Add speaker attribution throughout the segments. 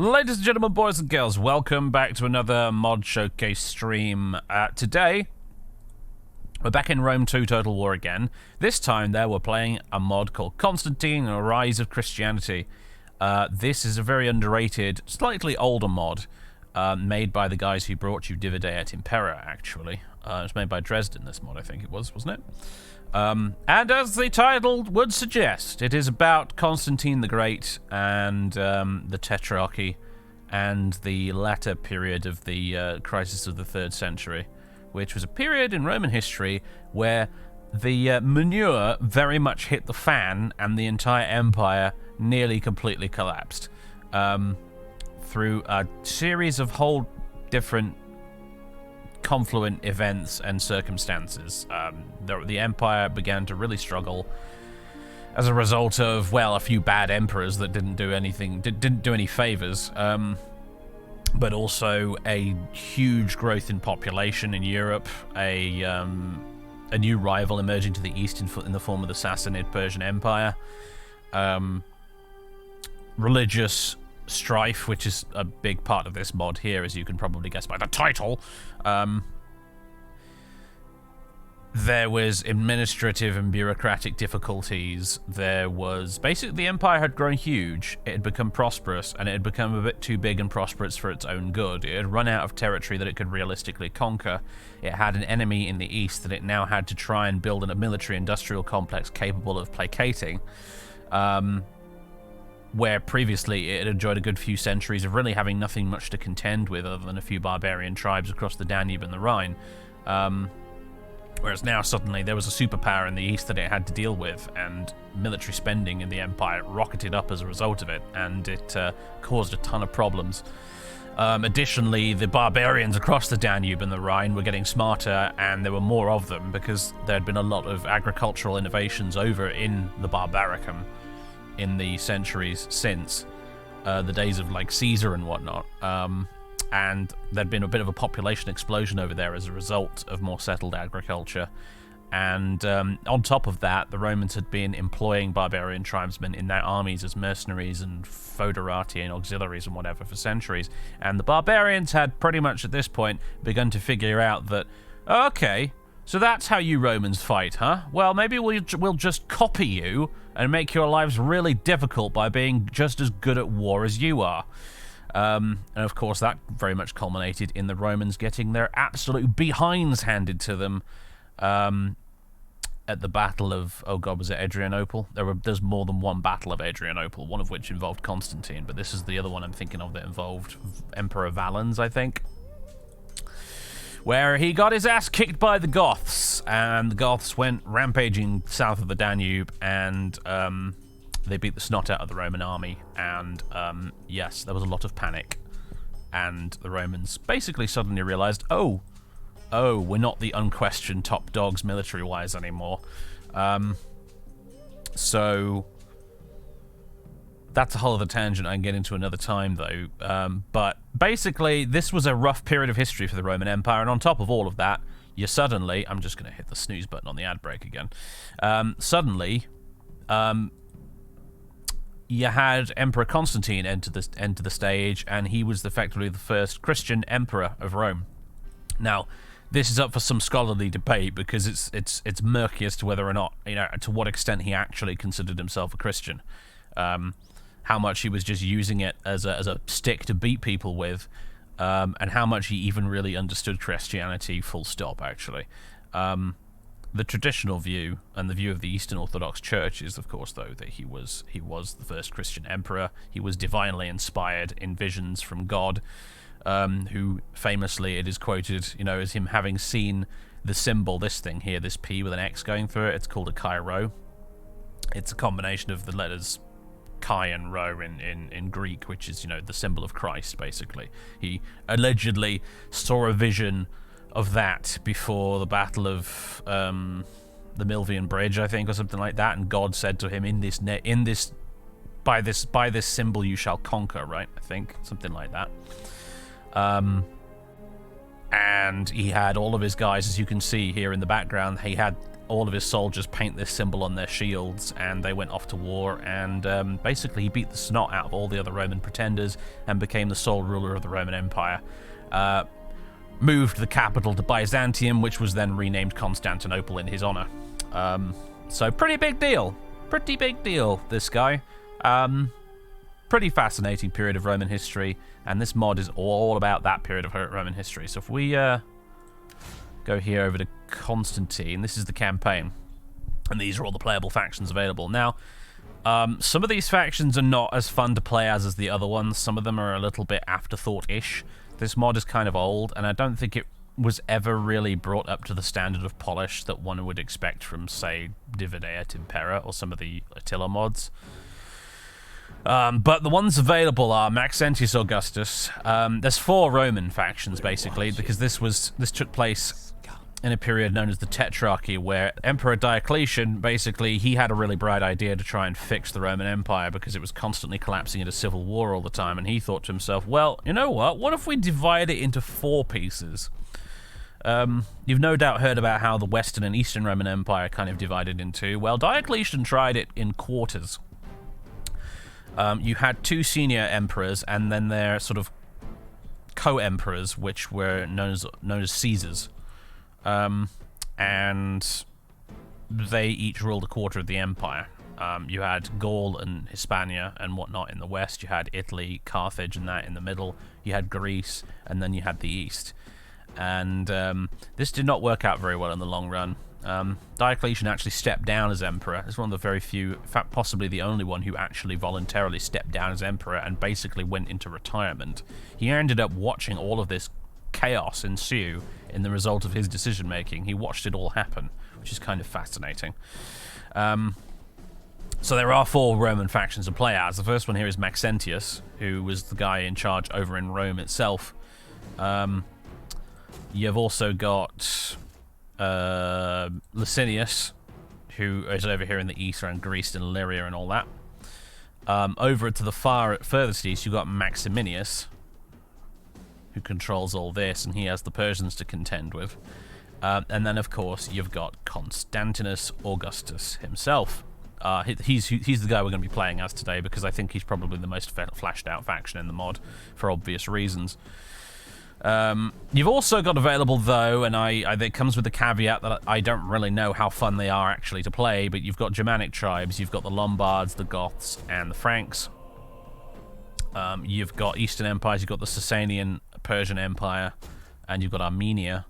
Speaker 1: Ladies and gentlemen, boys and girls, welcome back to another mod showcase stream. Today, we're back in Rome 2 Total War again. This time, there, we're playing a mod called Constantine Rise of Christianity. This is a very underrated, slightly older mod, made by the guys who brought you Divide et Impera, actually. It was made by Dresden, this mod, I think it was, wasn't it? And as the title would suggest, it is about Constantine the Great and the Tetrarchy and the latter period of the crisis of the 3rd century, which was a period in Roman history where the manure very much hit the fan and the entire empire nearly completely collapsed through a series of whole different confluent events and circumstances. The empire began to really struggle as a result of, well, a few bad emperors that didn't do anything, didn't do any favors, but also a huge growth in population in Europe, a new rival emerging to the east in the form of the Sassanid Persian Empire, religious strife, which is a big part of this mod here, as you can probably guess by the title. There was administrative and bureaucratic difficulties. There was basically, the empire had grown huge, it had become prosperous, and it had become a bit too big and prosperous for its own good. It had run out of territory that it could realistically conquer. It had an enemy in the east that it now had to try and build a military-industrial complex capable of placating. Where previously it had enjoyed a good few centuries of really having nothing much to contend with other than a few barbarian tribes across the Danube and the Rhine. Whereas now suddenly there was a superpower in the east that it had to deal with, and military spending in the empire rocketed up as a result of it, and it caused a ton of problems. Additionally, the barbarians across the Danube and the Rhine were getting smarter, and there were more of them because there had been a lot of agricultural innovations over in the Barbaricum in the centuries since the days of like Caesar and whatnot, and there'd been a bit of a population explosion over there as a result of more settled agriculture. And on top of that, the Romans had been employing barbarian tribesmen in their armies as mercenaries and foederati and auxiliaries and whatever for centuries, and the barbarians had pretty much at this point begun to figure out that, okay, so that's how you Romans fight, huh? Well, maybe we'll just copy you and make your lives really difficult by being just as good at war as you are. And of course, that very much culminated in the Romans getting their absolute behinds handed to them at the Battle of, oh god, was it Adrianople? There's more than one Battle of Adrianople, one of which involved Constantine, but this is the other one I'm thinking of that involved Emperor Valens, I think, where he got his ass kicked by the Goths, and the Goths went rampaging south of the Danube, and they beat the snot out of the Roman army, and yes, there was a lot of panic, and the Romans basically suddenly realized, oh, we're not the unquestioned top dogs military-wise anymore. So that's a whole other tangent I can get into another time, though. But basically, this was a rough period of history for the Roman Empire, and on top of all of that, you suddenly... I'm just going to hit the snooze button on the ad break again. Suddenly, you had Emperor Constantine enter the stage, and he was effectively the first Christian emperor of Rome. Now, this is up for some scholarly debate because it's murky as to whether or not, to what extent he actually considered himself a Christian. How much he was just using it as a stick to beat people with, and how much he even really understood Christianity, full stop, actually. The traditional view, and the view of the Eastern Orthodox Church, is, of course, though, that he was the first Christian emperor. He was divinely inspired in visions from God, who famously, it is quoted, as him having seen the symbol, this thing here, this P with an X going through it. It's called a chi rho. It's a combination of the letters chi and rho in Greek, which is, the symbol of Christ, basically. He allegedly saw a vision of that before the Battle of the Milvian Bridge, I think, or something like that, and God said to him, by this symbol you shall conquer, right? I think, something like that. And he had all of his guys, as you can see here in the background, he had all of his soldiers paint this symbol on their shields, and they went off to war, and basically he beat the snot out of all the other Roman pretenders and became the sole ruler of the Roman Empire. Moved the capital to Byzantium, which was then renamed Constantinople in his honor. So pretty big deal. Pretty big deal, this guy. Pretty fascinating period of Roman history, and this mod is all about that period of Roman history. So if we go here over to Constantine, this is the campaign, and these are all the playable factions available. Now, some of these factions are not as fun to play as the other ones. Some of them are a little bit afterthought-ish. This mod is kind of old, and I don't think it was ever really brought up to the standard of polish that one would expect from, say, Divide et Impera or some of the Attila mods. But the ones available are Maxentius Augustus. There's 4 Roman factions, basically, because this took place in a period known as the Tetrarchy, where Emperor Diocletian, basically, he had a really bright idea to try and fix the Roman Empire because it was constantly collapsing into civil war all the time, and he thought to himself, well, you know what if we divide it into 4 pieces? You've no doubt heard about how the Western and Eastern Roman Empire kind of divided in 2. Well, Diocletian tried it in quarters. You had 2 senior emperors, and then their sort of co-emperors, which were known as Caesars. And they each ruled a quarter of the empire. You had Gaul and Hispania and whatnot in the west. You had Italy, Carthage, and that in the middle. You had Greece, and then you had the east. And this did not work out very well in the long run. Diocletian actually stepped down as emperor. It's one of the very few, in fact possibly the only one who actually voluntarily stepped down as emperor and basically went into retirement. He ended up watching all of this chaos ensue in the result of his decision making. He watched it all happen, which is kind of fascinating. So there are 4 Roman factions to play as. The first one here is Maxentius, who was the guy in charge over in Rome itself. You've also got Licinius, who is over here in the east around Greece and Illyria and all that. Over to the furthest east, you've got Maximinius, who controls all this, and he has the Persians to contend with. And then, of course, you've got Constantinus Augustus himself. He's the guy we're going to be playing as today, because I think he's probably the most flashed-out faction in the mod, for obvious reasons. You've also got available, though, and it comes with the caveat that I don't really know how fun they are actually to play, but you've got Germanic tribes, you've got the Lombards, the Goths, and the Franks. You've got Eastern empires, you've got the Sasanian Persian Empire, and you've got Armenia.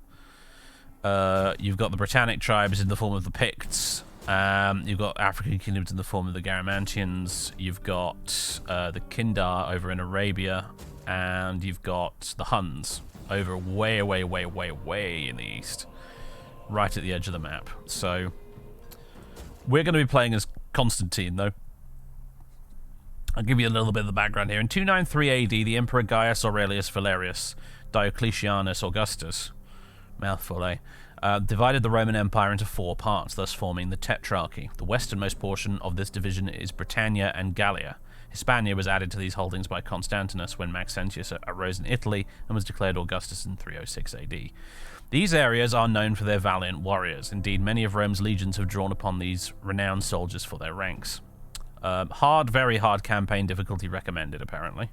Speaker 1: You've got the Britannic tribes in the form of the Picts. You've got African kingdoms in the form of the Garamantians. You've got the Kindar over in Arabia. And you've got the Huns over way in the east. Right at the edge of the map. So, we're going to be playing as Constantine, though. I'll give you a little bit of the background here. In 293 AD, the Emperor Gaius Aurelius Valerius Diocletianus Augustus, mouthful, eh? Divided the Roman Empire into 4 parts, thus forming the Tetrarchy. The westernmost portion of this division is Britannia and Gallia. Hispania was added to these holdings by Constantinus when Maxentius arose in Italy and was declared Augustus in 306 AD. These areas are known for their valiant warriors. Indeed, many of Rome's legions have drawn upon these renowned soldiers for their ranks. Very hard campaign difficulty recommended, apparently.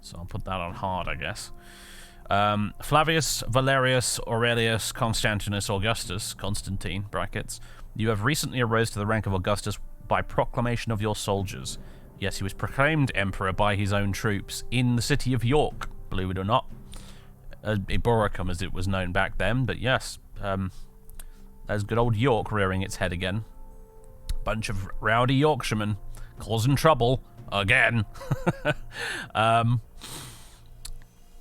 Speaker 1: So I'll put that on hard, I guess. Flavius Valerius Aurelius Constantinus Augustus, Constantine, brackets, you have recently arose to the rank of Augustus by proclamation of your soldiers. Yes, he was proclaimed emperor by his own troops in the city of York, believe it or not. Eboracum, as it was known back then, but yes, there's good old York rearing its head again. Bunch of rowdy Yorkshiremen causing trouble again.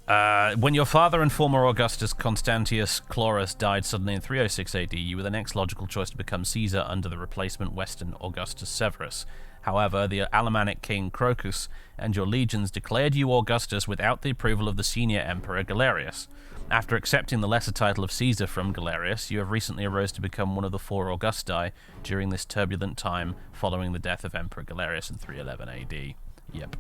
Speaker 1: When your father and former Augustus Constantius Chlorus died suddenly in 306 AD, you were the next logical choice to become Caesar under the replacement Western Augustus Severus. However, the Alemannic king Crocus and your legions declared you Augustus without the approval of the senior emperor Galerius. After accepting the lesser title of Caesar from Galerius, you have recently arose to become one of the 4 Augusti during this turbulent time following the death of Emperor Galerius in 311 AD. Yep.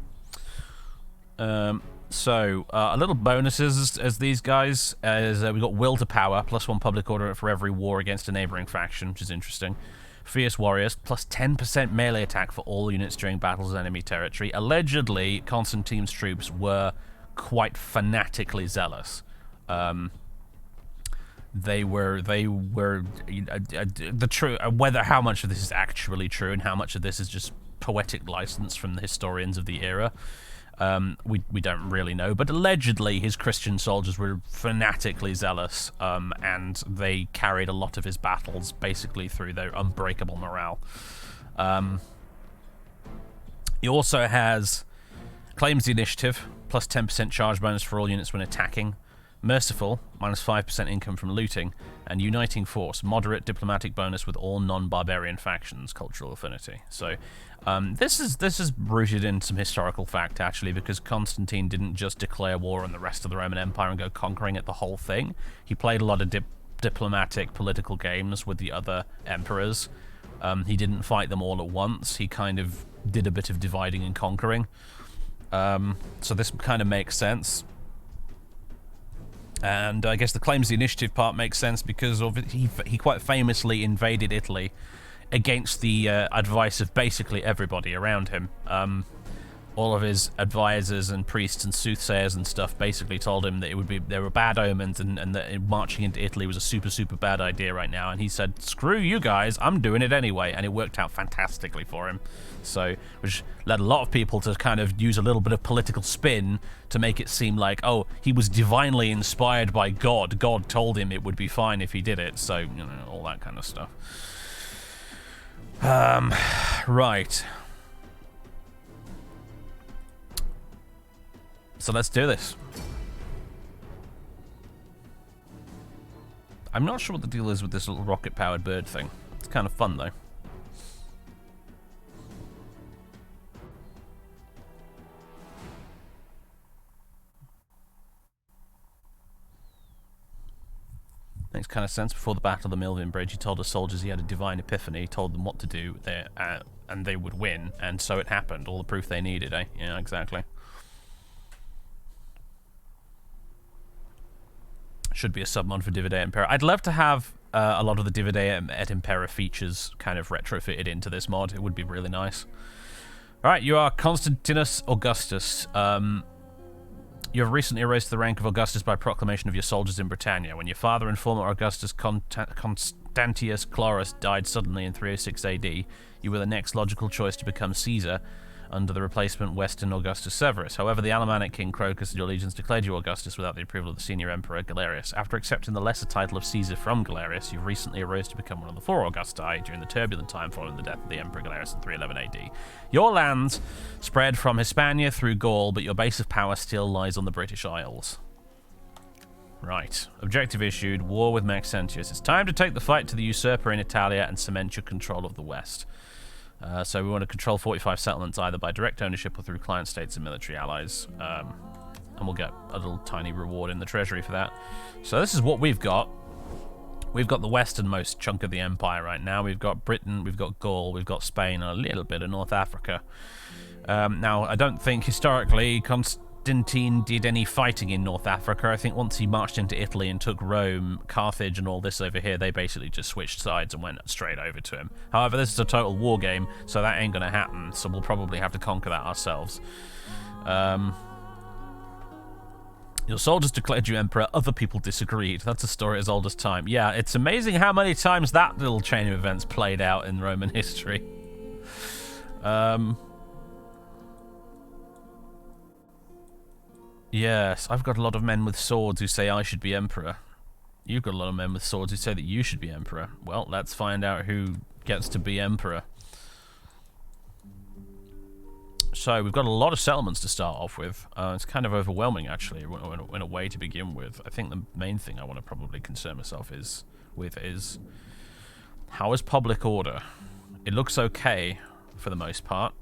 Speaker 1: So, a little bonuses as these guys. We got Will to Power, +1 public order for every war against a neighboring faction, which is interesting. Fierce Warriors, plus 10% melee attack for all units during battles in enemy territory. Allegedly, Constantine's troops were quite fanatically zealous. They were the true, whether how much of this is actually true and how much of this is just poetic license from the historians of the era, we don't really know, but allegedly his Christian soldiers were fanatically zealous, and they carried a lot of his battles basically through their unbreakable morale. He also has claims the initiative, plus 10% charge bonus for all units when attacking. Merciful, minus 5% income from looting, and Uniting Force, moderate diplomatic bonus with all non-barbarian factions, cultural affinity. So this is rooted in some historical fact, actually, because Constantine didn't just declare war on the rest of the Roman Empire and go conquering it the whole thing. He played a lot of diplomatic, political games with the other emperors. He didn't fight them all at once. He kind of did a bit of dividing and conquering. So this kind of makes sense. And I guess the claims the initiative part makes sense because of it. He quite famously invaded Italy against the advice of basically everybody around him. All of his advisors and priests and soothsayers and stuff basically told him that there were bad omens and that marching into Italy was a super bad idea right now. And he said, "Screw you guys, I'm doing it anyway," and it worked out fantastically for him. So, which led a lot of people to kind of use a little bit of political spin to make it seem like, oh, he was divinely inspired by God. God told him it would be fine if he did it. So, you know, all that kind of stuff. Right. So let's do this. I'm not sure what the deal is with this little rocket-powered bird thing. It's kind of fun, though. Makes kind of sense. Before the Battle of the Milvian Bridge, he told his soldiers he had a divine epiphany, told them what to do, and they would win, and so it happened. All the proof they needed, eh? Yeah, exactly. Should be a submod for Divide Impera. I'd love to have a lot of the Divide et Impera features kind of retrofitted into this mod. It would be really nice. Alright, you are Constantinus Augustus. You have recently raised to the rank of Augustus by proclamation of your soldiers in Britannia. When your father and former Augustus Constantius Chlorus died suddenly in 306 AD, you were the next logical choice to become Caesar under the replacement Western Augustus Severus. However, the Alemannic king Crocus and your legions declared you Augustus without the approval of the senior emperor Galerius. After accepting the lesser title of Caesar from Galerius, you recently arose to become one of the 4 Augusti during the turbulent time following the death of the Emperor Galerius in 311 AD. Your lands spread from Hispania through Gaul, but your base of power still lies on the British Isles. Right. Objective issued. War with Maxentius. It's time to take the fight to the usurper in Italia and cement your control of the West. So we want to control 45 settlements either by direct ownership or through client states and military allies. And we'll get a little tiny reward in the treasury for that. So this is what we've got. We've got the westernmost chunk of the empire right now. We've got Britain, we've got Gaul, we've got Spain, and a little bit of North Africa. Now, I don't think historically Constantine did any fighting in North Africa. I think once he marched into Italy and took Rome, Carthage, and all this over here, they basically just switched sides and went straight over to him. However, this is a total war game, so that ain't going to happen, so we'll probably have to conquer that ourselves. Your soldiers declared you emperor, other people disagreed. That's a story as old as time. Yeah, it's amazing how many times that little chain of events played out in Roman history. Yes, I've got a lot of men with swords who say I should be emperor. You've got a lot of men with swords who say that you should be emperor. Well, let's find out who gets to be emperor. So, we've got a lot of settlements to start off with. It's kind of overwhelming, actually, in a way to begin with. I think the main thing I want to probably concern myself with is how is public order? It looks okay, for the most part.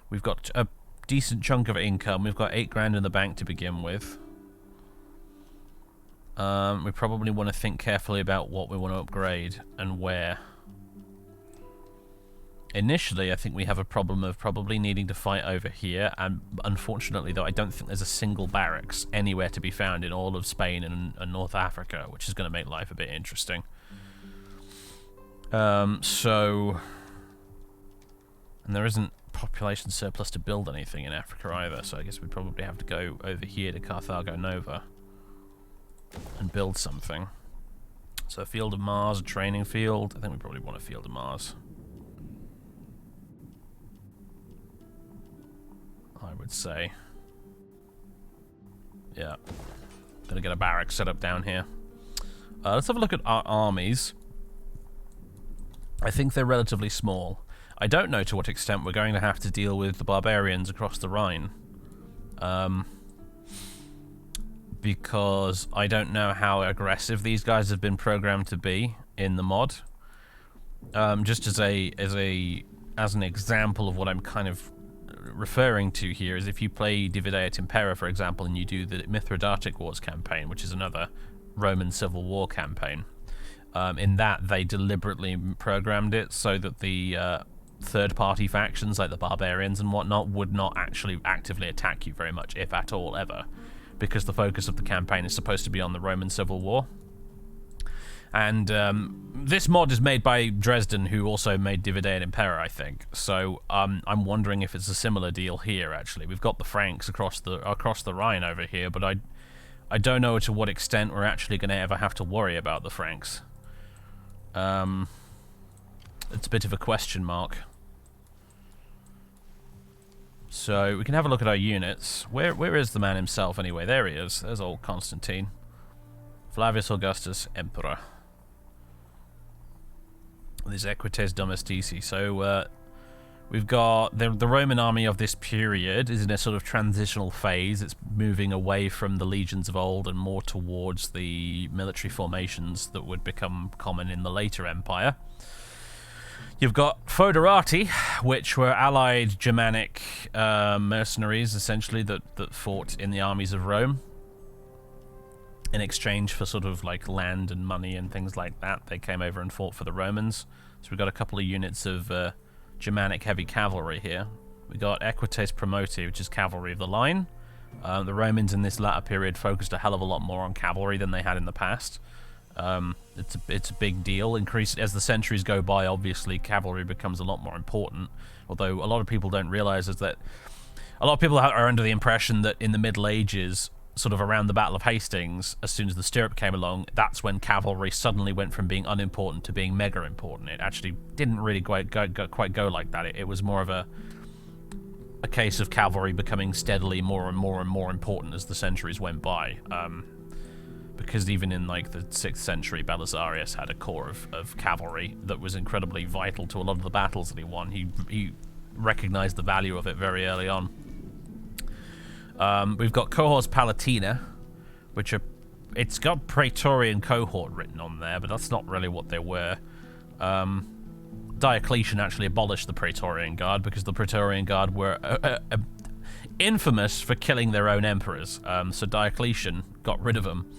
Speaker 1: We've got a decent chunk of income. We've got 8 grand in the bank to begin with. We probably want to think carefully about what we want to upgrade and where. initially, I think we have a problem of probably needing to fight over here, and unfortunately, though, I don't think there's a single barracks anywhere to be found in all of Spain and North Africa, which is going to make life a bit interesting. So... And there isn't population surplus to build anything in Africa either, so I guess we'd probably have to go over here to Carthago Nova and build something. So a field of Mars, a training field. I think we probably want a field of Mars. I would say. Yeah. Gonna get a barrack set up down here. Let's have a look at our armies. I think they're relatively small. I don't know to what extent we're going to have to deal with the barbarians across the Rhine. Because I don't know how aggressive these guys have been programmed to be in the mod. Just as an example of what I'm kind of referring to here is if you play Divide et Impera, for example, and you do the Mithridatic Wars campaign, which is another Roman Civil War campaign. In that, they deliberately programmed it so that the third-party factions like the barbarians and whatnot would not actually actively attack you very much, if at all, ever, because the focus of the campaign is supposed to be on the Roman Civil War. And this mod is made by Dresden, who also made Divide et Impera, I think. So I'm wondering if it's a similar deal here. Actually, we've got the Franks across the Rhine over here, but I don't know to what extent we're actually going to ever have to worry about the Franks. It's a bit of a question mark. So we can have a look at our units. Where is the man himself anyway? There he is. There's old Constantine. Flavius Augustus, Emperor. This Equites Domestici. So we've got the Roman army of this period is in a sort of transitional phase. It's moving away from the legions of old and more towards the military formations that would become common in the later empire. You've got Foederati, which were allied Germanic mercenaries, essentially, that fought in the armies of Rome. In exchange for sort of like land and money and things like that, they came over and fought for the Romans. So we've got a couple of units of Germanic heavy cavalry here. We've got Equites Promoti, which is cavalry of the line. The Romans in this latter period focused a hell of a lot more on cavalry than they had in the past. It's a big deal. As the centuries go by, obviously cavalry becomes a lot more important. Although a lot of people don't realize is that a lot of people are under the impression that in the Middle Ages, sort of around the Battle of Hastings, as soon as the stirrup came along, that's when cavalry suddenly went from being unimportant to being mega important. It actually didn't really quite go like that. It was more of a case of cavalry becoming steadily more and more important as the centuries went by. Because even in like the 6th century, Belisarius had a corps of cavalry that was incredibly vital to a lot of the battles that he won. He recognized the value of it very early on. We've got Cohorts Palatina, which are... It's got Praetorian Cohort written on there, but that's not really what they were. Diocletian actually abolished the Praetorian Guard because the Praetorian Guard were infamous for killing their own emperors. So Diocletian got rid of them.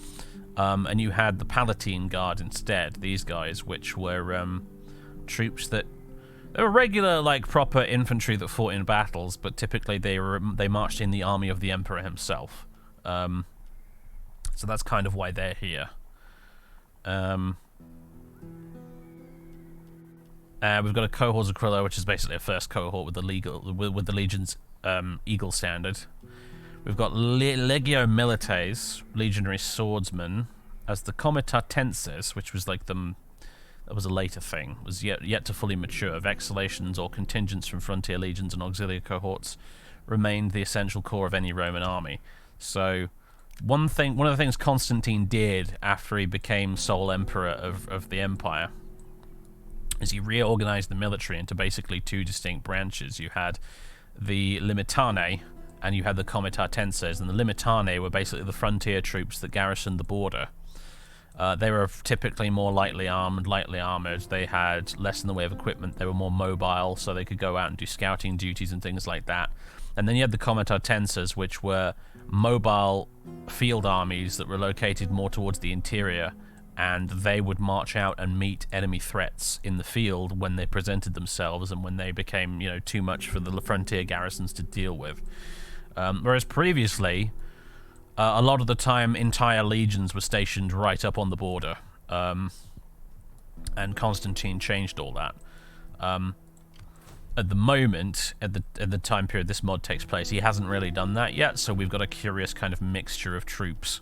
Speaker 1: And you had the Palatine Guard instead, these guys, which were troops that... They were regular, like, proper infantry that fought in battles, but typically they marched in the army of the emperor himself. So that's kind of why they're here. We've got a Cohorts Aquila, which is basically a first cohort with the Legion's Eagle standard. We've got Legio Milites, legionary swordsmen, as the Comitatenses, which was like that was a later thing, was yet to fully mature. Vexallations or contingents from frontier legions and auxiliary cohorts remained the essential core of any Roman army. So one of the things Constantine did after he became sole emperor of the empire is he reorganized the military into basically two distinct branches. You had the Limitanae, and you had the Comitatenses, and the Limitanae were basically the frontier troops that garrisoned the border. They were typically more lightly armored. They had less in the way of equipment. They were more mobile, so they could go out and do scouting duties and things like that. And then you had the Comitatenses, which were mobile field armies that were located more towards the interior and they would march out and meet enemy threats in the field when they presented themselves and when they became, too much for the frontier garrisons to deal with. Whereas previously, a lot of the time, entire legions were stationed right up on the border, and Constantine changed all that. At the moment, at the time period this mod takes place, he hasn't really done that yet, so we've got a curious kind of mixture of troops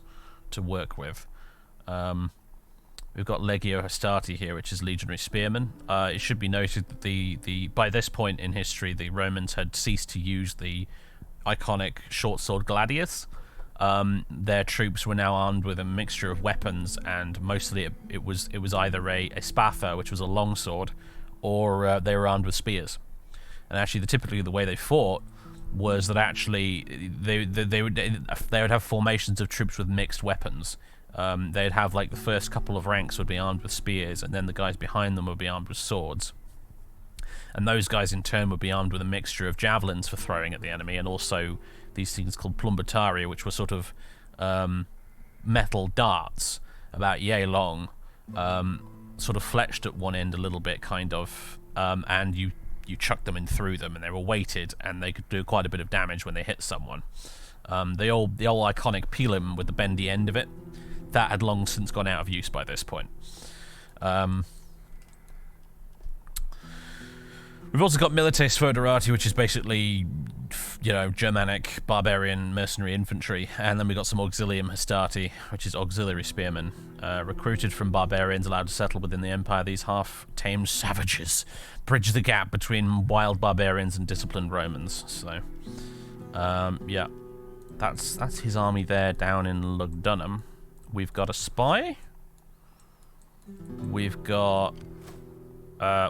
Speaker 1: to work with. We've got Legio Hastati here, which is legionary spearmen. It should be noted that by this point in history, the Romans had ceased to use the iconic short sword gladius. Their troops were now armed with a mixture of weapons, and mostly it was either a spatha, which was a longsword, or they were armed with spears. And actually, typically the way they fought was that actually they would have formations of troops with mixed weapons. They'd have like the first couple of ranks would be armed with spears, and then the guys behind them would be armed with swords. And those guys in turn would be armed with a mixture of javelins for throwing at the enemy, and also these things called plumbataria, which were sort of metal darts about yay long, sort of fletched at one end a little bit, kind of, and you chucked them in through them, and they were weighted, and they could do quite a bit of damage when they hit someone. The old iconic pilum with the bendy end of it, that had long since gone out of use by this point. We've also got Milites Foederati, which is basically, Germanic barbarian mercenary infantry, and then we've got some Auxilium Hastati, which is auxiliary spearmen, recruited from barbarians allowed to settle within the empire. These half-tamed savages bridge the gap between wild barbarians and disciplined Romans. So, yeah, that's his army there down in Lugdunum. We've got a spy. We've got...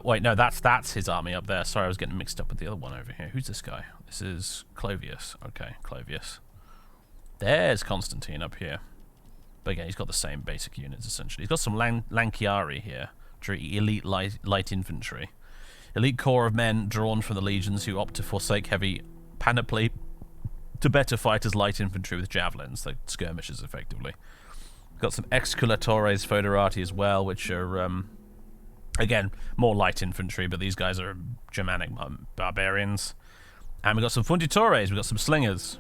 Speaker 1: wait, no, that's his army up there. Sorry, I was getting mixed up with the other one over here. Who's this guy? This is Clovius. Okay, Clovius. There's Constantine up here. But again, he's got the same basic units, essentially. He's got some Lanciari here, elite light infantry. Elite corps of men drawn from the legions who opt to forsake heavy panoply to better fight as light infantry with javelins, like skirmishers, effectively. Got some Exculatores Foederati as well, which are... again, more light infantry, but these guys are Germanic barbarians. And we've got some Funditores, we've got some slingers.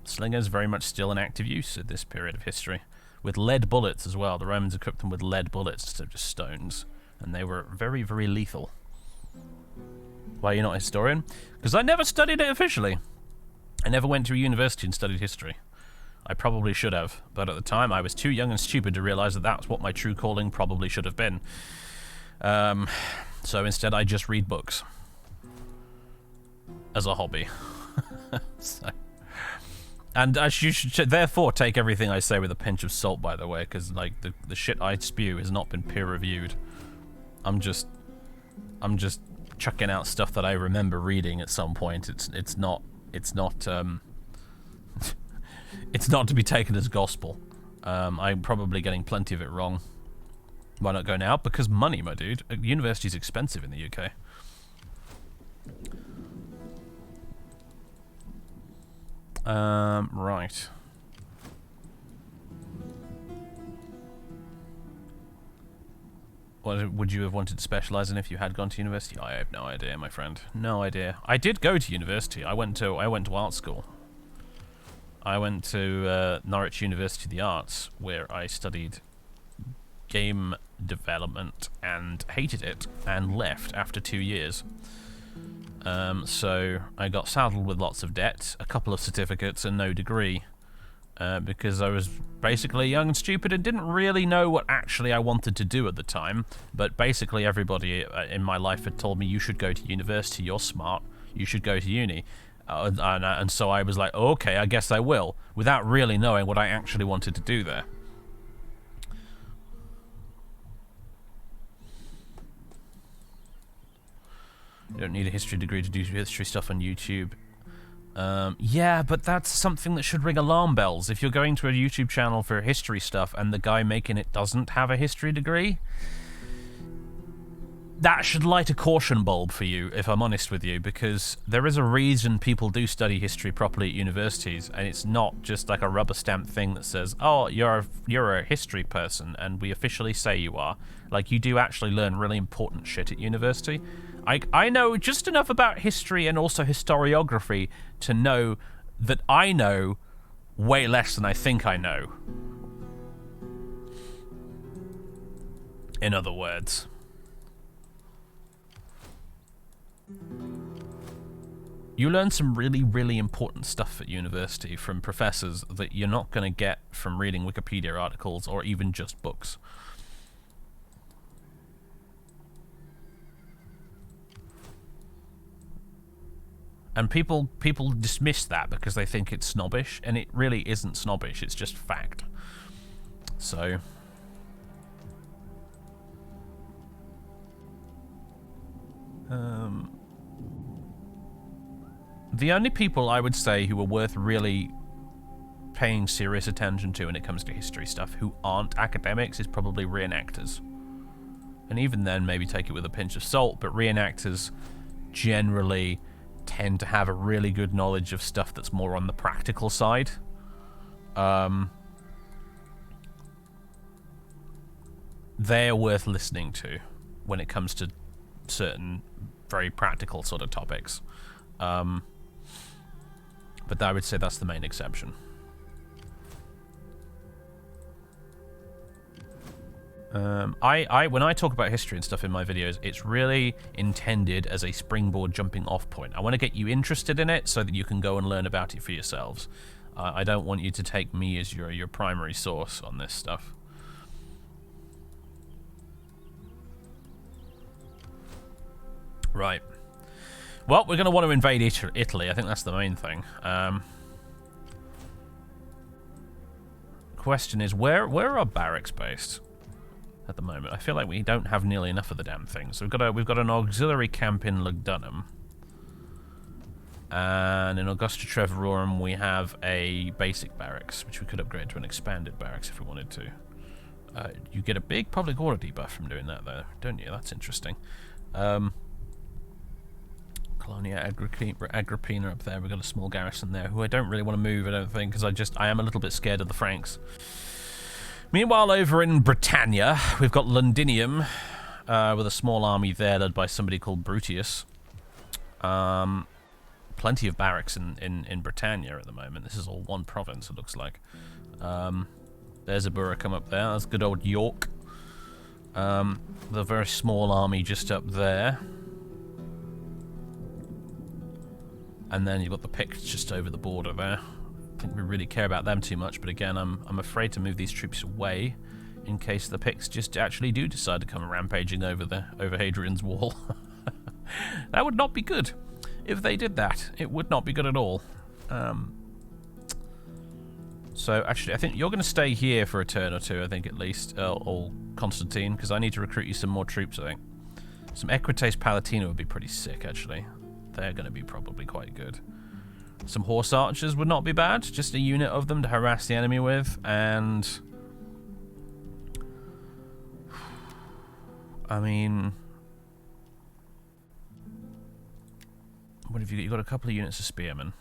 Speaker 1: Slingers very much still in active use at this period of history. With lead bullets as well. The Romans equipped them with lead bullets instead of just stones. And they were very, very lethal. Why are you not a historian? Because I never studied it officially. I never went to a university and studied history. I probably should have, but at the time I was too young and stupid to realise that that's what my true calling probably should have been. So instead I just read books as a hobby. So. And you should therefore take everything I say with a pinch of salt, by the way, because like the shit I spew has not been peer reviewed. I'm just chucking out stuff that I remember reading at some point. It's not it's not to be taken as gospel. I'm probably getting plenty of it wrong. Why not go now? Because money, my dude. University's expensive in the UK. Right. What would you have wanted to specialise in if you had gone to university? I have no idea, my friend. No idea. I did go to university. I went to art school. I went to Norwich University of the Arts, where I studied game development and hated it and left after 2 years. So I got saddled with lots of debt, a couple of certificates and no degree, because I was basically young and stupid and didn't really know what actually I wanted to do at the time. But basically everybody in my life had told me, you should go to university, you're smart, you should go to uni. And so I was like, okay, I guess I will, without really knowing what I actually wanted to do there. You don't need a history degree to do history stuff on YouTube. Yeah, but that's something that should ring alarm bells. If you're going to a YouTube channel for history stuff and the guy making it doesn't have a history degree, that should light a caution bulb for you, if I'm honest with you, because there is a reason people do study history properly at universities, and it's not just like a rubber stamp thing that says, oh, you're a history person, and we officially say you are. Like, you do actually learn really important shit at university. I know just enough about history and also historiography to know that I know way less than I think I know. In other words. You learn some really, really important stuff at university from professors that you're not going to get from reading Wikipedia articles or even just books. And people dismiss that because they think it's snobbish, and it really isn't snobbish, it's just fact. So... the only people I would say who are worth really paying serious attention to when it comes to history stuff who aren't academics is probably reenactors. And even then, maybe take it with a pinch of salt, but reenactors generally tend to have a really good knowledge of stuff that's more on the practical side. They're worth listening to when it comes to certain very practical sort of topics. But I would say that's the main exception. When I talk about history and stuff in my videos, it's really intended as a springboard jumping off point. I want to get you interested in it so that you can go and learn about it for yourselves. I don't want you to take me as your primary source on this stuff. Right. Well, we're going to want to invade Italy. I think that's the main thing. Question is, where are our barracks based at the moment? I feel like we don't have nearly enough of the damn things. So we've got an auxiliary camp in Lugdunum, and in Augusta Trevorum we have a basic barracks, which we could upgrade to an expanded barracks if we wanted to. You get a big public order debuff from doing that, though, don't you? That's interesting. Colonia Agrippina up there. We've got a small garrison there, who I don't really want to move, I don't think, because I am a little bit scared of the Franks. Meanwhile, over in Britannia, we've got Londinium, with a small army there led by somebody called Brutius. Plenty of barracks in Britannia at the moment. This is all one province, it looks like. There's a borough come up there. That's good old York. The very small army just up there. And then you've got the Picts just over the border there. I think we really care about them too much, but again, I'm afraid to move these troops away in case the Picts just actually do decide to come rampaging over Hadrian's Wall. That would not be good. If they did that, it would not be good at all. So actually, I think you're going to stay here for a turn or two, I think, at least, or Constantine, because I need to recruit you some more troops, I think. Some Equites Palatina would be pretty sick, actually. They're going to be probably quite good. Some horse archers would not be bad. Just a unit of them to harass the enemy with. And... I mean... what have you got? You've got a couple of units of spearmen.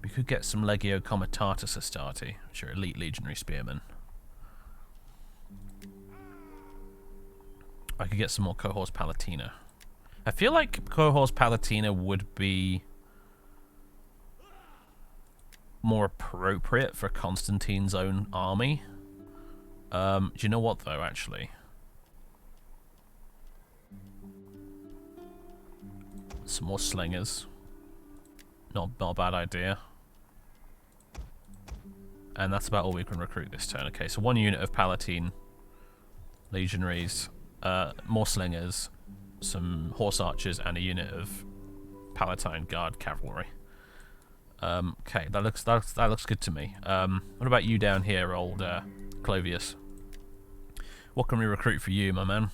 Speaker 1: We could get some Legio Comitatus Astati, which are elite legionary spearmen. I could get some more Cohors Palatina. I feel like Cohors Palatina would be more appropriate for Constantine's own army. Do you know what, though, actually? Some more slingers. Not a bad idea. And that's about all we can recruit this turn. Okay, so one unit of Palatine legionaries, more slingers, some horse archers, and a unit of Palatine Guard cavalry. Okay, that looks good to me. What about you down here, old Clovius? What can we recruit for you, my man?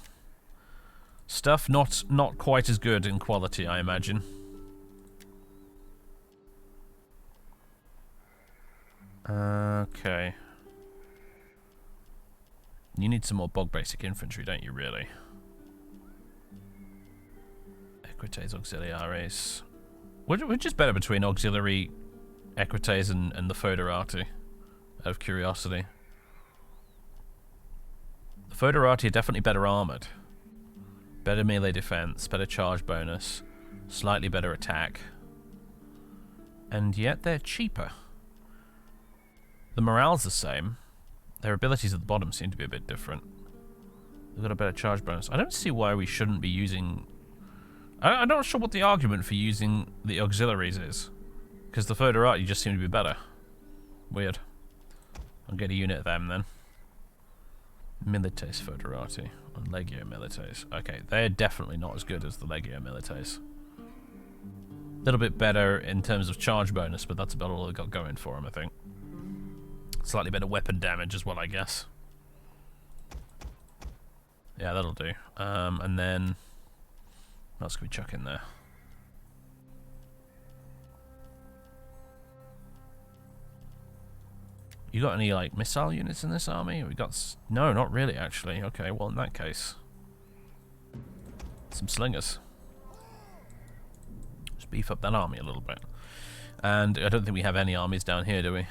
Speaker 1: Stuff not quite as good in quality, I imagine. Okay. You need some more bog basic infantry, don't you, really? Equites auxiliaries. Which is better between auxiliary equites and the foederati? Out of curiosity. The foederati are definitely better armoured. Better melee defense, better charge bonus, slightly better attack. And yet they're cheaper. The morale's the same. Their abilities at the bottom seem to be a bit different. They've got a better charge bonus. I don't see why we shouldn't be using... I'm not sure what the argument for using the auxiliaries is. Because the foederati just seem to be better. Weird. I'll get a unit of them then. Milites foederati. And Legio milites. Okay, they're definitely not as good as the Legio milites. A little bit better in terms of charge bonus, but that's about all they've got going for them, I think. Slightly better weapon damage as well, I guess. Yeah, that'll do. And then... what else can we chuck in there? You got any, like, missile units in this army? We got... no, not really, actually. Okay, well, in that case... some slingers. Just beef up that army a little bit. And I don't think we have any armies down here, do we?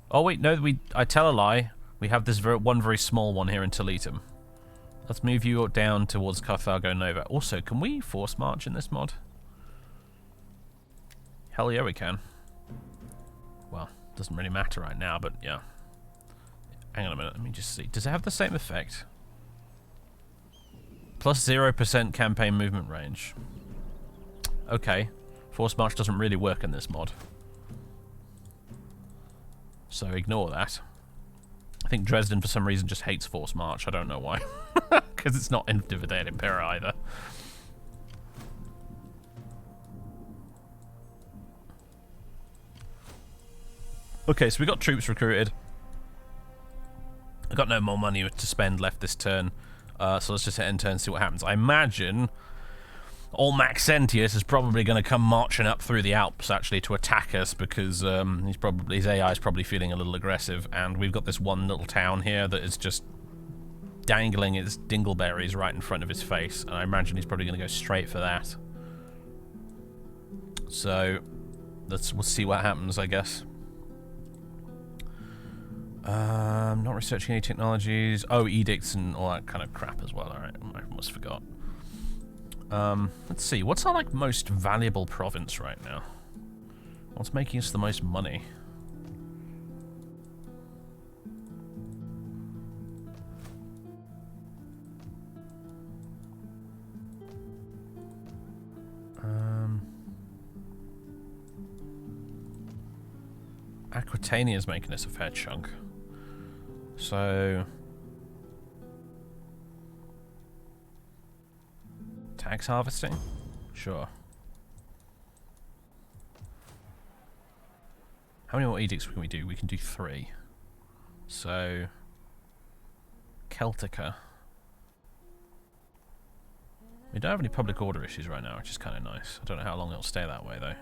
Speaker 1: Oh, wait, no, I tell a lie. We have this one very small one here in Toletum. Let's move you down towards Carthago Nova. Also, can we force march in this mod? Hell yeah, we can. Well, doesn't really matter right now, but yeah. Hang on a minute, let me just see. Does it have the same effect? Plus 0% campaign movement range. Okay. Force march doesn't really work in this mod. So ignore that. I think Dresden, for some reason, just hates force march. I don't know why. Because it's not in Dividend Impera either. Okay, so we got troops recruited. I've got no more money to spend left this turn. So let's just hit end turn and see what happens. I imagine old Maxentius is probably going to come marching up through the Alps, actually, to attack us, because his AI is probably feeling a little aggressive, and we've got this one little town here that is just dangling its dingleberries right in front of his face, and I imagine he's probably going to go straight for that. So, we'll see what happens, I guess. Not researching any technologies. Oh, edicts and all that kind of crap as well. Alright, I almost forgot. Let's see. What's our, like, most valuable province right now? What's making us the most money? Aquitania's making us a fair chunk. So... tax harvesting? Sure. How many more edicts can we do? We can do 3. So... Celtica. We don't have any public order issues right now, which is kind of nice. I don't know how long it'll stay that way, though.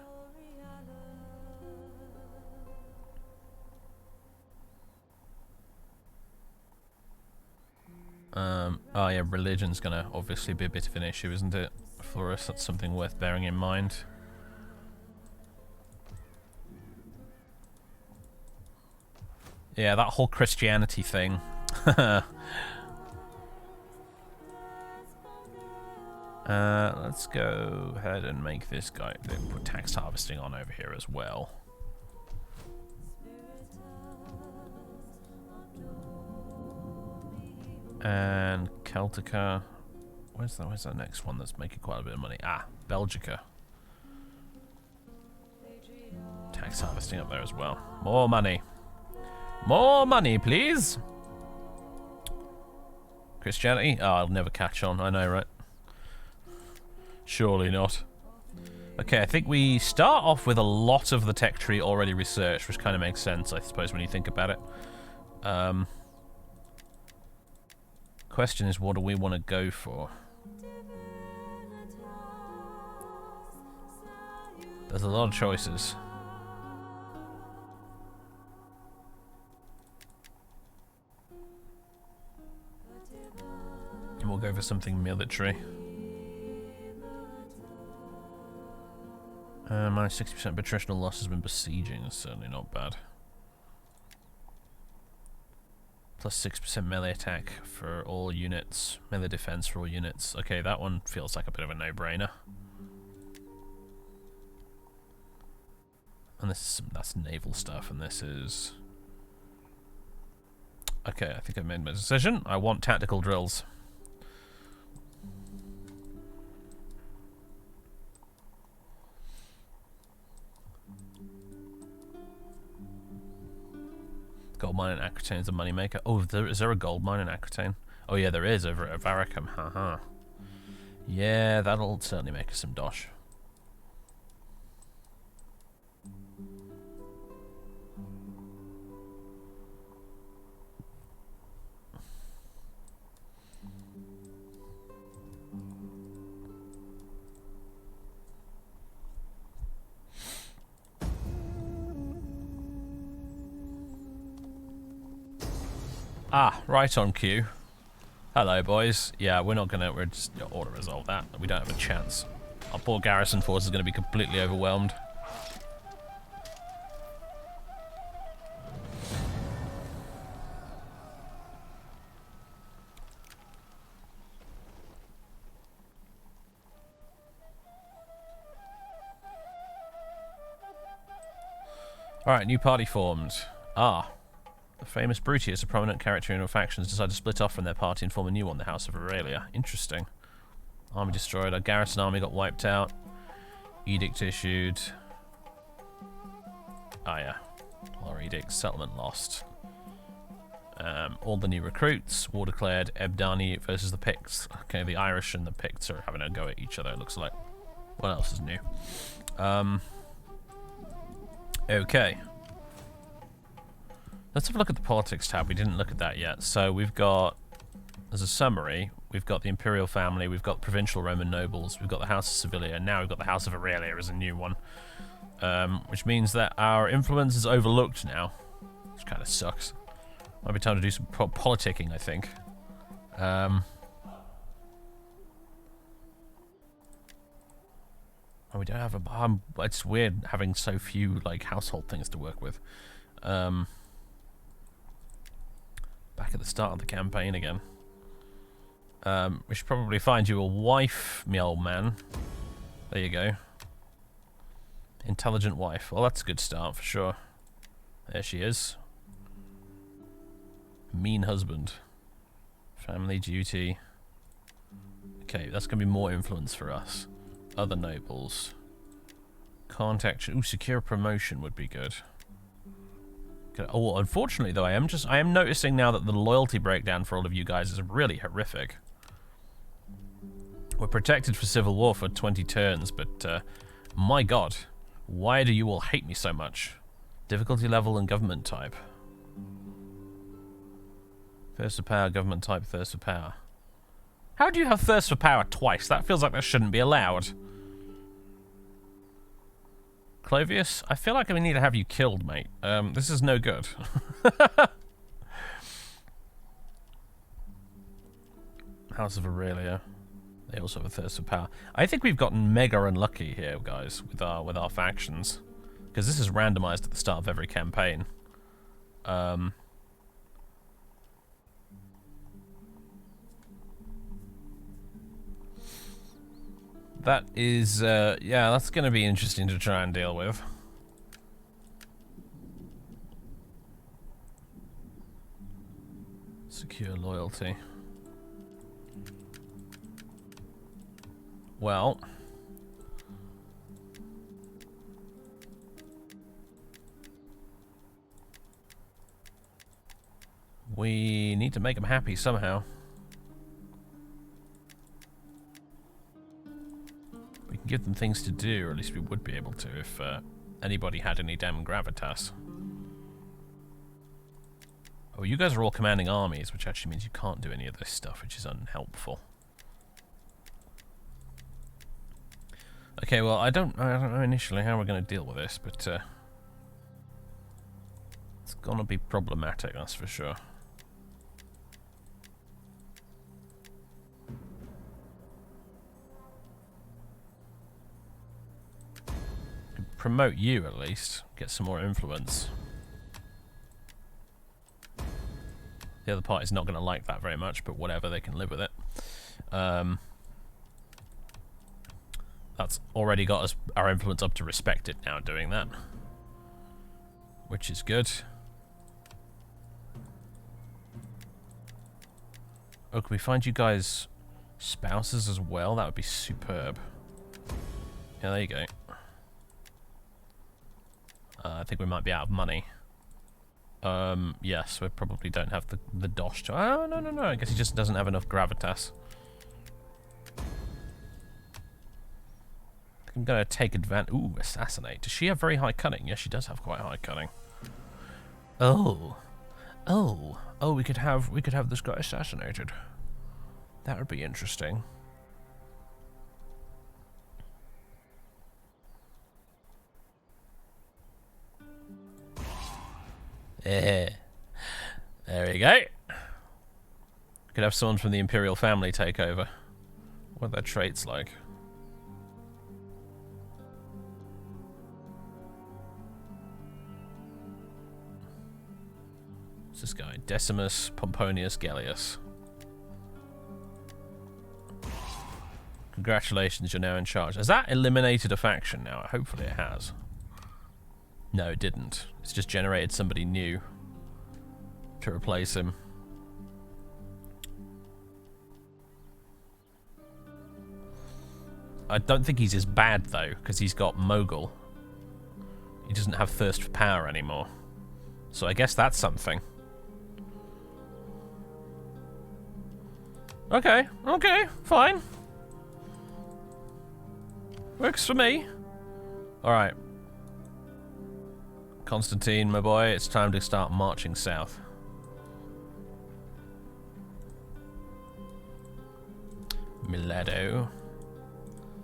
Speaker 1: Oh yeah, religion's gonna obviously be a bit of an issue, isn't it? For us, that's something worth bearing in mind. Yeah, that whole Christianity thing. Let's go ahead and make this guy, put tax harvesting on over here as well. And Celtica. Where's that next one that's making quite a bit of money? Ah, Belgica. Tax harvesting up there as well. More money. More money, please. Christianity? Oh, I'll never catch on. I know, right? Surely not. Okay, I think we start off with a lot of the tech tree already researched, which kind of makes sense, I suppose, when you think about it. Question is, what do we want to go for? There's a lot of choices. we'll go for something military. Minus 60% attritional loss has been besieging. Is certainly not bad. Plus 6% melee attack for all units. Melee defense for all units. Okay, that one feels like a bit of a no-brainer. And that's naval stuff, and this is... Okay, I think I've made my decision. I want tactical drills. Gold mine in Aquitaine is a moneymaker. Oh, is there a gold mine in Aquitaine? Oh yeah, there is, over at Varicum. Haha. Yeah, that'll certainly make us some dosh. Ah, right on cue. Hello, boys. Yeah, we're just auto-resolve that. We don't have a chance. Our poor garrison force is going to be completely overwhelmed. Alright, new party formed. Ah. The famous Brutius, a prominent character in all factions, decided to split off from their party and form a new one, the House of Aurelia. Interesting. Army destroyed. Our garrison army got wiped out. Edict issued. Ah, yeah. Our edict. Settlement lost. All the new recruits. War declared. Ebdani versus the Picts. Okay, the Irish and the Picts are having a go at each other, it looks like. What else is new? Okay. Let's have a look at the politics tab. We didn't look at that yet. So we've got, as a summary, we've got the imperial family, we've got provincial Roman nobles, we've got the House of Sevilla, and now we've got the House of Aurelia as a new one. Which means that our influence is overlooked now, which kind of sucks. Might be time to do some politicking, I think. Oh, we don't have a... it's weird having so few, like, household things to work with. Back at the start of the campaign again. We should probably find you a wife, me old man. There you go. Intelligent wife. Well, that's a good start for sure. There she is. Mean husband. Family duty. Okay, that's going to be more influence for us. Other nobles. Contact. Ooh, secure promotion would be good. Oh, unfortunately though, I am noticing now that the loyalty breakdown for all of you guys is really horrific. We're protected for civil war for 20 turns, but my god, why do you all hate me so much? Difficulty level and government type. Thirst for power, government type, thirst for power. How do you have thirst for power twice? That feels like that shouldn't be allowed. Clovius, I feel like we need to have you killed, mate. This is no good. House of Aurelia. They also have a thirst for power. I think we've gotten mega unlucky here, guys, with our factions, because this is randomized at the start of every campaign. That is, yeah, that's going to be interesting to try and deal with. Secure loyalty. Well, we need to make them happy somehow. We can give them things to do, or at least we would be able to if anybody had any damn gravitas. Oh, you guys are all commanding armies, which actually means you can't do any of this stuff, which is unhelpful. Okay, well, I don't know initially how we're going to deal with this, but it's going to be problematic, that's for sure. promote you at least. Get some more influence. The other party's not going to like that very much, but whatever, they can live with it. That's already got us our influence up to respect it now doing that. Which is good. Oh, can we find you guys spouses as well? That would be superb. Yeah, there you go. I think we might be out of money. Yes, we probably don't have the dosh to... Oh, no. I guess he just doesn't have enough gravitas. I'm going to take advantage... Ooh, assassinate. Does she have very high cunning? Yes, she does have quite high cunning. Oh, we could have this guy assassinated. That would be interesting. There we go. Could have someone from the Imperial family take over. What are their traits like? What's this guy? Decimus Pomponius Gellius. Congratulations, you're now in charge. Has that eliminated a faction now? Hopefully it has. No, it didn't. It's just generated somebody new to replace him. I don't think he's as bad, though, because he's got Mogul. He doesn't have thirst for power anymore. So I guess that's something. Okay, fine. Works for me. Alright. Constantine, my boy, it's time to start marching south. Milado.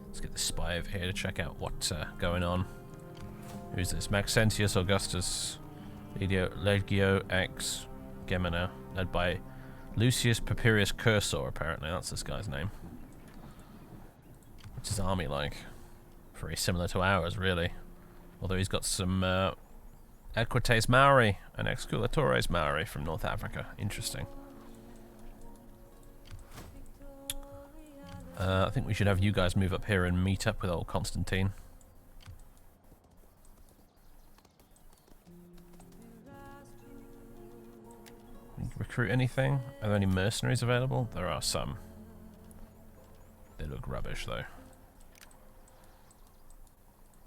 Speaker 1: Let's get the spy over here to check out what's going on. Who's this? Maxentius Augustus Legio X Gemina, led by Lucius Papirius Cursor, apparently. That's this guy's name. What's his army like? Very similar to ours, really. Although he's got some Equites Maori and Exculatores Maori from North Africa. Interesting. I think we should have you guys move up here and meet up with old Constantine. Recruit anything? Are there any mercenaries available? There are some. They look rubbish, though.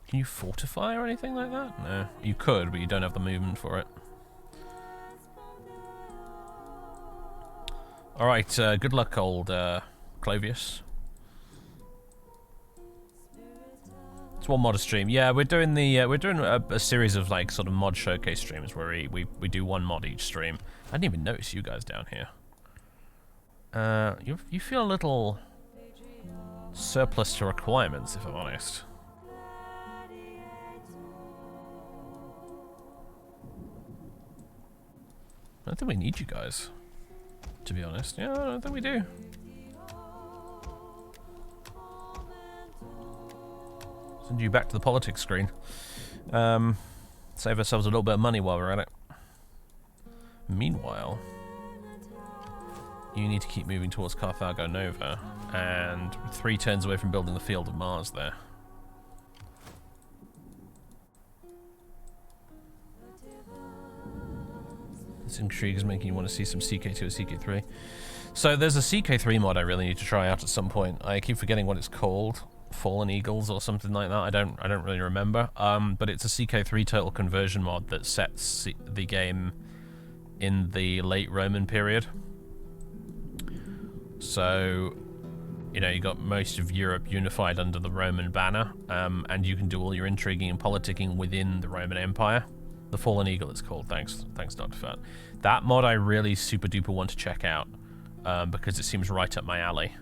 Speaker 1: Can you fortify or anything like that? No. You could, but you don't have the movement for it. Alright, good luck, old Clovius. It's one mod stream. Yeah, we're doing a series of like sort of mod showcase streams where we do one mod each stream. I didn't even notice you guys down here. You feel a little surplus to requirements, if I'm honest. I don't think we need you guys, to be honest. Yeah, I don't think we do. Send you back to the politics screen. Save ourselves a little bit of money while we're at it. Meanwhile, you need to keep moving towards Carthago Nova, and 3 turns away from building the Field of Mars there. This intrigue is making you want to see some CK2 or CK3. So there's a CK3 mod I really need to try out at some point. I keep forgetting what it's called. Fallen Eagles or something like that. I don't really remember. But it's a CK3 total conversion mod that sets the game in the late Roman period. So, you know, you got most of Europe unified under the Roman banner, and you can do all your intriguing and politicking within the Roman Empire. The Fallen Eagle it's called. Thanks Dr. Fat. That mod I really super duper want to check out, because it seems right up my alley.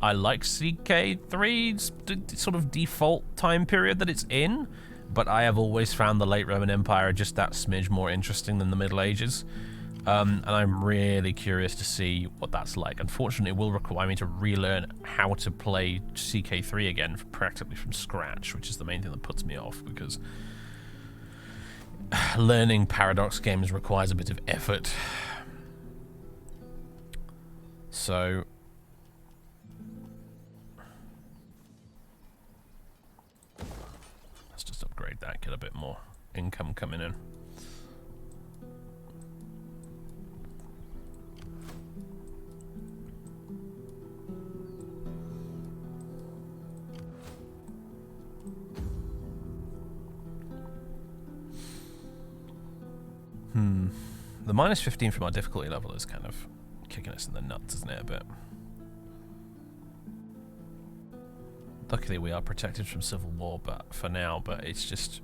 Speaker 1: I like CK3's sort of default time period that it's in, but I have always found the late Roman Empire just that smidge more interesting than the Middle Ages. And I'm really curious to see what that's like. Unfortunately, it will require me to relearn how to play CK3 again practically from scratch, which is the main thing that puts me off, because learning Paradox games requires a bit of effort. So let's just upgrade that, get a bit more income coming in. The minus 15 from our difficulty level is kind of kicking us in the nuts, isn't it, a bit? Luckily we are protected from civil war, but for now, but it's just...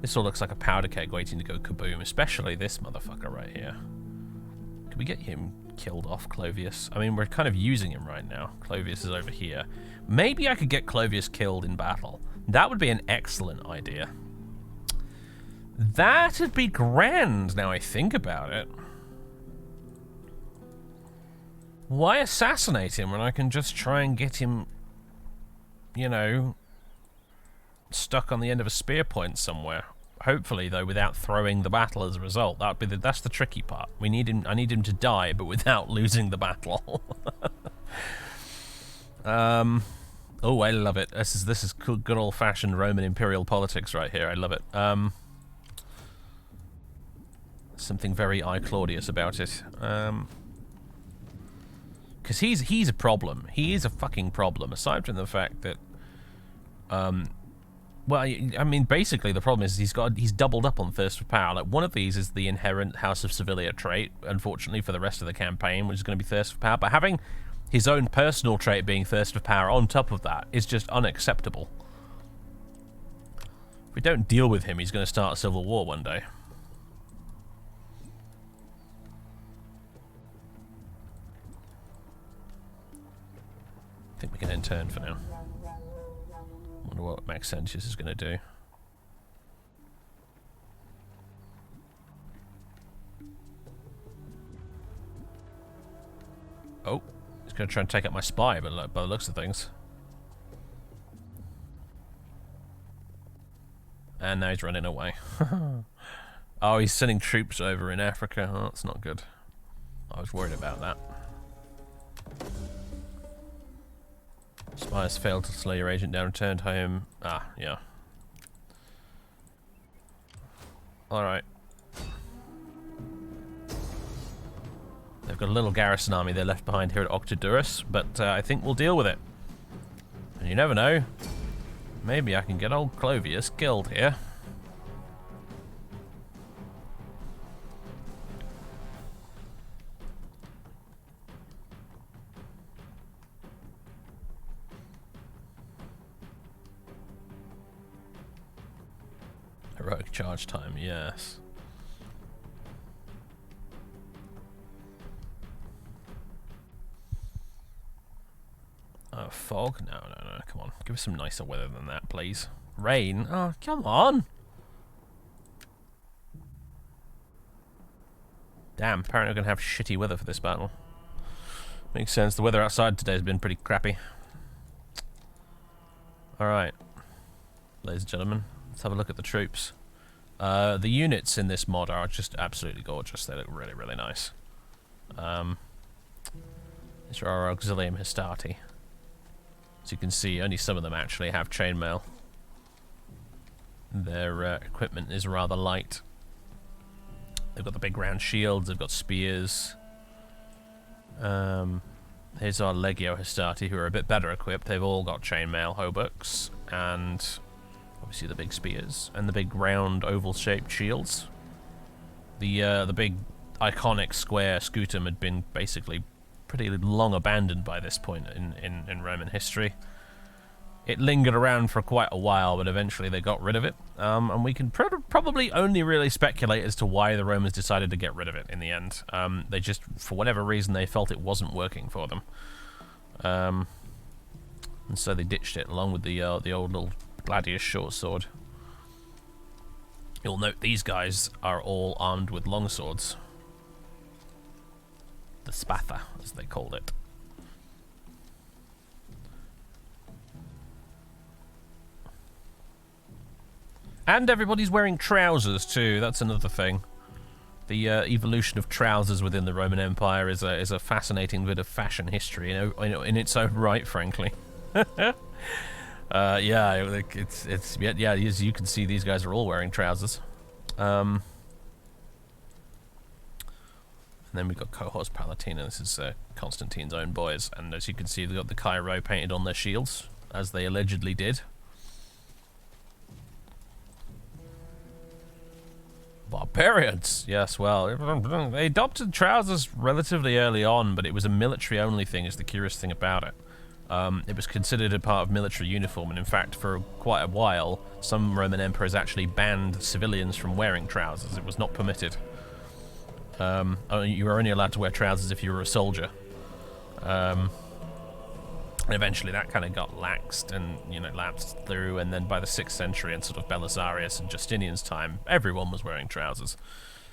Speaker 1: This all looks like a powder keg waiting to go kaboom, especially this motherfucker right here. Can we get him killed off, Clovius? I mean, we're kind of using him right now. Clovius is over here. Maybe I could get Clovius killed in battle. That would be an excellent idea. That'd be grand, now I think about it. Why assassinate him when I can just try and get him, you know, stuck on the end of a spear point somewhere? Hopefully, though, without throwing the battle as a result. That's the tricky part. We need him. I need him to die, but without losing the battle. Oh, I love it. This is good old-fashioned Roman imperial politics right here. I love it. Something very I Claudius about it. Because he's a problem. He is a fucking problem. Aside from the fact that, well, I mean, basically the problem is he's doubled up on thirst for power. Like, one of these is the inherent House of Sevilla trait, unfortunately for the rest of the campaign, which is going to be thirst for power. But having his own personal trait being thirst for power on top of that is just unacceptable. If we don't deal with him, he's going to start a civil war one day. I think we can end turn for now. Wonder what Maxentius is going to do. Oh, he's going to try and take out my spy, but by the looks of things. And now he's running away. Oh, he's sending troops over in Africa. Oh, that's not good. I was worried about that. Spies failed to slay your agent down, returned home. Ah, yeah. Alright. They've got a little garrison army they left behind here at Octodurus, but I think we'll deal with it. And you never know. Maybe I can get old Clovius killed here. Heroic charge time, yes. Oh, fog? No, come on. Give us some nicer weather than that, please. Rain? Oh, come on! Damn, apparently we're going to have shitty weather for this battle. Makes sense, the weather outside today has been pretty crappy. Alright. Ladies and gentlemen, let's have a look at the troops. The units in this mod are just absolutely gorgeous. They look really, really nice. These are our Auxilium Hastati. As you can see, only some of them actually have chainmail. Their equipment is rather light. They've got the big round shields, they've got spears. Here's our Legio Hastati, who are a bit better equipped. They've all got chainmail hauberks, and obviously the big spears, and the big round oval-shaped shields. The big iconic square scutum had been basically pretty long abandoned by this point in Roman history. It lingered around for quite a while, but eventually they got rid of it. And we can probably only really speculate as to why the Romans decided to get rid of it in the end. They just, for whatever reason, they felt it wasn't working for them. And so they ditched it, along with the old little gladius short sword. You'll note these guys are all armed with longswords. the spatha, as they called it. And everybody's wearing trousers too. That's another thing. The evolution of trousers within the Roman Empire is a fascinating bit of fashion history, in its own right, frankly. Yeah, yeah. As you can see, these guys are all wearing trousers. And then we've got Cohors Palatina. This is Constantine's own boys, and as you can see, they've got the Cairo painted on their shields, as they allegedly did. Barbarians, yes, well, they adopted trousers relatively early on, but it was a military-only thing, is the curious thing about it. It was considered a part of military uniform, and in fact, for quite a while, some Roman emperors actually banned civilians from wearing trousers. It was not permitted. You were only allowed to wear trousers if you were a soldier. And eventually that kind of got laxed and, lapsed through, and then by the 6th century and sort of Belisarius and Justinian's time, everyone was wearing trousers.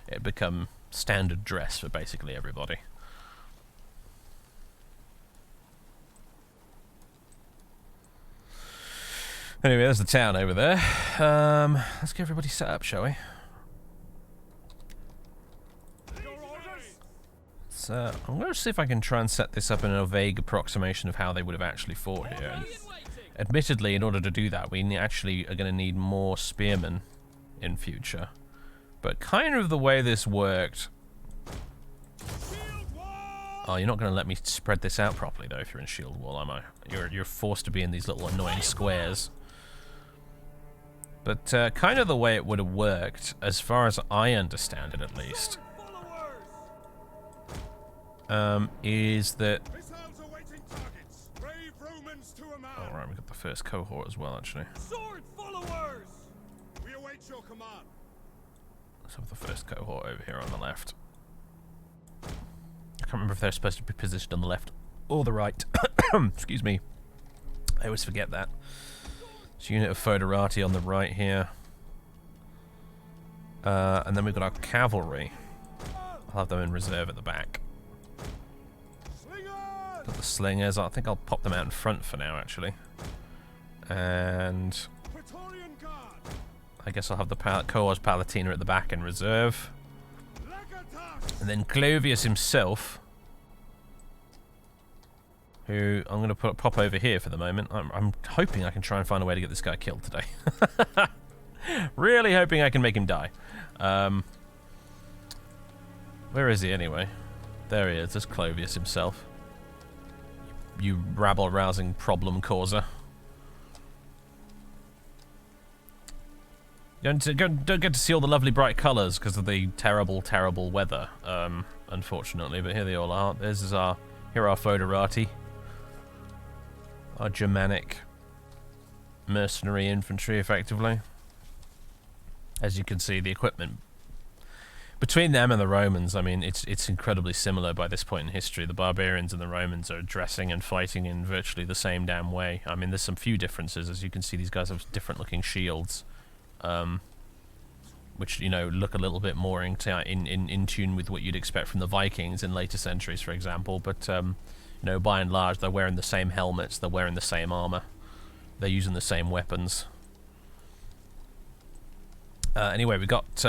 Speaker 1: It had become standard dress for basically everybody. Anyway, there's the town over there. Let's get everybody set up, shall we? I'm going to see if I can try and set this up in a vague approximation of how they would have actually fought here. And admittedly, in order to do that, we actually are going to need more spearmen in future. But kind of the way this worked... Oh, you're not going to let me spread this out properly, though, if you're in shield wall, am I? You're forced to be in these little annoying squares. But kind of the way it would have worked, as far as I understand it at least... is that... Oh, right, we got the first cohort as well, actually.
Speaker 2: Sword followers! We await your command.
Speaker 1: Let's have the first cohort over here on the left. I can't remember if they're supposed to be positioned on the left or the right. Excuse me. I always forget that. It's a unit of Foederati on the right here. And then we've got our cavalry. I'll have them in reserve at the back. Got the slingers. I think I'll pop them out in front for now, actually. And I guess I'll have the Cohors Palatina at the back in reserve. And then Clovius himself, who I'm going to pop over here for the moment. I'm hoping I can try and find a way to get this guy killed today. Really hoping I can make him die. Where is he anyway? There he is. There's Clovius himself. You rabble-rousing problem causer. You don't get to see all the lovely bright colours because of the terrible, terrible weather, unfortunately. But here they all are. Here are our Foederati. Our Germanic mercenary infantry, effectively. As you can see, the equipment between them and the Romans, I mean, it's incredibly similar by this point in history. The barbarians and the Romans are dressing and fighting in virtually the same damn way. I mean, there's some few differences. As you can see, these guys have different-looking shields, which, look a little bit more in tune with what you'd expect from the Vikings in later centuries, for example. But, by and large, they're wearing the same helmets, they're wearing the same armor, they're using the same weapons. Anyway, we got...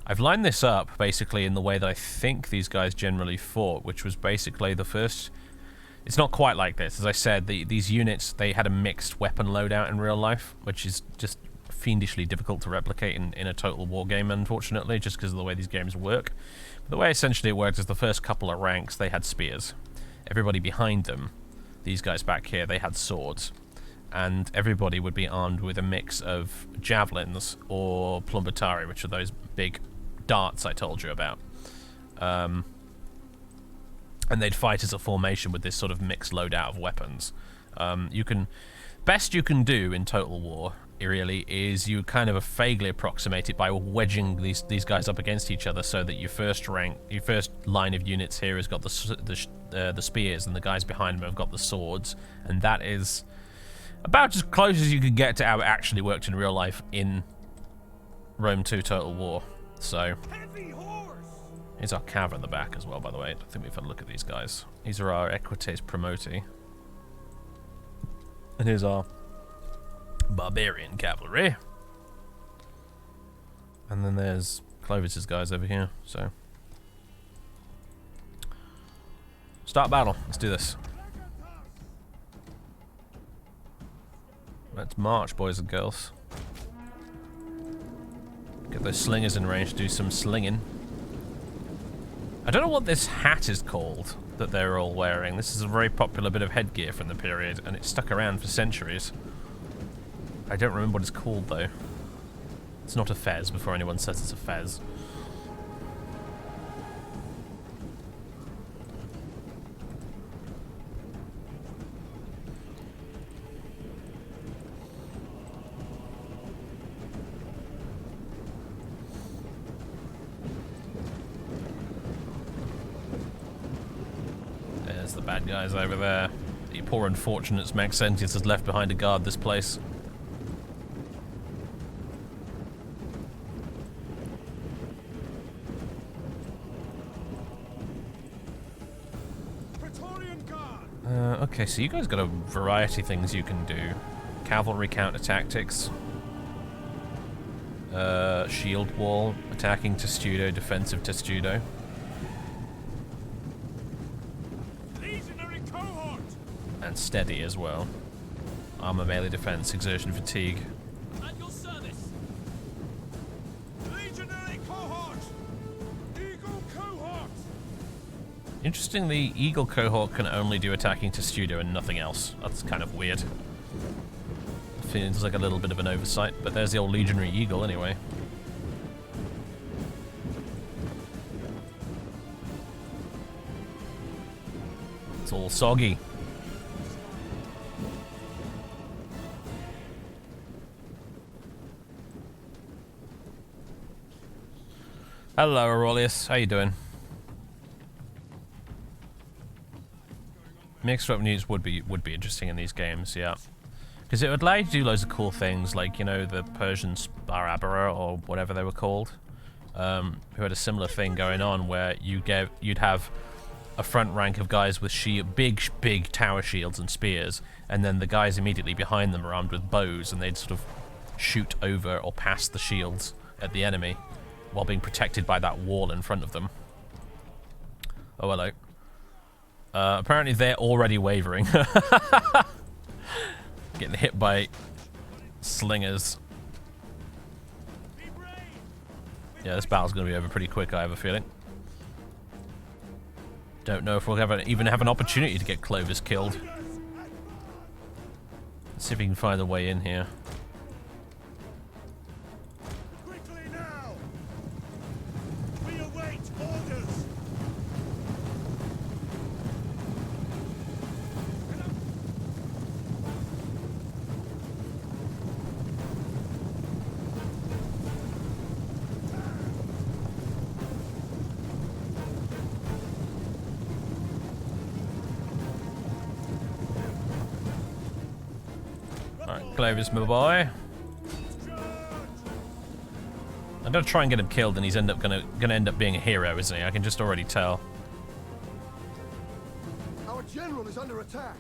Speaker 1: I've lined this up basically in the way that I think these guys generally fought, which was basically the first... It's not quite like this. As I said, these units, they had a mixed weapon loadout in real life, which is just fiendishly difficult to replicate in a total war game, unfortunately, just because of the way these games work. But the way essentially it worked is the first couple of ranks, they had spears. Everybody behind them, these guys back here, they had swords. And everybody would be armed with a mix of javelins or plumbatari, which are those big darts I told you about. And they'd fight as a formation with this sort of mixed loadout of weapons. Best you can do in Total War, really, is you kind of vaguely approximate it by wedging these guys up against each other, so that your first line of units here has got the spears, and the guys behind them have got the swords, and that is about as close as you could get to how it actually worked in real life in Rome 2 Total War. So, Here's our cav in the back as well, by the way. I think we've had a look at these guys. These are our Equites Promoti. And here's our Barbarian Cavalry. And then there's Clovis's guys over here, so... Start battle. Let's do this. Let's march, boys and girls. Get those slingers in range to do some slinging. I don't know what this hat is called that they're all wearing. This is a very popular bit of headgear from the period, and it's stuck around for centuries. I don't remember what it's called, though. It's not a fez, before anyone says it's a fez. There's the bad guys over there. The poor unfortunates Maxentius has left behind to guard this place. Okay, so you guys got a variety of things you can do. Cavalry counter tactics. Shield wall, attacking testudo, defensive testudo.
Speaker 2: Legionary cohort.
Speaker 1: And steady as well. Armor melee defense, exertion fatigue.
Speaker 2: At your service. Legionary cohort. Eagle cohort.
Speaker 1: Interestingly, Eagle cohort can only do attacking testudo and nothing else. That's kind of weird. Feels like a little bit of an oversight, but there's the old Legionary Eagle anyway. It's all soggy. Hello, Aurelius. How you doing? Mixed up news would be interesting in these games, yeah. Because it would allow you to do loads of cool things, like, you know, the Persian Barabara, or whatever they were called, who had a similar thing going on, where you'd have a front rank of guys with big tower shields and spears, and then the guys immediately behind them are armed with bows, and they'd sort of shoot over or past the shields at the enemy, while being protected by that wall in front of them. Oh, hello. Apparently they're already wavering. Getting hit by slingers. Yeah, this battle's going to be over pretty quick, I have a feeling. Don't know if we'll even have an opportunity to get Clovis killed. Let's see if we can find a way in here.
Speaker 2: Quickly now. We await orders.
Speaker 1: Alright, Clovis, my boy. I'm gonna try and get him killed, and he's gonna end up being a hero, isn't he? I can just already tell.
Speaker 2: Our general is under attack.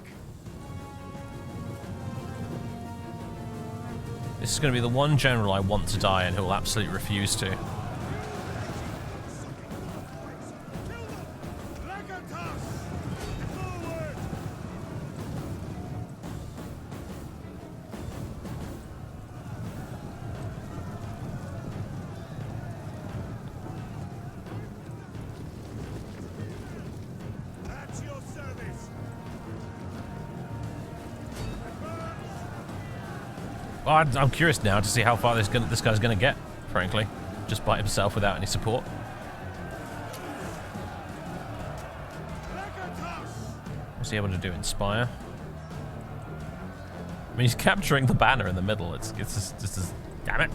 Speaker 1: This is gonna be the one general I want to die and who will absolutely refuse to. Well, I'm curious now to see how far this guy's gonna get, frankly, just by himself without any support. What's he able to do? Inspire? I mean, he's capturing the banner in the middle. It's just damn it.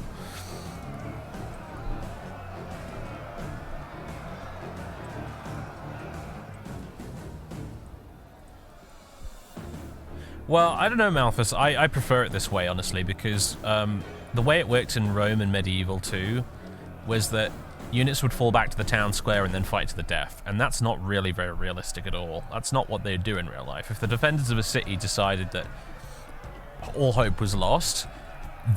Speaker 1: Well, I don't know, Malthus. I prefer it this way, honestly, because the way it worked in Rome and Medieval too was that units would fall back to the town square and then fight to the death. And that's not really very realistic at all. That's not what they do in real life. If the defenders of a city decided that all hope was lost,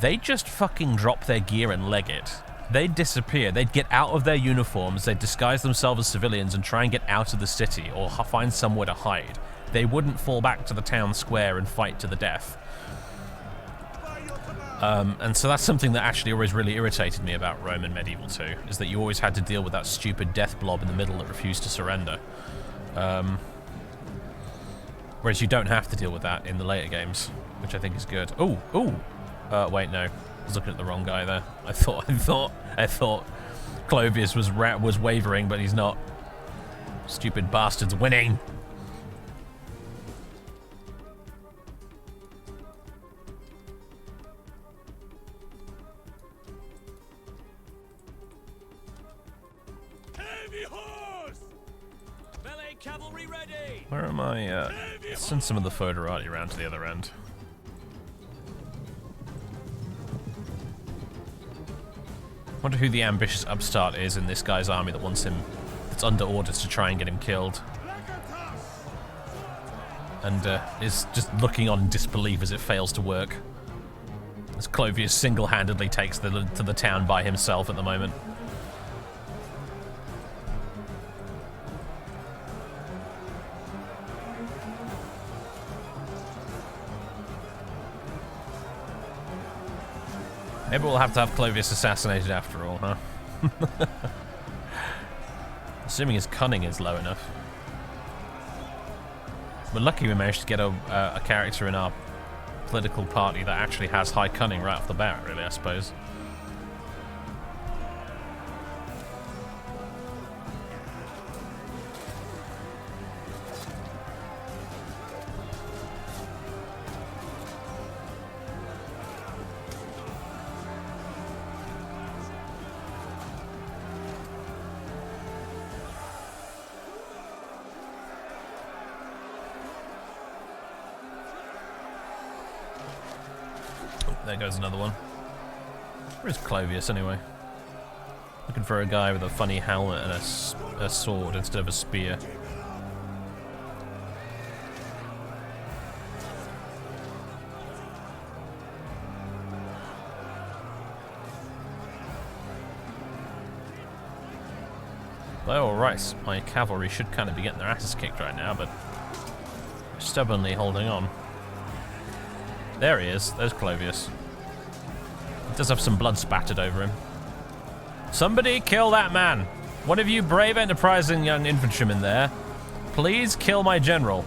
Speaker 1: they'd just fucking drop their gear and leg it. They'd disappear. They'd get out of their uniforms. They'd disguise themselves as civilians and try and get out of the city or find somewhere to hide. They wouldn't fall back to the town square and fight to the death. And so that's something that actually always really irritated me about Rome in Medieval 2, is that you always had to deal with that stupid death blob in the middle that refused to surrender. Whereas you don't have to deal with that in the later games, which I think is good. Ooh. Wait, no. I was looking at the wrong guy there. I thought Clovis was wavering, but he's not. Stupid bastard's winning.
Speaker 2: Heavy horse! Melee cavalry ready!
Speaker 1: Where am I? Let's send some of the foederati around to the other end. Wonder who the ambitious upstart is in this guy's army that wants him, that's under orders to try and get him killed. And is just looking on in disbelief as it fails to work. As Clovis single-handedly takes to the town by himself at the moment. Maybe we'll have to have Clovis assassinated after all, huh? Assuming his cunning is low enough. We're lucky we managed to get a character in our political party that actually has high cunning right off the bat, really, I suppose. There goes another one. Where's Clovis, anyway? Looking for a guy with a funny helmet and a sword instead of a spear. Well, alright, my cavalry should kind of be getting their asses kicked right now, but stubbornly holding on. There he is. There's Clovis. He does have some blood spattered over him. Somebody kill that man. One of you brave, enterprising young infantrymen there. Please kill my general.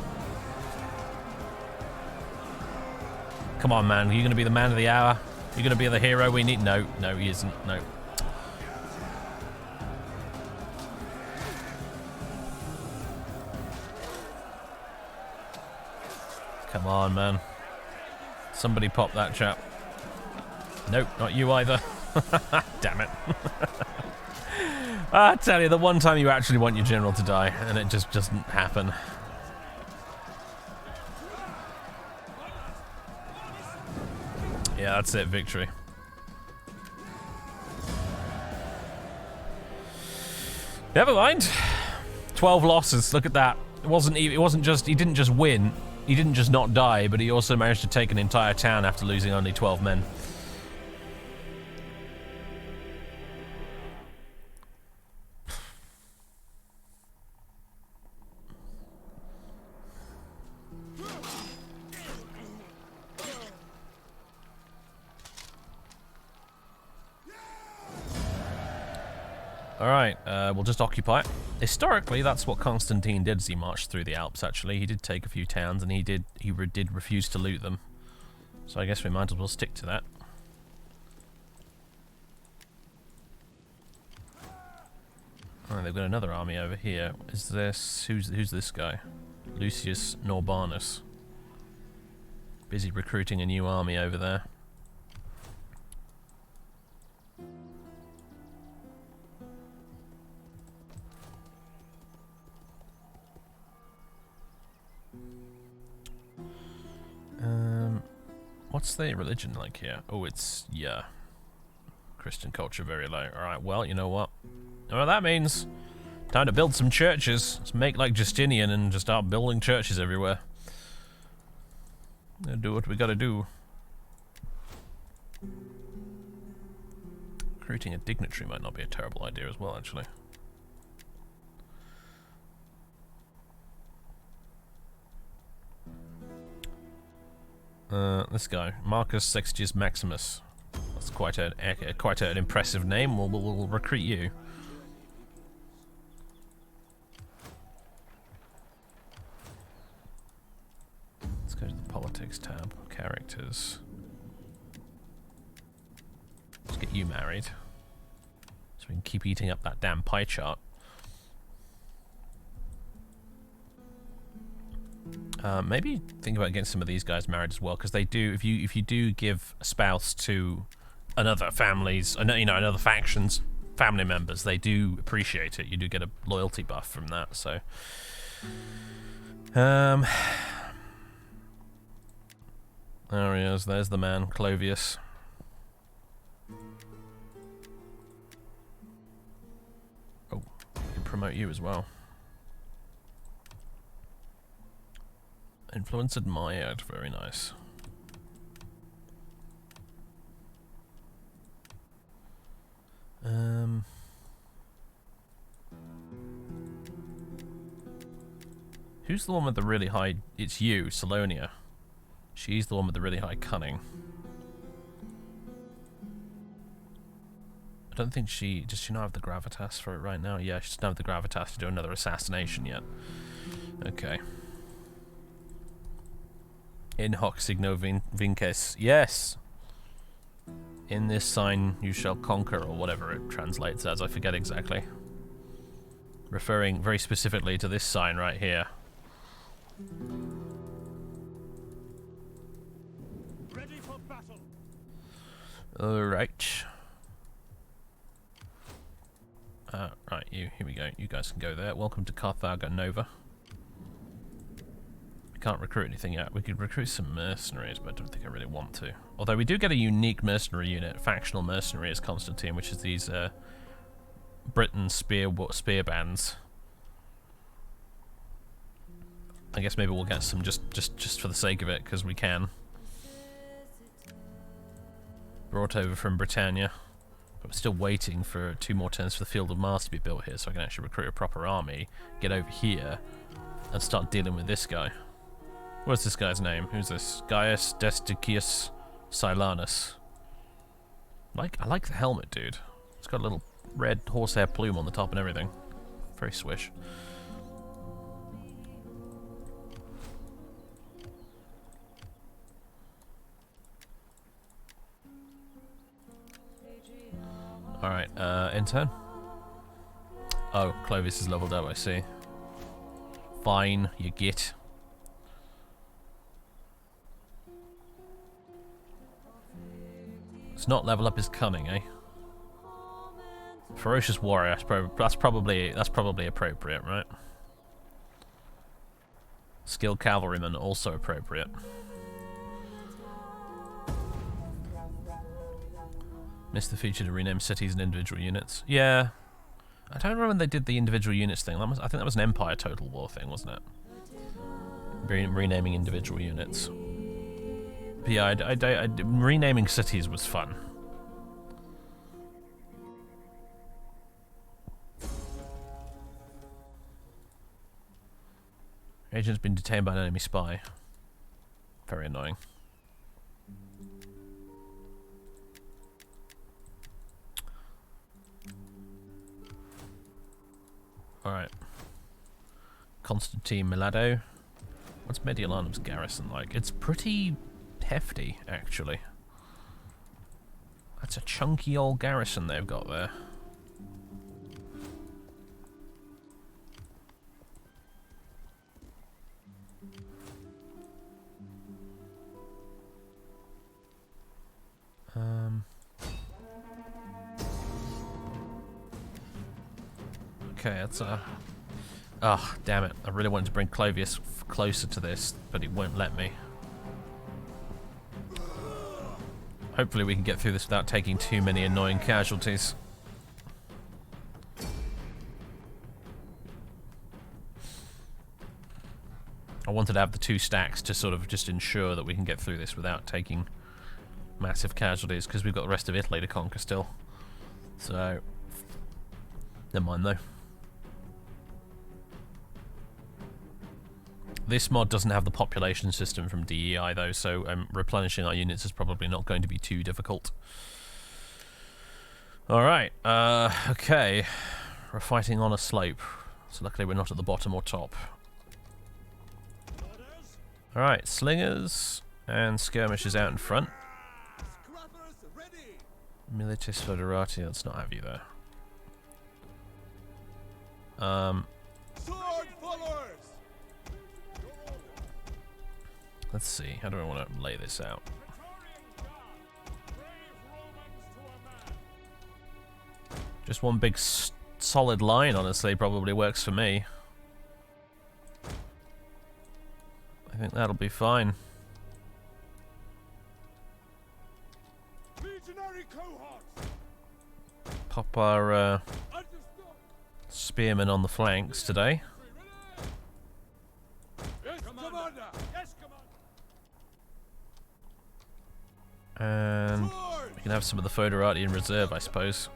Speaker 1: Come on, man. Are you going to be the man of the hour? You're going to be the hero we need? No, no, he isn't. No. Come on, man. Somebody pop that chap. Nope, not you either. Damn it. I tell you, the one time you actually want your general to die, and it just doesn't happen. Yeah, that's it, victory. Never mind. 12 losses, look at that. It wasn't just, he didn't just win. He didn't just not die, but he also managed to take an entire town after losing only 12 men. Alright, we'll just occupy it. Historically, that's what Constantine did as he marched through the Alps, actually. He did take a few towns, and he did refuse to loot them. So I guess we might as well stick to that. Alright, they've got another army over here. Is this... who's this guy? Lucius Norbanus. Busy recruiting a new army over there. What's their religion like here? Oh, it's, yeah. Christian culture very low. Alright, well, you know what? You know what that means? Time to build some churches. Let's make like Justinian and just start building churches everywhere. Gotta do what we gotta do. Recruiting a dignitary might not be a terrible idea as well, actually. This guy, Marcus Sextius Maximus. That's quite an impressive name. We'll recruit you. Let's go to the politics tab. Characters. Let's get you married, so we can keep eating up that damn pie chart. Maybe think about getting some of these guys married as well, because they do. If you do give a spouse to another family's, another faction's family members, they do appreciate it. You do get a loyalty buff from that. So, there he is. There's the man, Clovius. Oh, we can promote you as well. Influence admired, very nice. Who's the one with the really high? It's you, Salonia. She's the one with the really high cunning. I don't think does she not have the gravitas for it right now? Yeah, she doesn't have the gravitas to do another assassination yet. Okay. In hoc signo vinces. Yes! In this sign you shall conquer, or whatever it translates as. I forget exactly. Referring very specifically to this sign right here.
Speaker 2: Ready for battle.
Speaker 1: Alright. Right, here we go. You guys can go there. Welcome to Carthago Nova. We can't recruit anything yet. We could recruit some mercenaries, but I don't think I really want to. Although we do get a unique mercenary unit, factional mercenary as Constantine, which is these Britain spear bands. I guess maybe we'll get some just for the sake of it, because we can. Brought over from Britannia. But I'm still waiting for 2 more turns for the Field of Mars to be built here, so I can actually recruit a proper army, get over here, and start dealing with this guy. What's this guy's name? Who's this? Gaius Desticius Silanus. I like the helmet, dude. It's got a little red horsehair plume on the top and everything. Very swish. Alright, intern. Oh, Clovis is leveled up, I see. Fine, you git. Let's not level up his cunning, eh? Ferocious warrior, that's probably appropriate, right? Skilled cavalryman, also appropriate. Missed the feature to rename cities and individual units. Yeah. I don't remember when they did the individual units thing. I think that was an Empire Total War thing, wasn't it? Renaming individual units. But yeah, renaming cities was fun. Agent's been detained by an enemy spy. Very annoying. Alright. Constantine Milado. What's Mediolanum's garrison like? It's pretty hefty, actually. That's a chunky old garrison they've got there. Okay, that's oh, damn it. I really wanted to bring Clovius closer to this, but it won't let me. Hopefully we can get through this without taking too many annoying casualties. I wanted to have the 2 stacks to sort of just ensure that we can get through this without taking massive casualties, because we've got the rest of Italy to conquer still. So, never mind though. This mod doesn't have the population system from DEI though, so replenishing our units is probably not going to be too difficult. Alright, okay. We're fighting on a slope, so luckily we're not at the bottom or top. Alright, slingers and skirmishers out in front. Militis Foederati, let's not have you there. Let's see, how do I want to lay this out? Just one big solid line, honestly, probably works for me. I think that'll be fine. Pop our spearmen on the flanks today. And we can have some of the Foederati in reserve, I suppose.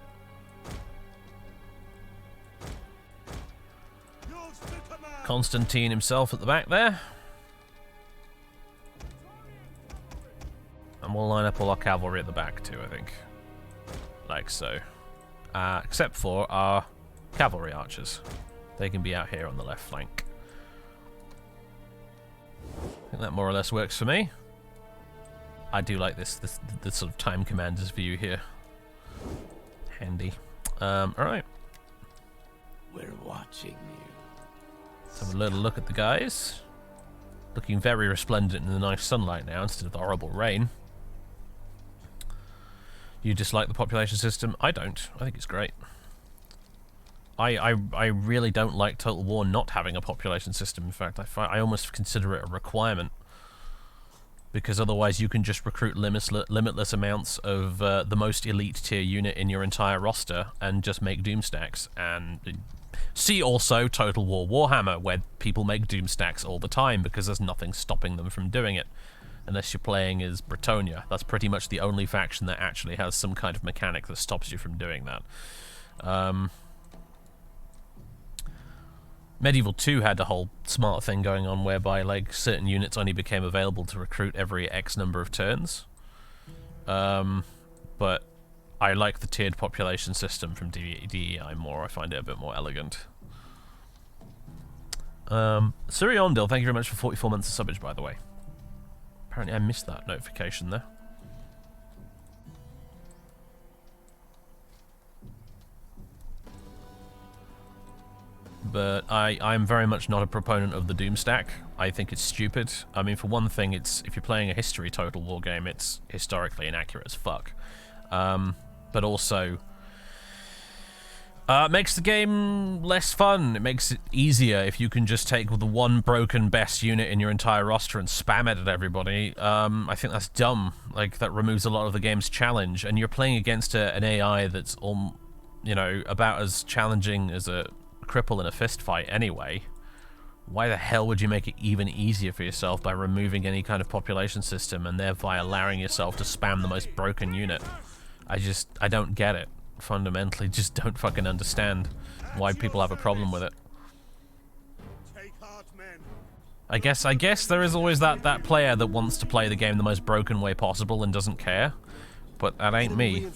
Speaker 1: Constantine himself at the back there. And we'll line up all our cavalry at the back too, I think. Like so. Except for our cavalry archers. They can be out here on the left flank. I think that more or less works for me. I do like this sort of time commander's view here. Handy. Alright.
Speaker 3: We're watching you.
Speaker 1: Let's have a little look at the guys. Looking very resplendent in the nice sunlight now instead of the horrible rain. You dislike the population system? I don't. I think it's great. I really don't like Total War not having a population system. In fact, I almost consider it a requirement. Because otherwise you can just recruit limitless amounts of the most elite tier unit in your entire roster and just make Doom stacks. And see also Total War Warhammer, where people make Doom stacks all the time because there's nothing stopping them from doing it. Unless you're playing as Bretonia. That's pretty much the only faction that actually has some kind of mechanic that stops you from doing that. Medieval 2 had a whole smart thing going on whereby like certain units only became available to recruit every X number of turns. But I like the tiered population system from DEI more. I find it a bit more elegant. Siriondil, thank you very much for 44 months of subbage, by the way. Apparently I missed that notification there. But I'm very much not a proponent of the Doom stack. I think it's stupid. I mean, for one thing, if you're playing a history Total War game, it's historically inaccurate as fuck. But also, it makes the game less fun. It makes it easier if you can just take the one broken best unit in your entire roster and spam it at everybody. I think that's dumb. Like, that removes a lot of the game's challenge. And you're playing against an AI that's, you know, about as challenging as a cripple in a fist fight anyway. Why the hell would you make it even easier for yourself by removing any kind of population system and thereby allowing yourself to spam the most broken unit? I don't get it. Fundamentally, just don't fucking understand why people have a problem with it. I guess there is always that player that wants to play the game the most broken way possible and doesn't care, but that ain't me.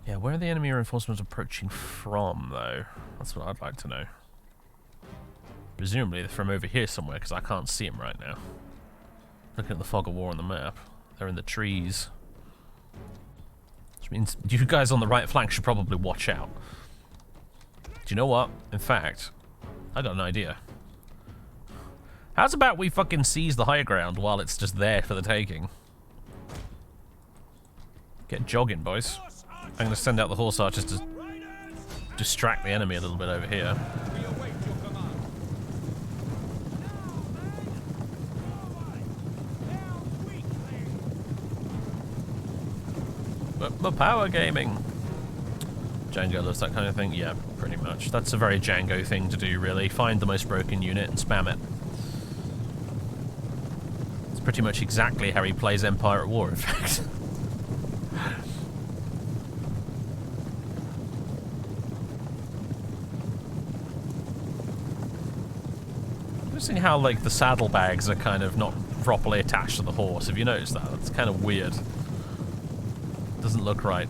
Speaker 1: Yeah, where are the enemy reinforcements approaching from, though? That's what I'd like to know. Presumably they're from over here somewhere, because I can't see them right now. Looking at the fog of war on the map. They're in the trees. Which means you guys on the right flank should probably watch out. Do you know what? In fact, I got an idea. How's about we fucking seize the high ground while it's just there for the taking? Get jogging, boys. I'm going to send out the horse archers to distract the enemy a little bit over here. The power gaming. Django loves that kind of thing. Yeah, pretty much. That's a very Django thing to do, really. Find the most broken unit and spam it. It's pretty much exactly how he plays Empire at War, in fact. Interesting how, like, the saddlebags are kind of not properly attached to the horse. Have you noticed that? It's kind of weird. Doesn't look right.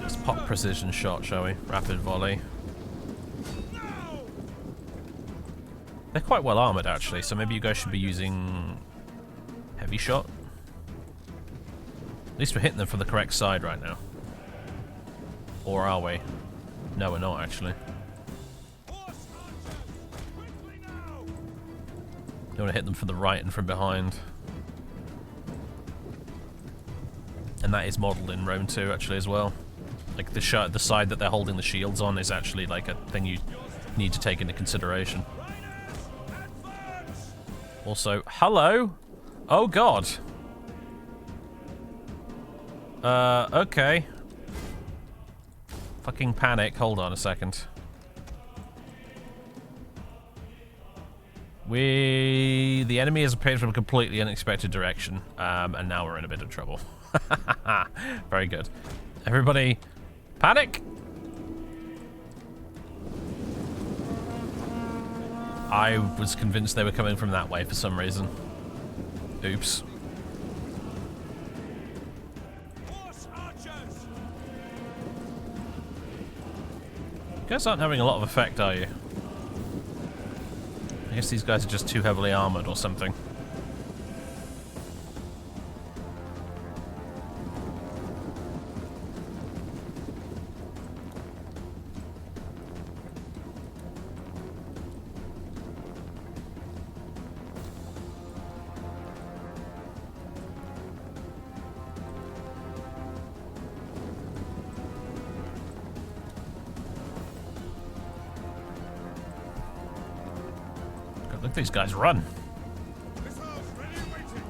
Speaker 1: Let's pop precision shot, shall we? Rapid volley. They're quite well armored, actually, so maybe you guys should be using heavy shot. At least we're hitting them from the correct side right now. Or are we? No, we're not, actually. You want to hit them from the right and from behind. And that is modelled in Rome 2, actually, as well. Like, the side that they're holding the shields on is actually, like, a thing you need to take into consideration. Also, hello? Oh, God. Okay. Fucking panic. Hold on a second. The enemy has appeared from a completely unexpected direction, and now we're in a bit of trouble. Very good. Everybody, panic! I was convinced they were coming from that way for some reason. Oops. You guys aren't having a lot of effect, are you? I guess these guys are just too heavily armored or something. Look at these guys run.
Speaker 2: Missiles ready and waiting.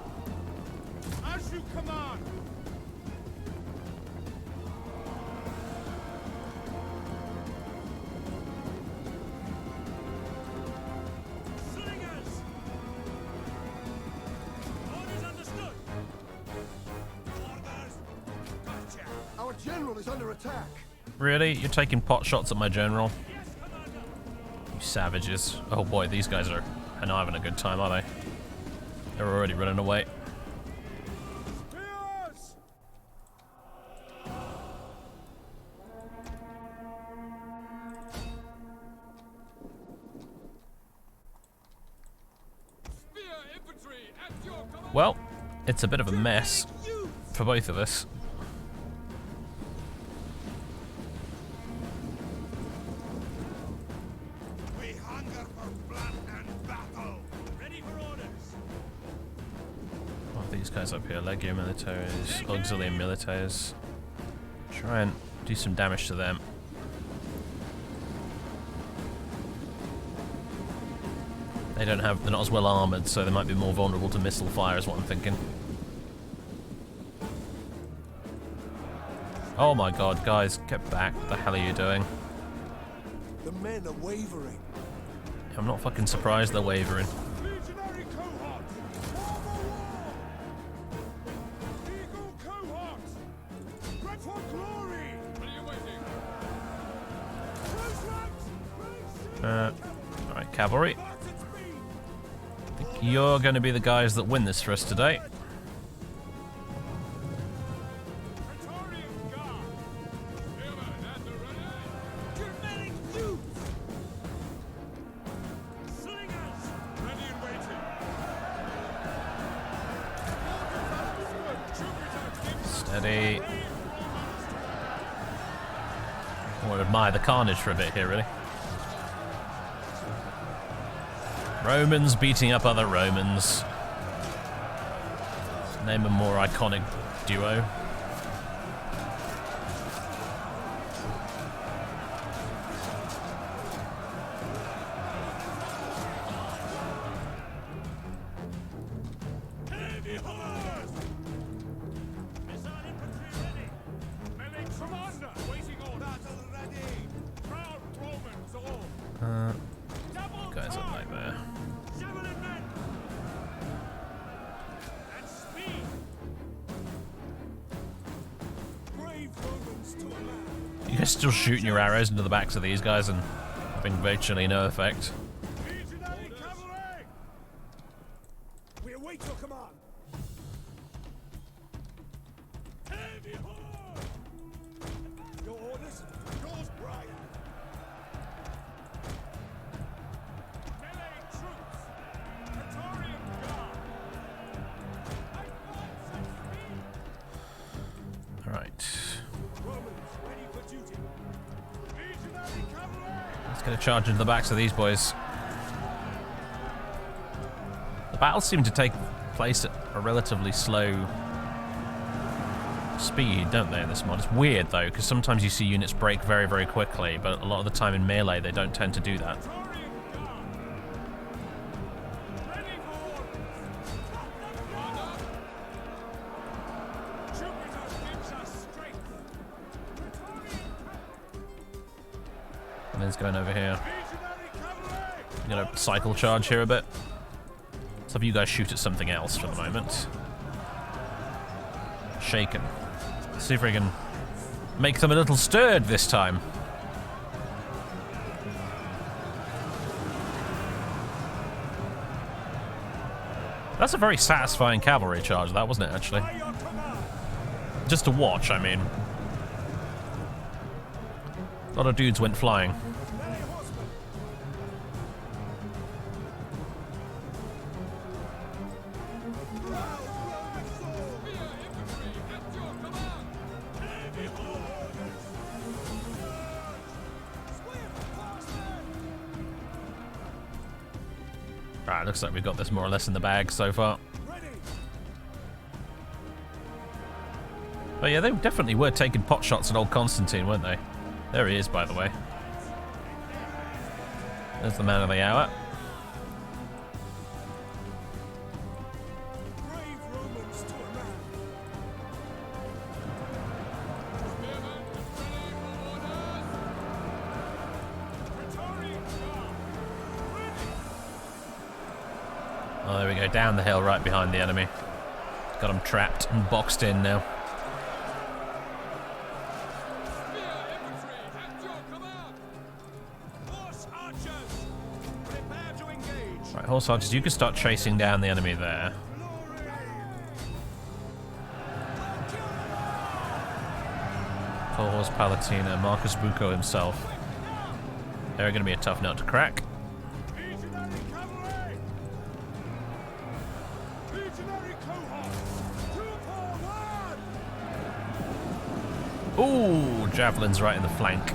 Speaker 2: As you command. Slingers. Orders understood. Orders. Gotcha.
Speaker 4: Our general is under attack.
Speaker 1: Really? You're taking pot shots at my general?
Speaker 2: Yes, Commander.
Speaker 1: You savages. Oh boy, these guys are not having a good time, are they? They're already running away.
Speaker 2: Spears. Spear infantry at your command.
Speaker 1: Well, it's a bit of a mess for both of us.
Speaker 2: We hunger for blood and battle. Ready for orders.
Speaker 1: Oh, these guys up here, Legio Militares, Auxilium Militares. Try and do some damage to them. They're not as well armored, so they might be more vulnerable to missile fire, is what I'm thinking. Oh my god, guys, get back. What the hell are you doing?
Speaker 4: The men are wavering.
Speaker 1: I'm not fucking surprised they're wavering.
Speaker 2: Legionary cohort. Former war. Eagle cohort. Red for glory. What are you waiting? Close ranks.
Speaker 1: Alright, cavalry. I think you're going to be the guys that win this for us today.
Speaker 2: Praetorian Guard. Spearmen at the ready. Germanic youth. Slingers. Ready and waiting.
Speaker 1: Steady. I want to admire the carnage for a bit here, really. Romans beating up other Romans. Name a more iconic duo.
Speaker 2: Heavy horse! Missile infantry ready! Melee commander waiting on battle ready! Proud Romans all! Double
Speaker 1: Guys are like there.
Speaker 2: Javelin men! And speed!
Speaker 4: Brave Romans to a man.
Speaker 1: You guys still shooting your arrows into the backs of these guys and having virtually no effect.
Speaker 2: Legionary cavalry!
Speaker 4: We await your command.
Speaker 2: Heavy horse!
Speaker 4: Your orders? Yours, Brian.
Speaker 2: Melee troops! Praetorian guard! Advance at speed!
Speaker 1: Alright.
Speaker 4: Romans ready for duty.
Speaker 2: Legionary cavalry!
Speaker 1: Let's get a charge into the backs of these boys. The battles seem to take place at a relatively slow speed, don't they, in this mod? It's weird, though, because sometimes you see units break very, very quickly, but a lot of the time in melee they don't tend to do that.
Speaker 2: Praetorian guard! Ready for orders! Jupiter gives us strength! Praetorian
Speaker 1: And then it's going over here.
Speaker 2: legionary cavalry!
Speaker 1: I'm going to cycle charge here a bit. Let's have you guys shoot at something else for the moment. Shaken. See if we can make them a little stirred this time. That's a very satisfying cavalry charge, that, wasn't it, actually?
Speaker 2: By your command!
Speaker 1: Just to watch, I mean. A lot of dudes went flying.
Speaker 4: Melee horsemen.
Speaker 2: Heavy horse!
Speaker 1: Right, looks like we've got this more or less in the bag so far.
Speaker 4: Ready.
Speaker 1: But yeah, they definitely were taking pot shots at old Constantine, weren't they? There he is, by the way. There's the man of the hour.
Speaker 4: Brave Romans to a man.
Speaker 2: Praetorian guard! Ready!
Speaker 1: Oh, there we go, down the hill right behind the enemy. Got him trapped and boxed in now.
Speaker 2: Horse archers! Prepare to engage!
Speaker 1: Right, horse archers, you can start chasing down the enemy there. Full horse Palatina, Marcus Bucco himself. They're going to be a tough nut to crack.
Speaker 2: Legionary cavalry! Legionary cohort! 2 for 1!
Speaker 1: Ooh, javelins right in the flank.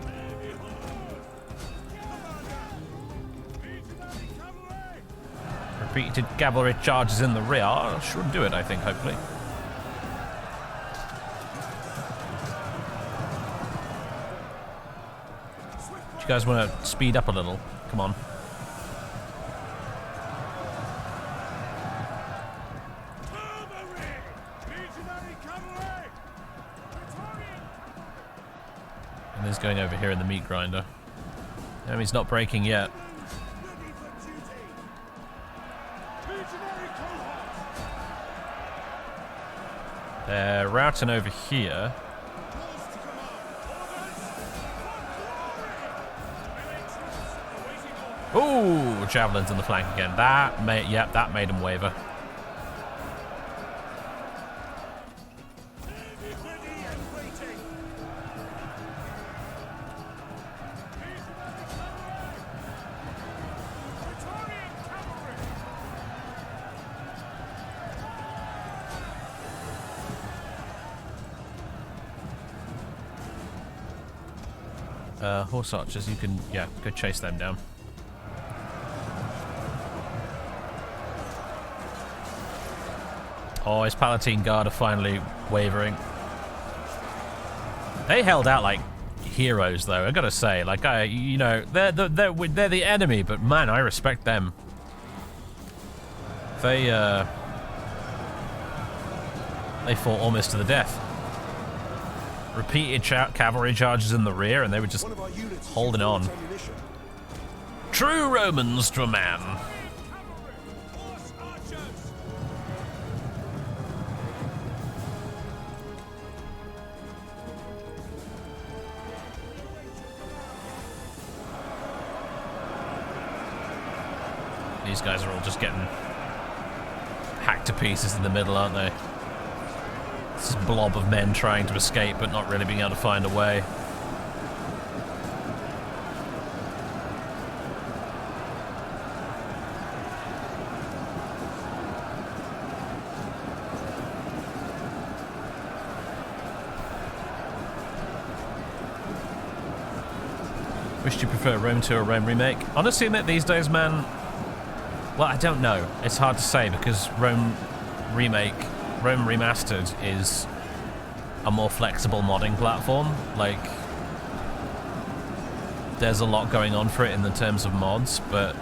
Speaker 2: Heavy horse! Commander! Legionary cavalry!
Speaker 1: Repeated cavalry charges in the rear should do it, I think, hopefully. Do you guys want to speed up a little? Come on.
Speaker 2: Cavalry! Legionary cavalry! Praetorian!
Speaker 1: And he's going over here in the meat grinder. No, he's not breaking yet.
Speaker 2: Ready for duty! Legionary cohort!
Speaker 1: They're routing over here.
Speaker 2: Horse to command! Orders! For glory! Melee troops awaiting orders!
Speaker 1: Ooh, javelins in the flank again. That made him waver.
Speaker 2: Heavy ready and waiting! Legionary cavalry! Praetorian cavalry!
Speaker 1: Horse archers, you can, yeah, go chase them down. Oh, his Palatine Guard are finally wavering. They held out like heroes, though. I gotta say, like you know, they're the enemy, but man, I respect them. They fought almost to the death. Repeated cavalry charges in the rear, and they were just holding on. True Romans to a man. These guys are all just getting hacked to pieces in the middle, aren't they? This blob of men trying to escape but not really being able to find a way. Which do you prefer, Rome 2 or Rome Remake? Honestly, these days, man, well, I don't know. It's hard to say because Rome Remastered is a more flexible modding platform. Like, there's a lot going on for it in the terms of mods, but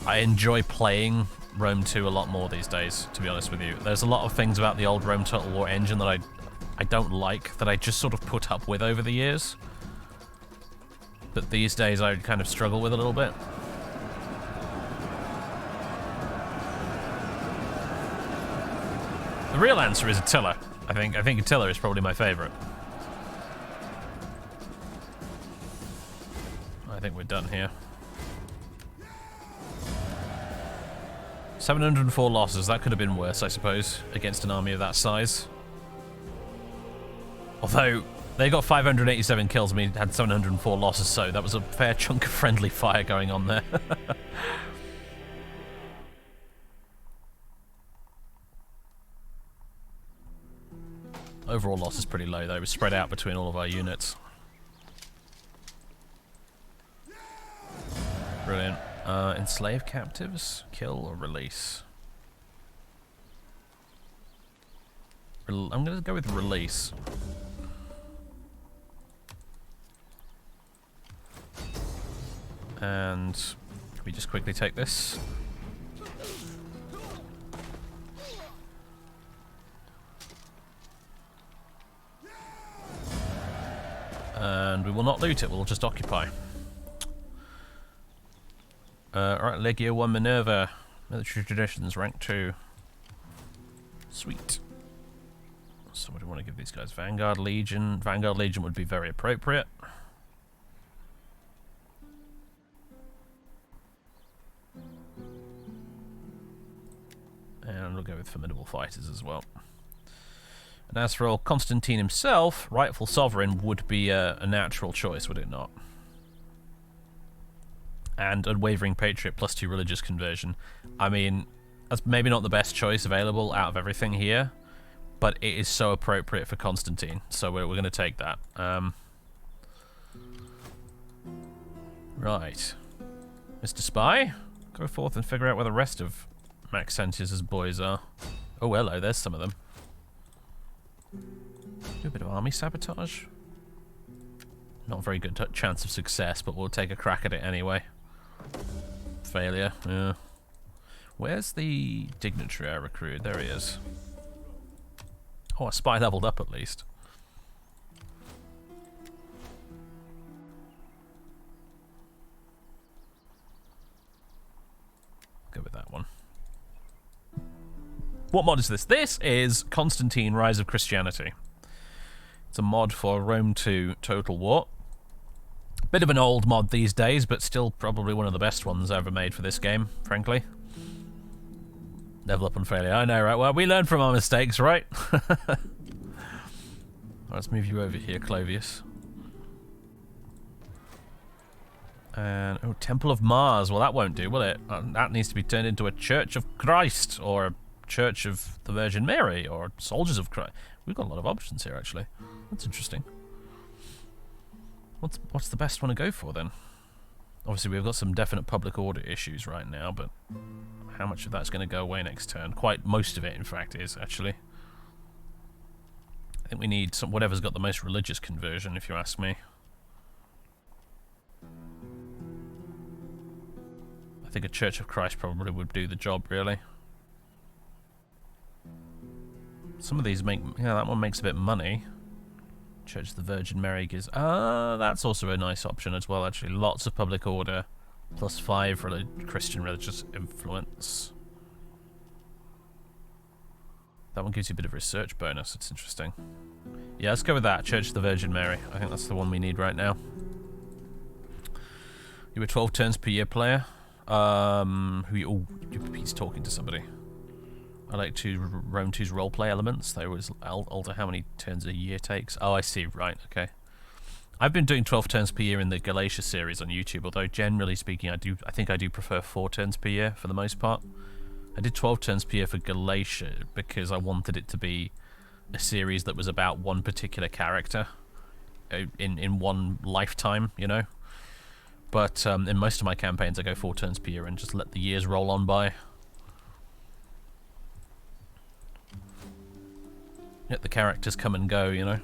Speaker 1: I enjoy playing Rome 2 a lot more these days, to be honest with you. There's a lot of things about the old Rome Total War engine that I don't like, that I just sort of put up with over the years. But these days I kind of struggle with a little bit. The real answer is Attila. I think Attila is probably my favorite. I think we're done here. 704 losses. That could have been worse, I suppose, against an army of that size. Although they got 587 kills, and we had 704 losses, so that was a fair chunk of friendly fire going on there. Overall loss is pretty low, though. It was spread out between all of our units. Brilliant. Enslave captives? Kill or release? I'm going to go with release. And can we just quickly take this? And we will not loot it, we'll just occupy. Alright, Legio 1 Minerva. Military Traditions, rank 2. Sweet. So what do we want to give these guys? Vanguard Legion. Vanguard Legion would be very appropriate. And we'll go with Formidable Fighters as well. And as for Constantine himself, rightful sovereign would be a natural choice, would it not? And Unwavering Patriot +2 religious conversion. I mean, that's maybe not the best choice available out of everything here, but it is so appropriate for Constantine, so we're going to take that. Right. Mr. Spy, go forth and figure out where the rest of Maxentius's boys are. Oh, hello, there's some of them. Do a bit of army sabotage. Not a very good chance of success, but we'll take a crack at it anyway. Failure, yeah. Where's the dignitary I recruited? There he is. Oh, a spy leveled up at least. Go with that one. What mod is this? This is Constantine Rise of Christianity. It's a mod for Rome 2 Total War. Bit of an old mod these days, but still probably one of the best ones ever made for this game, frankly. Level up on failure. I know, right? Well, we learn from our mistakes, right? Let's move you over here, Clovius. And, oh, Temple of Mars. Well, that won't do, will it? That needs to be turned into a Church of Christ, or a Church of the Virgin Mary, or Soldiers of Christ. We've got a lot of options here, actually. That's interesting. What's the best one to go for, then? Obviously, we've got some definite public order issues right now, but how much of that's going to go away next turn? Quite most of it, in fact, is, actually. I think we need whatever's got the most religious conversion, if you ask me. I think a Church of Christ probably would do the job, really. Some of these make... Yeah, that one makes a bit of money. Church of the Virgin Mary gives... that's also a nice option as well, actually. Lots of public order. +5 Christian religious influence. That one gives you a bit of research bonus. It's interesting. Yeah, let's go with that. Church of the Virgin Mary. I think that's the one we need right now. You were 12 turns per year player. He's talking to somebody. I like to Rome 2's roleplay elements. They always alter how many turns a year takes. Oh, I see. Right. Okay. I've been doing 12 turns per year in the Galatia series on YouTube, although generally speaking, I think I do prefer 4 turns per year for the most part. I did 12 turns per year for Galatia because I wanted it to be a series that was about one particular character in one lifetime, you know. But in most of my campaigns, I go 4 turns per year and just let the years roll on by. Let the characters come and go, you know.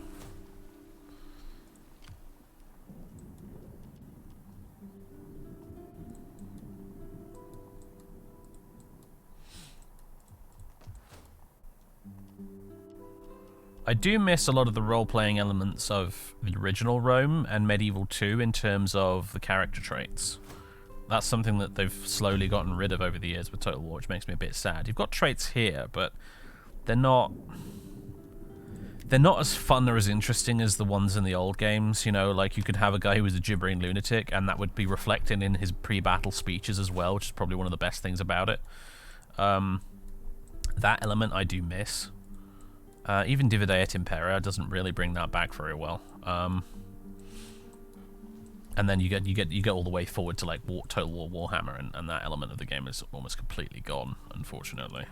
Speaker 1: I do miss a lot of the role-playing elements of the original Rome and Medieval 2 in terms of the character traits. That's something that they've slowly gotten rid of over the years with Total War, which makes me a bit sad. You've got traits here, but they're not as fun or as interesting as the ones in the old games. You know, like you could have a guy who was a gibbering lunatic, and that would be reflected in his pre-battle speeches as well, which is probably one of the best things about it. That element I do miss. Even Divide et Impera doesn't really bring that back very well. And then you get all the way forward to like Total War Warhammer, and that element of the game is almost completely gone, unfortunately.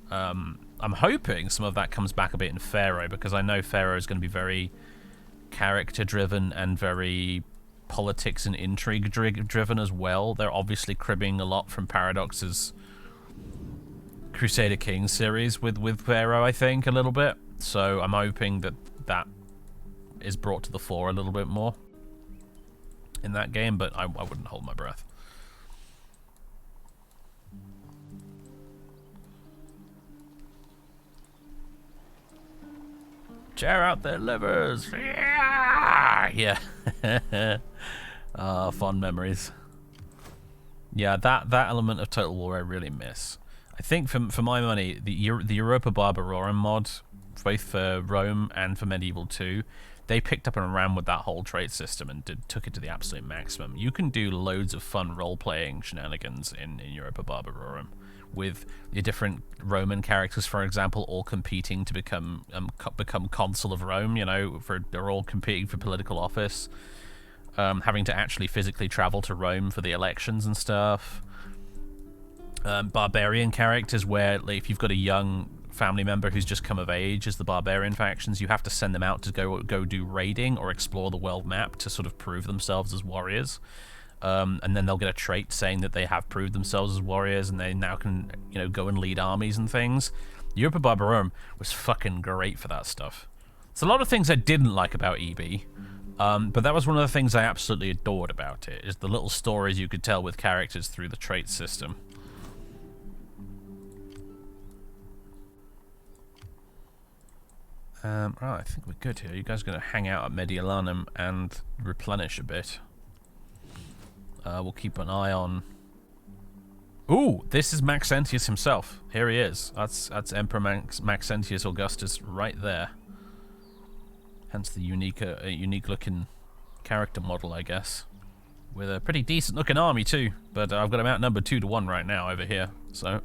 Speaker 1: I'm hoping some of that comes back a bit in Pharaoh, because I know Pharaoh is going to be very character-driven and very politics and intrigue-driven as well. They're obviously cribbing a lot from Paradox's Crusader Kings series with Pharaoh, I think, a little bit. So I'm hoping that that is brought to the fore a little bit more in that game, but I wouldn't hold my breath. Tear out their livers! Yeah. Fond memories. Yeah, that element of Total War I really miss. I think for my money, the Europa Barbarorum mod, both for Rome and for Medieval 2, they picked up and ran with that whole trait system and took it to the absolute maximum. You can do loads of fun role-playing shenanigans in Europa Barbarorum, with your different Roman characters, for example, all competing to become consul of Rome. You know, they're all competing for political office, having to actually physically travel to Rome for the elections and stuff. Barbarian characters, where like, if you've got a young family member who's just come of age as the barbarian factions, you have to send them out to go do raiding or explore the world map to sort of prove themselves as warriors. And then they'll get a trait saying that they have proved themselves as warriors, and they now can, you know, go and lead armies and things. Europa Barbarorum was fucking great for that stuff. There's a lot of things I didn't like about EB, but that was one of the things I absolutely adored about it, is the little stories you could tell with characters through the trait system. Right, I think we're good here. You guys are going to hang out at Mediolanum and replenish a bit. We'll keep an eye on... Ooh, this is Maxentius himself. Here he is. That's Emperor Maxentius Augustus right there. Hence the unique-looking character model, I guess. With a pretty decent-looking army, too. But I've got him outnumbered 2-1 right now over here, so...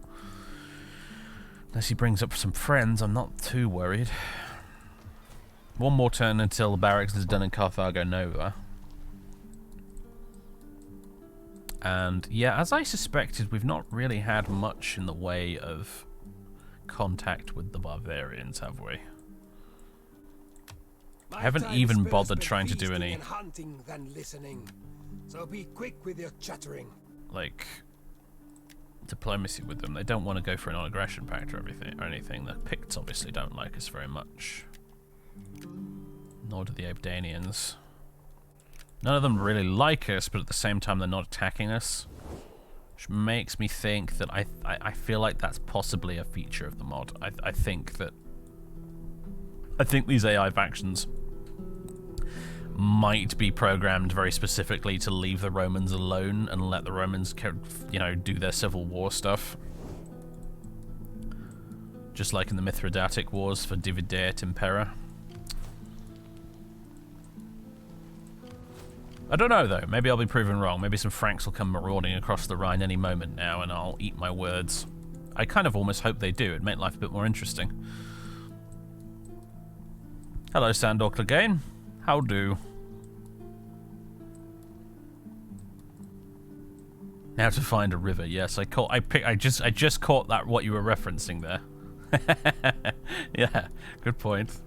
Speaker 1: Unless he brings up some friends, I'm not too worried. One more turn until the barracks is done in Carthago Nova. And yeah, as I suspected, we've not really had much in the way of contact with the barbarians, have we? I haven't even bothered trying to do any
Speaker 4: hunting than listening. So be quick with your chattering.
Speaker 1: like diplomacy with them. They don't want to go for a non-aggression pact or anything. The Picts obviously don't like us very much. Nor do the Abdanians. None of them really like us, but at the same time they're not attacking us. Which makes me think that I feel like that's possibly a feature of the mod. I think these AI factions might be programmed very specifically to leave the Romans alone and let the Romans, you know, do their civil war stuff. Just like in the Mithridatic Wars for Divideat Impera. I don't know, though. Maybe I'll be proven wrong. Maybe some Franks will come marauding across the Rhine any moment now, and I'll eat my words. I kind of almost hope they do. It'd make life a bit more interesting. Hello, Sandor again. How do? Now to find a river. Yes, I just caught that what you were referencing there. Yeah, good point.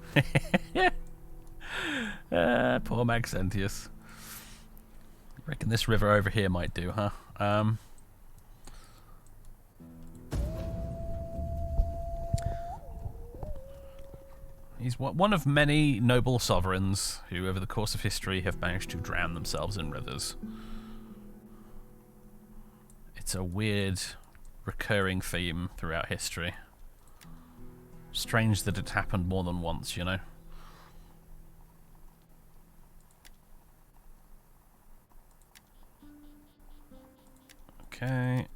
Speaker 1: Poor Maxentius. Reckon this river over here might do, huh? He's one of many noble sovereigns who, over the course of history, have managed to drown themselves in rivers. It's a weird, recurring theme throughout history. Strange that it happened more than once, you know? Okay.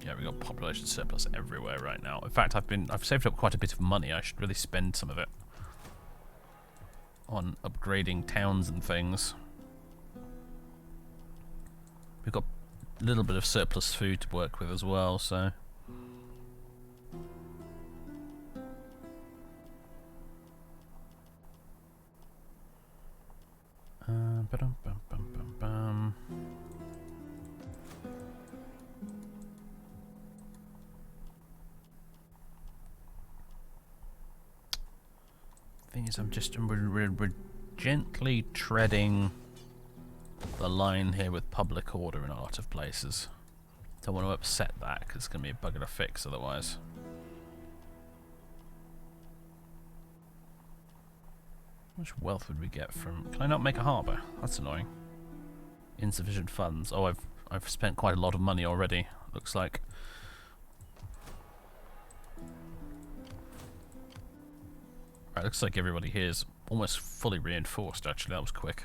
Speaker 1: Yeah, we got population surplus everywhere right now. In fact, I've saved up quite a bit of money. I should really spend some of it on upgrading towns and things. We've got a little bit of surplus food to work with as well, so. Ba-dum-bum-bum-bum-bum. Thing is, we're gently treading the line here with public order in a lot of places. Don't want to upset that because it's going to be a bugger to fix otherwise. How much wealth would we get from? Can I not make a harbour? That's annoying. Insufficient funds. Oh, I've spent quite a lot of money already. Looks like. Right, looks like everybody here is almost fully reinforced. Actually, that was quick.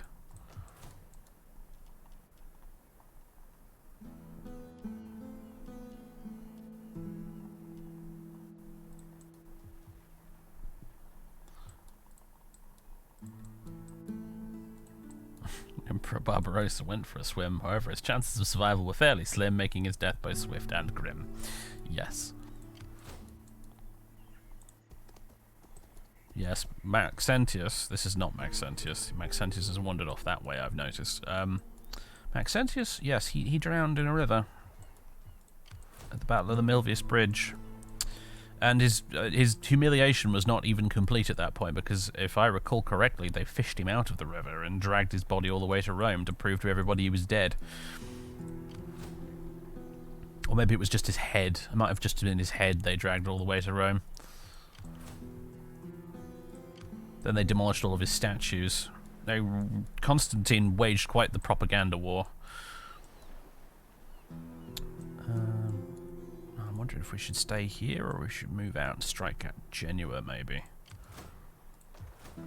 Speaker 1: Emperor Barbarossa went for a swim, however his chances of survival were fairly slim, making his death both swift and grim. Yes. Yes, Maxentius. This is not Maxentius. Maxentius has wandered off that way, I've noticed. Maxentius, yes, he drowned in a river at the Battle of the Milvius Bridge. And his humiliation was not even complete at that point, because if I recall correctly, they fished him out of the river and dragged his body all the way to Rome to prove to everybody he was dead. Or maybe it was just his head. It might have just been his head they dragged all the way to Rome. Then they demolished all of his statues. Constantine waged quite the propaganda war. I'm wondering if we should stay here or we should move out and strike at Genoa, maybe. I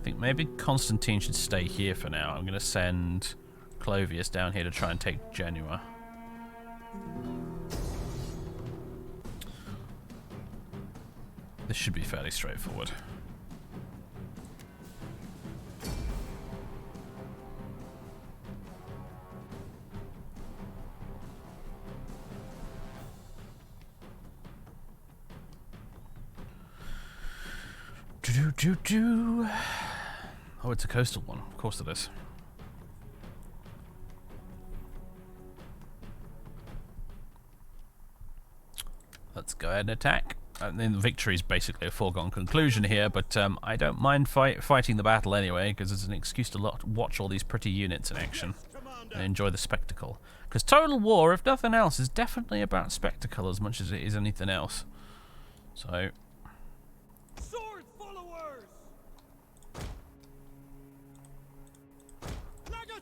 Speaker 1: think maybe Constantine should stay here for now. I'm going to send Clovius down here to try and take Genoa. This should be fairly straightforward. Oh, it's a coastal one. Of course it is. Let's go ahead and attack. And then the victory is basically a foregone conclusion here, but I don't mind fighting the battle anyway, because it's an excuse to watch all these pretty units in action and enjoy the spectacle. Because Total War, if nothing else, is definitely about spectacle as much as it is anything else. So,
Speaker 4: Swords fall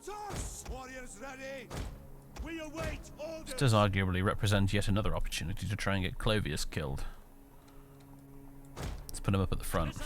Speaker 4: us!
Speaker 2: Warriors ready! We await orders!
Speaker 1: This does arguably represent yet another opportunity to try and get Clovius killed. Let's put him up at the front.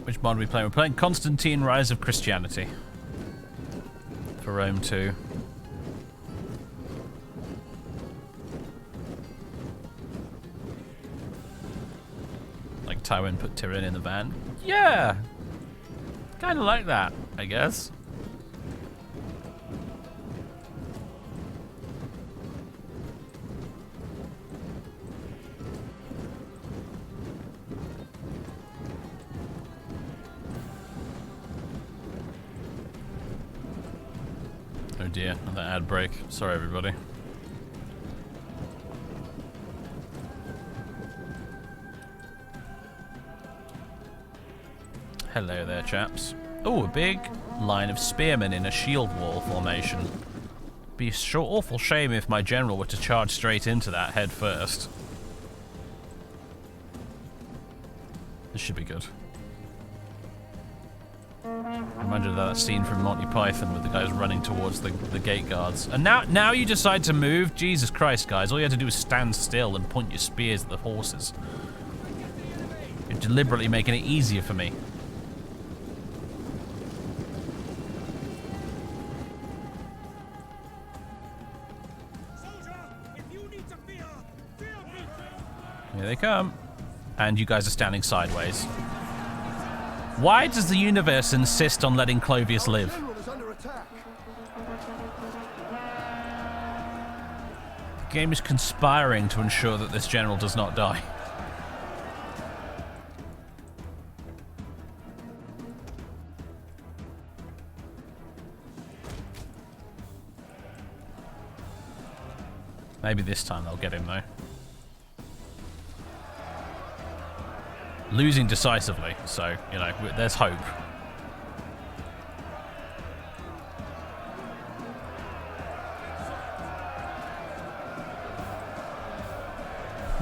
Speaker 1: Which mod are we playing? We're playing Constantine Rise of Christianity for Rome 2. Like Tywin put Tyrion in the van. Yeah! Kinda like that, I guess. Oh dear, another ad break. Sorry everybody. Hello there, chaps. Oh, a big line of spearmen in a shield wall formation. Be a awful shame if my general were to charge straight into that head first. This should be good. Reminded of that scene from Monty Python with the guys running towards the gate guards. And now you decide to move? Jesus Christ, guys. All you had to do was stand still and point your spears at the horses. You're deliberately making it easier for me. Here they come. And you guys are standing sideways. Why does the universe insist on letting Clovius live? The game is conspiring to ensure that this general does not die. Maybe this time they'll get him though. Losing decisively, so, you know, there's hope.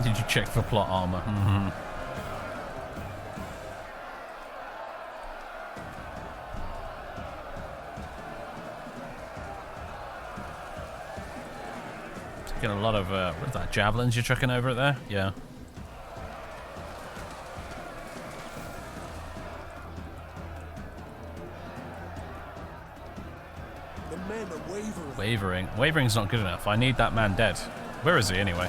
Speaker 1: Did you check for plot armor? Mm-hmm. Get a lot of, what is that, javelins you're chucking over it there? Yeah. Wavering. Wavering's not good enough. I need that man dead. Where is he anyway?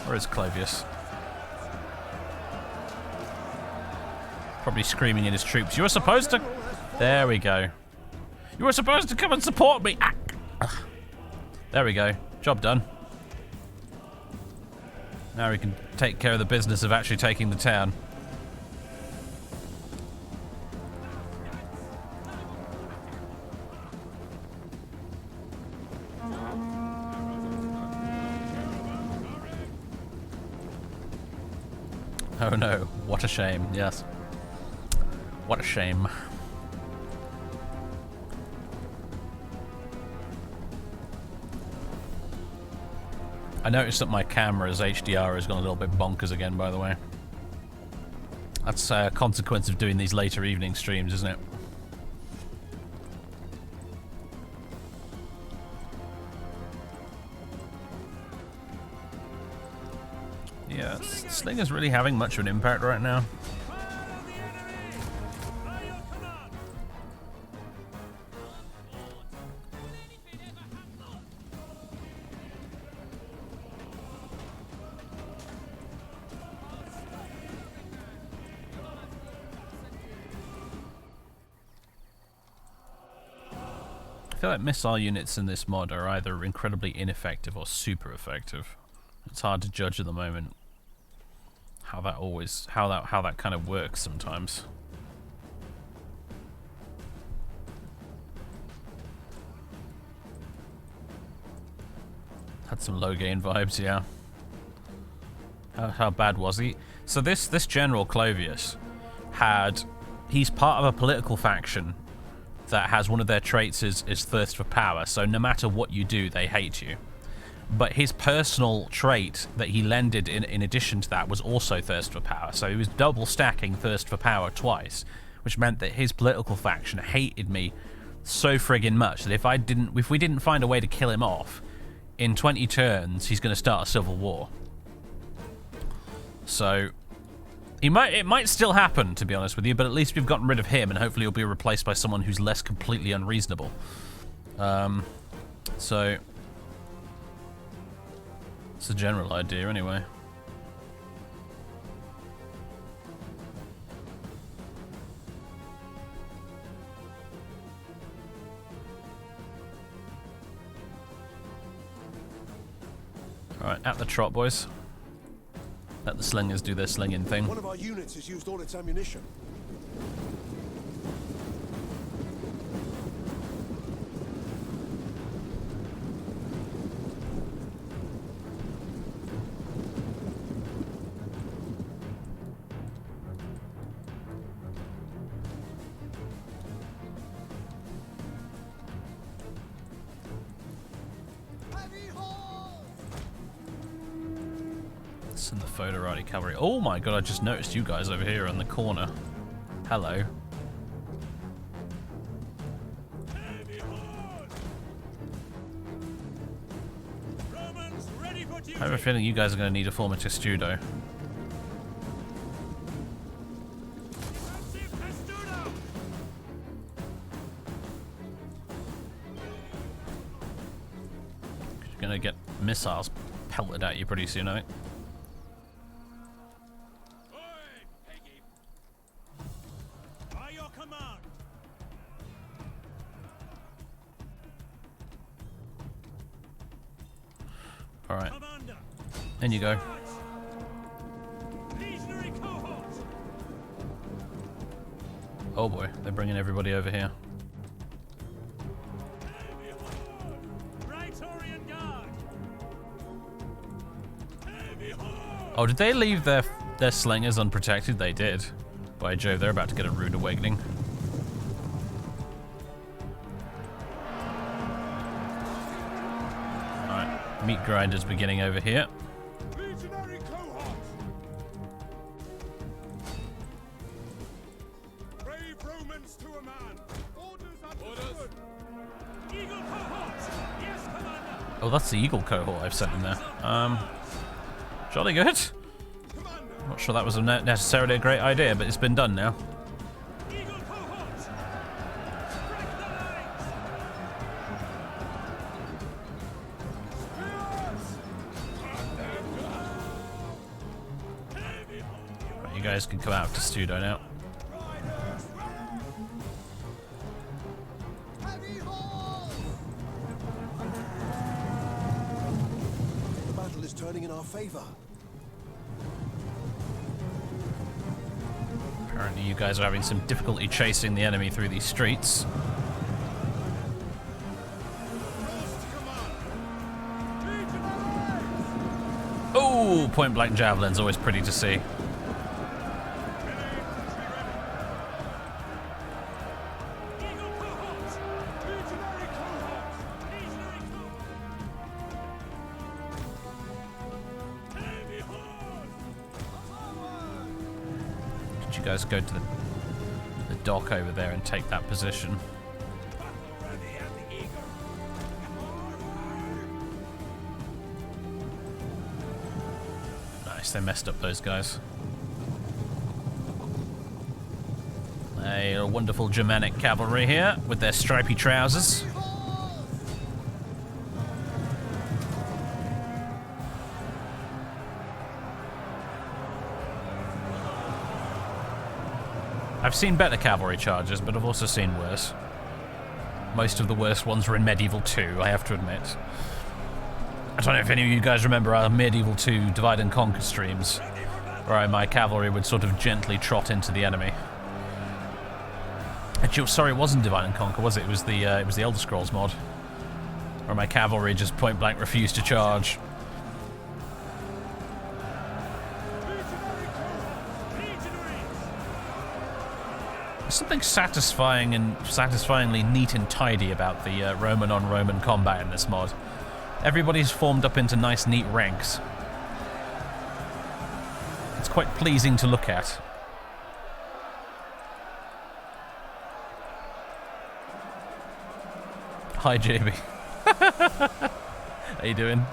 Speaker 1: Where is Clovius? Probably screaming in his troops. You were supposed to... There we go. You were supposed to come and support me. Ah. There we go. Job done. Now we can take care of the business of actually taking the town. Oh no, what a shame, yes. What a shame. I noticed that my camera's HDR has gone a little bit bonkers again, by the way. That's a consequence of doing these later evening streams, isn't it? Yeah, Slinger's really having much of an impact right now. I feel like missile units in this mod are either incredibly ineffective or super effective. It's hard to judge at the moment how that kind of works sometimes. Had some low gain vibes, yeah. How bad was he? So this General Clovius he's part of a political faction that has one of their traits is thirst for power. So no matter what you do, they hate you. But his personal trait that he lended in addition to that was also thirst for power. So he was double stacking thirst for power twice, which meant that his political faction hated me so friggin' much that if we didn't find a way to kill him off, in 20 turns he's going to start a civil war. So it might still happen, to be honest with you, but at least we've gotten rid of him, and hopefully he'll be replaced by someone who's less completely unreasonable. So it's the general idea, anyway. Alright, at the trot, boys. Let the slingers do their slinging thing.
Speaker 4: One of our units has used all its ammunition.
Speaker 1: And the Foderati cavalry. Oh my god, I just noticed you guys over here in the corner. Hello. I have a feeling you guys are going to need a form of testudo. You're going to get missiles pelted at you pretty soon, I think. Alright. In you go. Oh boy, they're bringing everybody over here. Oh, did they leave their slingers unprotected? They did. By Jove, they're about to get a rude awakening. Meat grinders beginning over here.
Speaker 2: Legionary cohort. Brave Romans to a man. Orders. Eagle cohort. Yes, Commander.
Speaker 1: Oh, that's the Eagle cohort I've sent in there. Jolly good. Not sure that was necessarily a great idea, but it's been done now.
Speaker 2: Eagle cohort. Break the lines.
Speaker 1: Right, you guys can come out to Studo now.
Speaker 4: The battle is turning in our favor.
Speaker 1: Apparently you guys are having some difficulty chasing the enemy through these streets. Oh, point blank javelin's always pretty to see. Did you guys go to the dock over there and take that position? Nice, they messed up those guys. A wonderful Germanic cavalry here with their stripy trousers. I've seen better cavalry charges, but I've also seen worse. Most of the worst ones were in Medieval 2, I have to admit. I don't know if any of you guys remember our Medieval 2 Divide and Conquer streams, where my cavalry would sort of gently trot into the enemy. Actually, sorry, it wasn't Divide and Conquer, was it? It was the Elder Scrolls mod, where my cavalry just point blank refused to charge. something satisfying and satisfyingly neat and tidy about the Roman on Roman combat in this mod. Everybody's formed up into nice, neat ranks. It's quite pleasing to look at. Hi, JB. How you doing?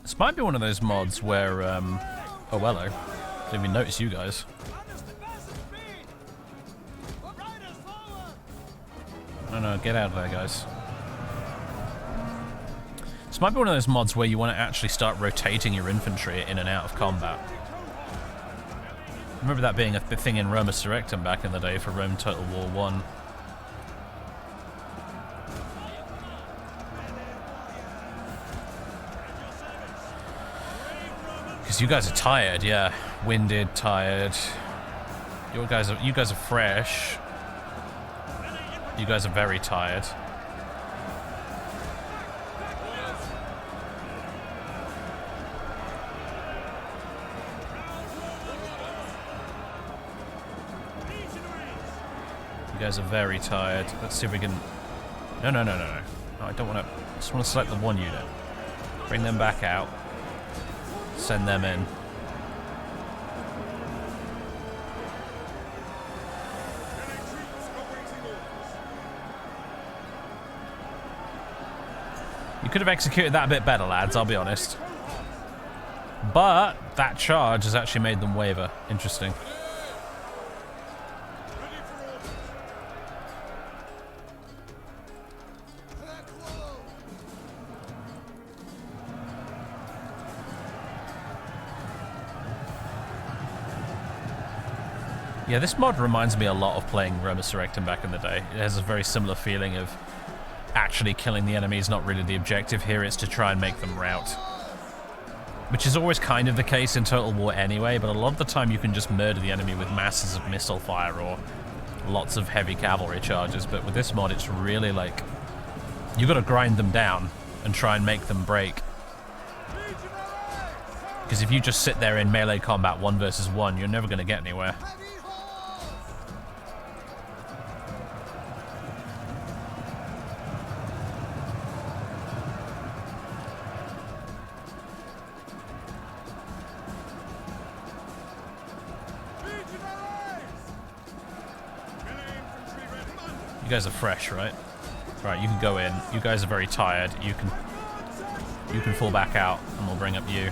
Speaker 1: This might be one of those mods where, oh, hello. Didn't even notice you guys. No, get out of there, guys. This might be one of those mods where you want to actually start rotating your infantry in and out of combat. I remember that being a thing in Roma Surrectum back in the day for Rome Total War 1. Because you guys are tired, yeah. Winded, tired. You guys are fresh. You guys are very tired. You guys are very tired. Let's see if we can... No. No, I don't want to... I just want to select the one unit. Bring them back out. Send them in. You could have executed that a bit better, lads, I'll be honest. But that charge has actually made them waver. Interesting. Yeah, this mod reminds me a lot of playing Roma Surrectum back in the day. It has a very similar feeling of actually killing the enemy is not really the objective here, it's to try and make them rout. Which is always kind of the case in Total War anyway, but a lot of the time you can just murder the enemy with masses of missile fire or lots of heavy cavalry charges, but with this mod it's really like, you've got to grind them down and try and make them break. Because if you just sit there in melee combat 1 versus 1, you're never going to get anywhere. You guys are fresh, right? Right, you can go in. You guys are very tired. You can fall back out, and we'll bring up you.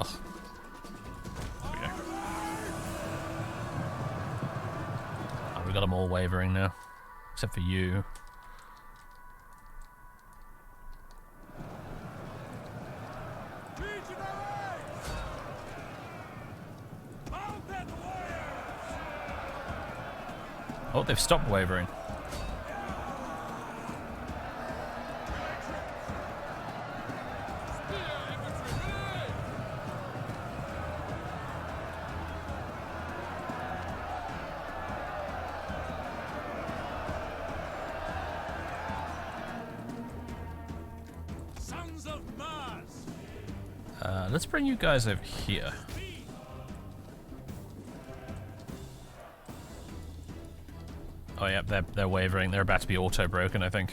Speaker 1: Ugh. There we go. Oh, we got them all wavering now, except for you. Oh, they've stopped wavering.
Speaker 2: Sons of Mars.
Speaker 1: Let's bring you guys over here. Oh, yeah, they're wavering. They're about to be auto-broken, I think.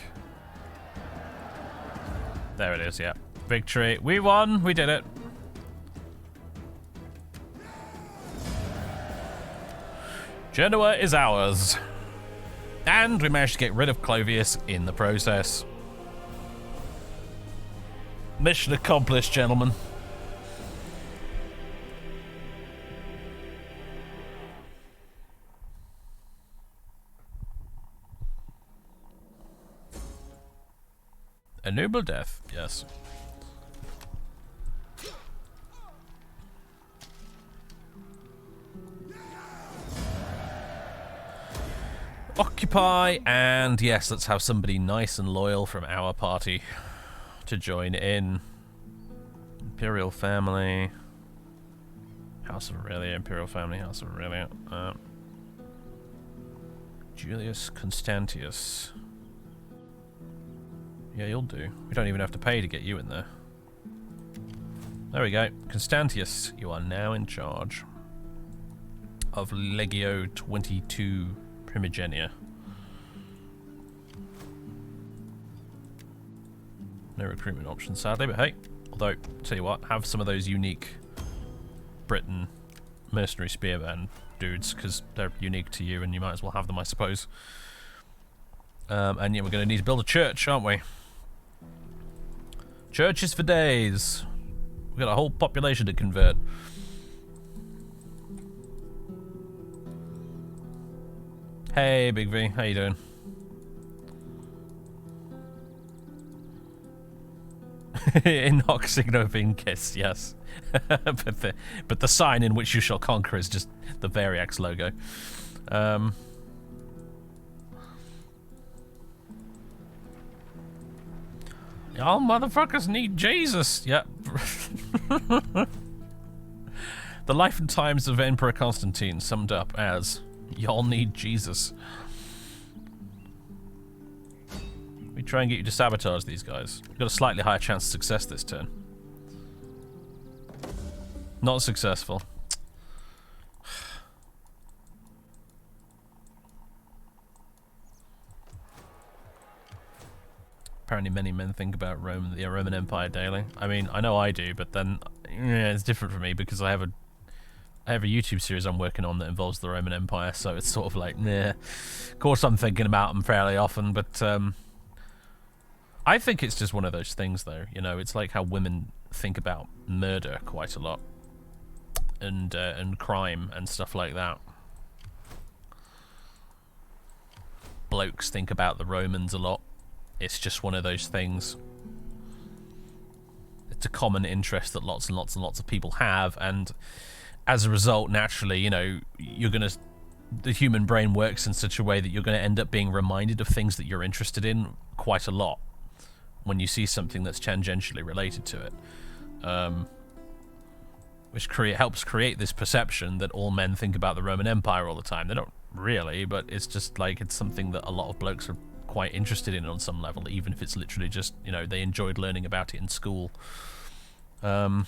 Speaker 1: There it is, yeah. Victory. We won! We did it! Genoa is ours. And we managed to get rid of Clovius in the process. Mission accomplished, gentlemen. A noble death, yes. Occupy, and yes, let's have somebody nice and loyal from our party to join in. Imperial family. House of Aurelia, Imperial family, House of Aurelia. Julius Constantius. Yeah, you'll do. We don't even have to pay to get you in there. There we go. Constantius, you are now in charge of Legio 22 Primigenia. No recruitment options, sadly, but hey. Although, tell you what, have some of those unique Britain mercenary spearmen dudes, because they're unique to you and you might as well have them, I suppose. And yeah, we're going to need to build a church, aren't we? Churches for days. We've got a whole population to convert. Hey, Big V, how you doing? In hoc signo vincis, yes. but the sign in which you shall conquer is just the Variax logo. Y'all motherfuckers need Jesus. Yep. The life and times of Emperor Constantine summed up as, y'all need Jesus. We try and get you to sabotage these guys. We've got a slightly higher chance of success this turn. Not successful. Apparently many men think about Rome, the Roman Empire daily. I mean, I know I do, but then yeah, it's different for me because I have a YouTube series I'm working on that involves the Roman Empire, so it's sort of like, nah. Of course I'm thinking about them fairly often, but I think it's just one of those things, though. You know, it's like how women think about murder quite a lot, and crime and stuff like that. Blokes think about the Romans a lot. It's just one of those things. It's a common interest that lots and lots and lots of people have, and as a result, naturally, you know, the human brain works in such a way that you're going to end up being reminded of things that you're interested in quite a lot when you see something that's tangentially related to it, which helps create this perception that all men think about the Roman Empire all the time. They don't really, but it's just like it's something that a lot of blokes are quite interested in on some level, even if it's literally just, you know, they enjoyed learning about it in school. Right.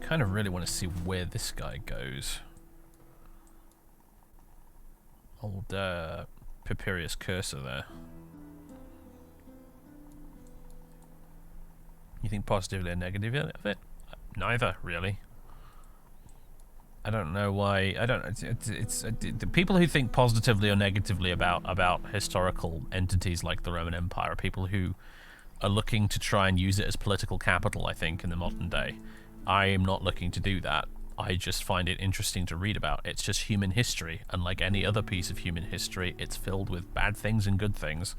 Speaker 1: Kind of really want to see where this guy goes. Old Papirius cursor there. You think positively or negatively of it? Neither, really. I don't know why. I don't. It's the people who think positively or negatively about historical entities like the Roman Empire are people who are looking to try and use it as political capital, I think, in the modern day. I am not looking to do that. I just find it interesting to read about. It's just human history, and like any other piece of human history, it's filled with bad things and good things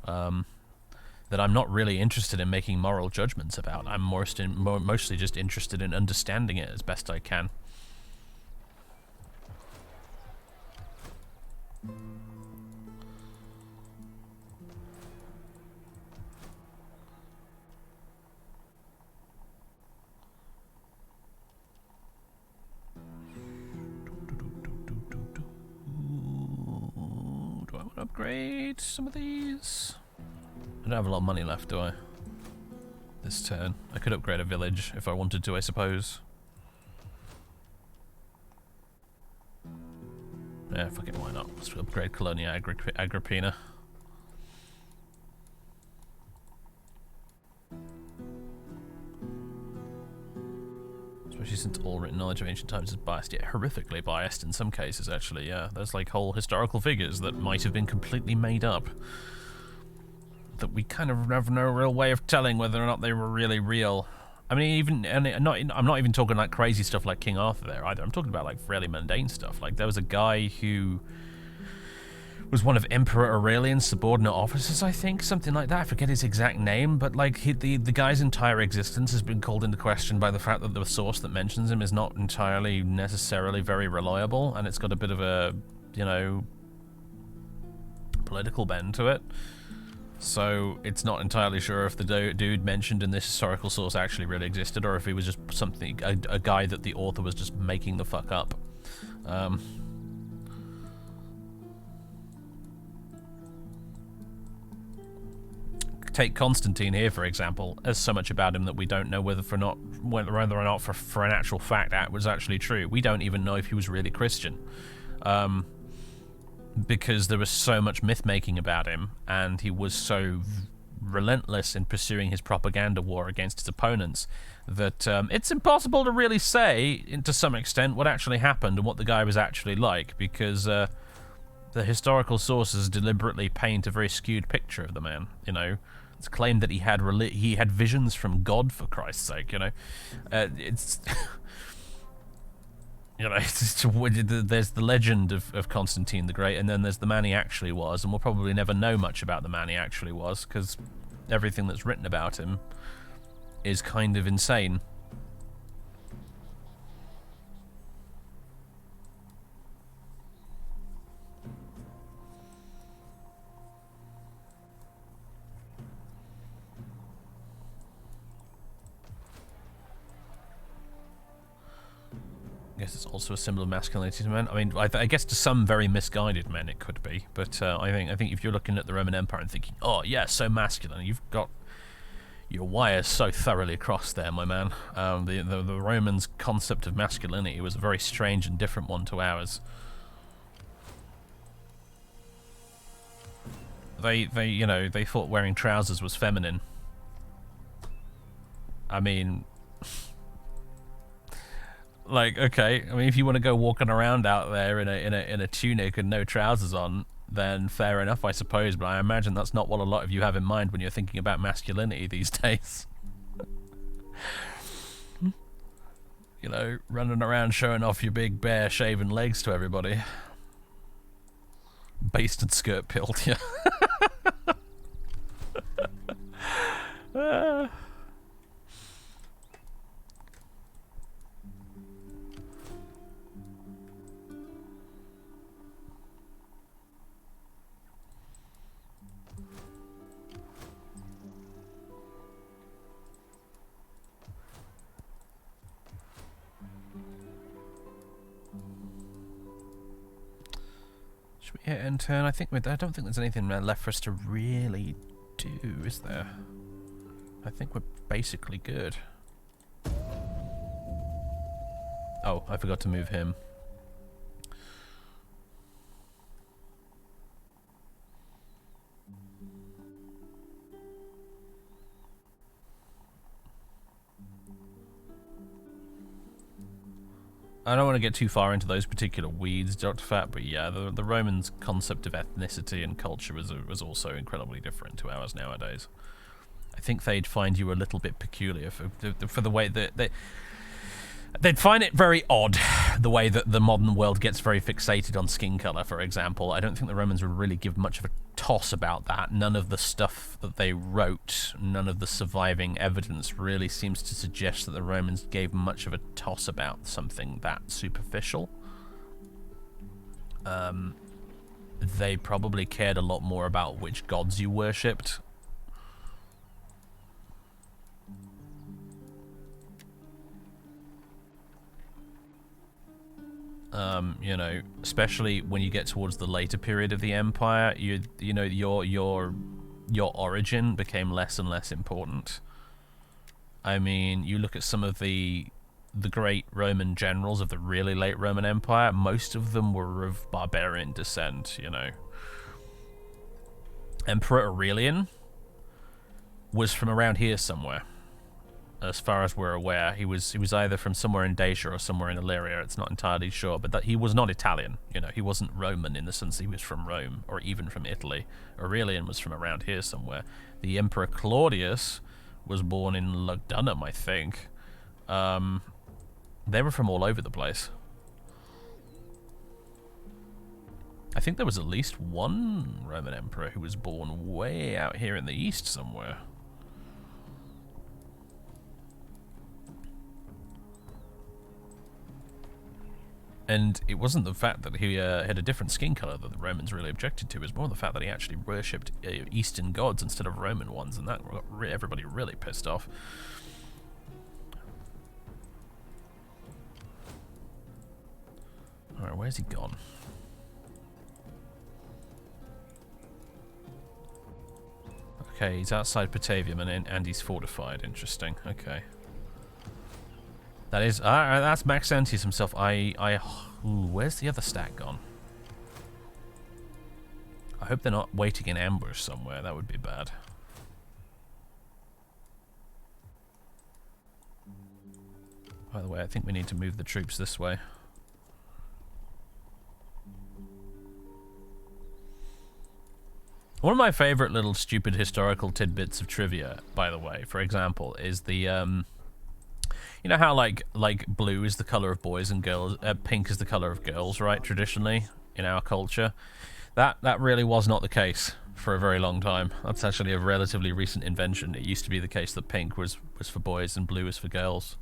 Speaker 1: that I'm not really interested in making moral judgments about. I'm mostly just interested in understanding it as best I can. Do I want to upgrade some of these? I don't have a lot of money left, do I? This turn. I could upgrade a village if I wanted to, I suppose. Yeah, fuck it, why not? Let's upgrade Colonia Agrippina. Especially since all written knowledge of ancient times is biased, yet horrifically biased in some cases, actually, yeah. There's like whole historical figures that might have been completely made up. That we kind of have no real way of telling whether or not they were really real. I mean, I'm not even talking like crazy stuff like King Arthur there either. I'm talking about like fairly mundane stuff. Like there was a guy who was one of Emperor Aurelian's subordinate officers, I think, something like that. I forget his exact name, but like the guy's entire existence has been called into question by the fact that the source that mentions him is not entirely necessarily very reliable, and it's got a bit of a, you know, political bend to it. So it's not entirely sure if the dude mentioned in this historical source actually really existed, or if he was just something, a guy that the author was just making the fuck up. Take Constantine here, for example. There's so much about him that we don't know whether or not for an actual fact that was actually true. We don't even know if he was really Christian. Because there was so much myth-making about him, and he was so relentless in pursuing his propaganda war against his opponents, that it's impossible to really say, to some extent, what actually happened and what the guy was actually like, because the historical sources deliberately paint a very skewed picture of the man, you know. It's claimed that he had visions from God, for Christ's sake, you know. It's... You know, there's the legend of Constantine the Great, and then there's the man he actually was, and we'll probably never know much about the man he actually was, because everything that's written about him is kind of insane. I guess it's also a symbol of masculinity to men. I mean, I guess to some very misguided men it could be, but I think if you're looking at the Roman Empire and thinking, oh yeah, so masculine, you've got your wires so thoroughly crossed there, my man. The Romans' concept of masculinity was a very strange and different one to ours. They thought wearing trousers was feminine. I mean, like, okay, I mean, if you want to go walking around out there in a tunic and no trousers on, then fair enough, I suppose. But I imagine that's not what a lot of you have in mind when you're thinking about masculinity these days. You know, running around showing off your big bare shaven legs to everybody. Based and skirt pilled, yeah. Should we hit end turn? I don't think there's anything left for us to really do, is there? I think we're basically good. Oh, I forgot to move him. I don't want to get too far into those particular weeds, Dr. Fat, but yeah, the Romans' concept of ethnicity and culture was also incredibly different to ours nowadays. I think they'd find you a little bit peculiar for the way that they'd find it very odd, the way that the modern world gets very fixated on skin color, for example. I don't think the Romans would really give much of a toss about that. None of the stuff that they wrote, none of the surviving evidence really seems to suggest that the Romans gave much of a toss about something that superficial. They probably cared a lot more about which gods you worshipped. You know, especially when you get towards the later period of the empire, you know, your origin became less and less important. I mean, you look at some of the great Roman generals of the really late Roman Empire, most of them were of barbarian descent, you know. Emperor Aurelian was from around here somewhere. as far as we're aware. He was either from somewhere in Dacia or somewhere in Illyria. It's not entirely sure, but that he was not Italian. You know, he wasn't Roman in the sense he was from Rome or even from Italy. Aurelian was from around here somewhere. The Emperor Claudius was born in Lugdunum, I think. They were from all over the place. I think there was at least one Roman emperor who was born way out here in the east somewhere. And it wasn't the fact that he had a different skin color that the Romans really objected to. It was more the fact that he actually worshipped Eastern gods instead of Roman ones, and that got everybody really pissed off. Alright, where's he gone? Okay, he's outside Patavium and he's fortified. Interesting. Okay. That is... that's Maxentius himself. Ooh, where's the other stack gone? I hope they're not waiting in ambush somewhere. That would be bad. By the way, I think we need to move the troops this way. One of my favorite little stupid historical tidbits of trivia, by the way, for example, is the, you know how like blue is the color of boys and girls, pink is the color of girls, right? Traditionally in our culture, that really was not the case for a very long time. That's actually a relatively recent invention. It used to be the case that pink was for boys and blue was for girls.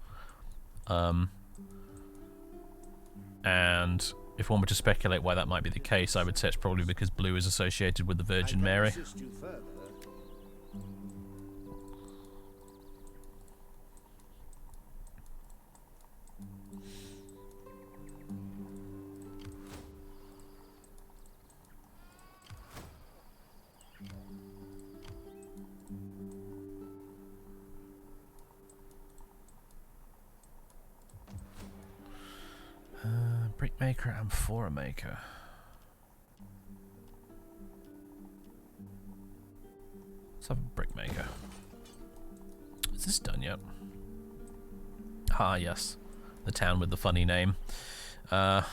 Speaker 1: And if one were to speculate why that might be the case, I would say it's probably because blue is associated with the Virgin Mary. Brickmaker and amphora maker. Let's have a brickmaker. Is this done yet? Ah, yes. The town with the funny name. Field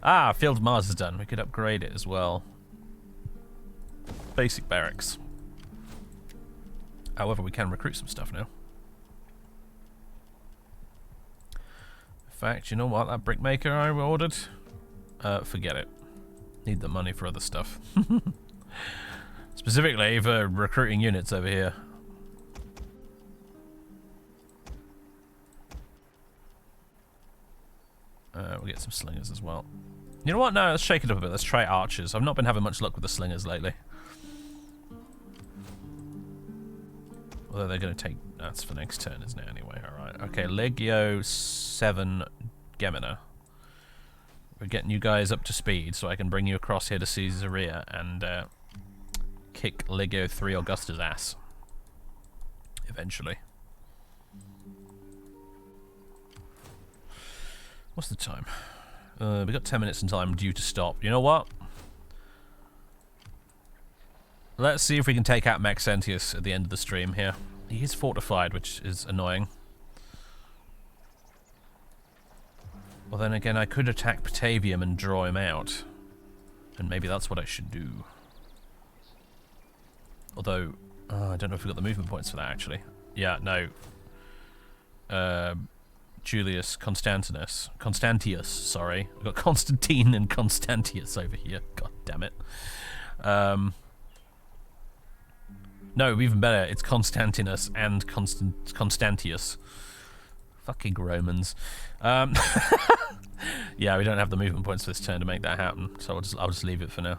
Speaker 1: of Mars is done. We could upgrade it as well. Basic barracks. However, we can recruit some stuff now. In fact, you know what? That brickmaker I ordered? Forget it. Need the money for other stuff. Specifically for recruiting units over here. We'll get some slingers as well. You know what? No, let's shake it up a bit. Let's try archers. I've not been having much luck with the slingers lately. Although they're going to take... That's for next turn, isn't it? Anyway, alright. Okay, Legio 7 Gemina. We're getting you guys up to speed so I can bring you across here to Caesarea and kick Legio 3 Augusta's ass. Eventually. What's the time? We've got 10 minutes until I'm due to stop. You know what? Let's see if we can take out Maxentius at the end of the stream here. He is fortified, which is annoying. Well, then again, I could attack Patavium and draw him out. And maybe that's what I should do. Although, I don't know if we've got the movement points for that, actually. Yeah, no. Julius Constantius, sorry. We've got Constantine and Constantius over here. God damn it. No, even better, it's Constantinus and Constantius. Fucking Romans. Yeah, we don't have the movement points for this turn to make that happen, so I'll just leave it for now.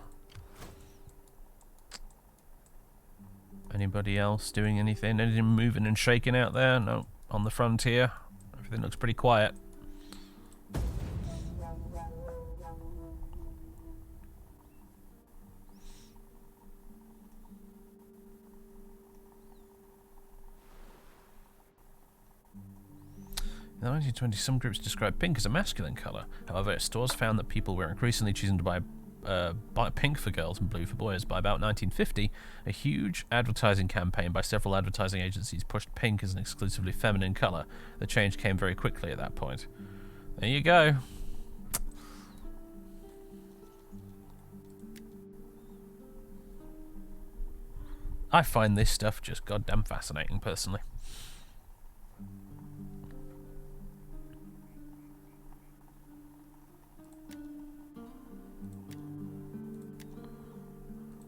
Speaker 1: Anybody else doing anything? Anything moving and shaking out there? No. On the frontier? Everything looks pretty quiet. In the 1920s, some groups described pink as a masculine colour. However, stores found that people were increasingly choosing to buy pink for girls and blue for boys. By about 1950, a huge advertising campaign by several advertising agencies pushed pink as an exclusively feminine colour. The change came very quickly at that point. There you go. I find this stuff just goddamn fascinating, personally.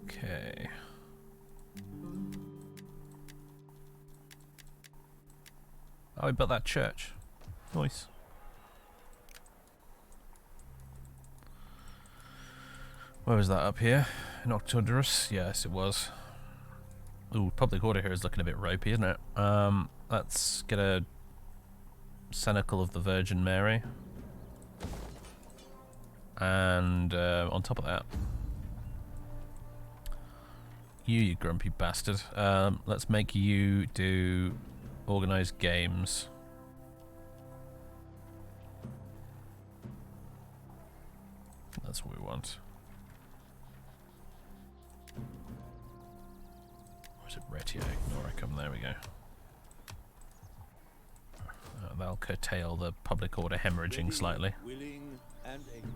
Speaker 1: Okay. Oh, we built that church. Nice. Where was that, up here? In Octodurus? Yes, it was. Ooh, public order here is looking a bit ropey, isn't it? Let's get a cenacle of the Virgin Mary. And on top of that, you grumpy bastard. Let's make you do organized games. That's what we want. Or is it Retio? Noricum, there we go. That'll curtail the public order hemorrhaging slightly.
Speaker 4: Willing and able.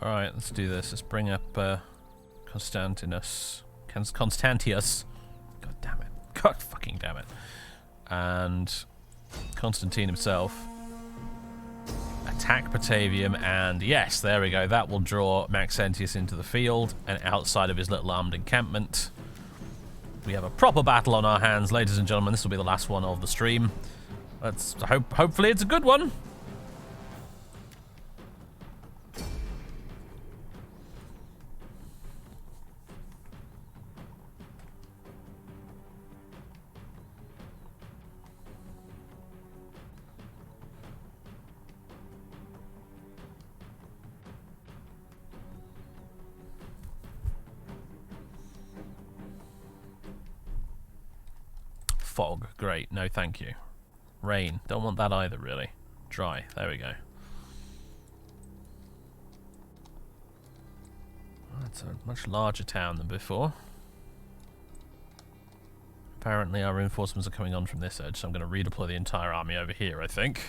Speaker 1: Alright, let's do this. Let's bring up Constantius. God damn it. God fucking damn it. And Constantine himself. Attack Batavium, and yes, there we go. That will draw Maxentius into the field and outside of his little armed encampment. We have a proper battle on our hands, ladies and gentlemen. This will be the last one of the stream. Let's hopefully it's a good one. Fog, great, no thank you. Rain, don't want that either really. Dry, there we go. That's a much larger town than before. Apparently our reinforcements are coming on from this edge, so I'm going to redeploy the entire army over here, I think.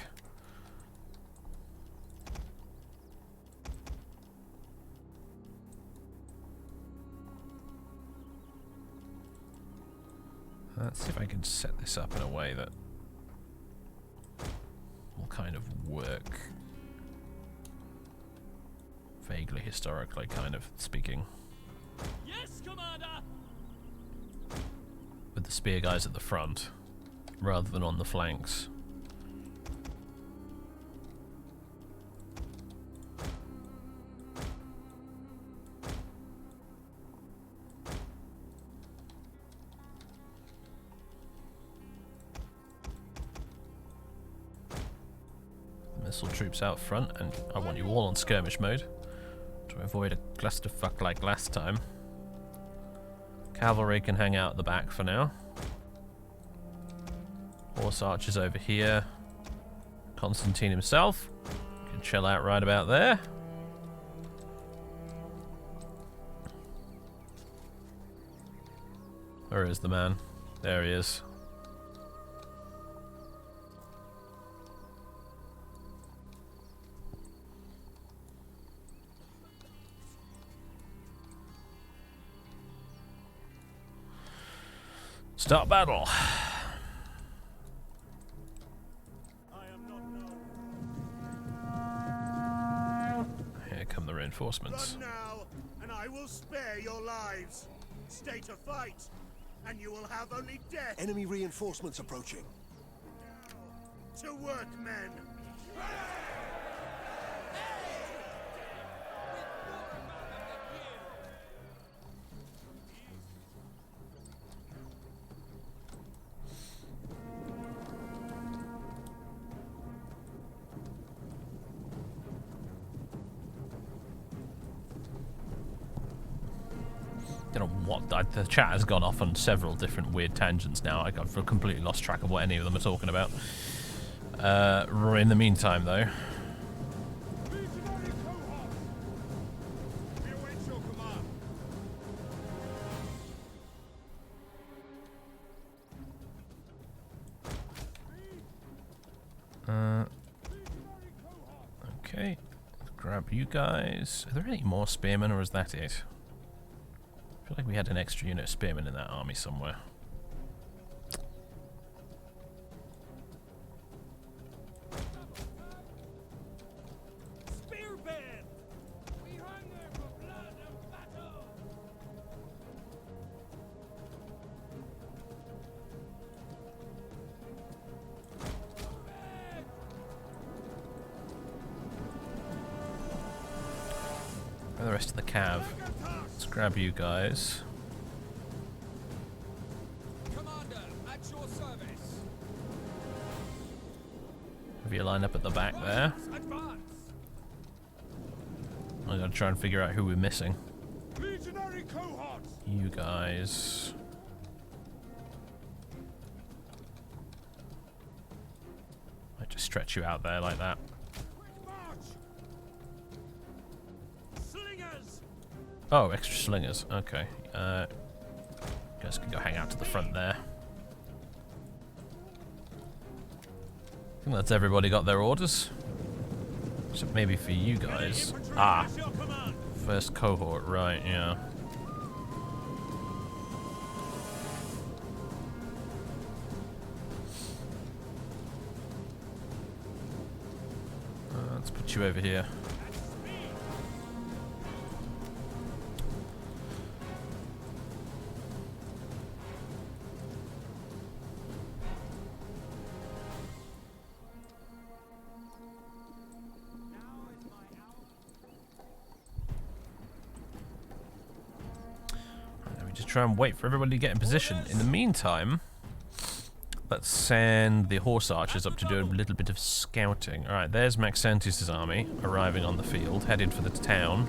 Speaker 1: Let's see if I can set this up in a way that will kind of work. Vaguely historically, kind of speaking.
Speaker 2: Yes, Commander!
Speaker 1: With the spear guys at the front, rather than on the flanks. Missile troops out front, and I want you all on skirmish mode to avoid a clusterfuck like last time. Cavalry can hang out at the back for now. Horse archers over here. Constantine himself can chill out right about there. Where is the man? There he is. Start battle.
Speaker 4: I am not known.
Speaker 1: Here come the reinforcements.
Speaker 4: Run now, and I will spare your lives. Stay to fight, and you will have only death.
Speaker 5: Enemy reinforcements approaching.
Speaker 4: To work, men.
Speaker 1: don't know what... the chat has gone off on several different weird tangents now. I've completely lost track of what any of them are talking about. In the meantime, though...
Speaker 2: Legionary cohort! We await your command. Legionary cohort!
Speaker 1: Okay. Grab you guys. Are there any more spearmen, or is that it? I feel like we had an extra unit of spearmen in that army somewhere.
Speaker 2: Spearmen! We hunger for blood and battle!
Speaker 1: Where are the rest of the cav? Let's grab you guys.
Speaker 2: Commander, at your service.
Speaker 1: Have you line up at the back there?
Speaker 2: Advance!
Speaker 1: I'm gonna try and figure out who we're missing.
Speaker 2: Legionary cohorts!
Speaker 1: You guys. I just stretch you out there like that.
Speaker 2: Quick march! Slingers!
Speaker 1: Oh, extra slingers. Okay. Guys can go hang out to the front there. I think that's everybody got their orders. Except maybe for you guys. Ah,
Speaker 2: Your command!
Speaker 1: first cohort, right, yeah. Let's put you over here. Let me just try and wait for everybody to get in position. In the meantime, let's send the horse archers up to do a little bit of scouting. Alright, there's Maxentius' army arriving on the field, headed for the town.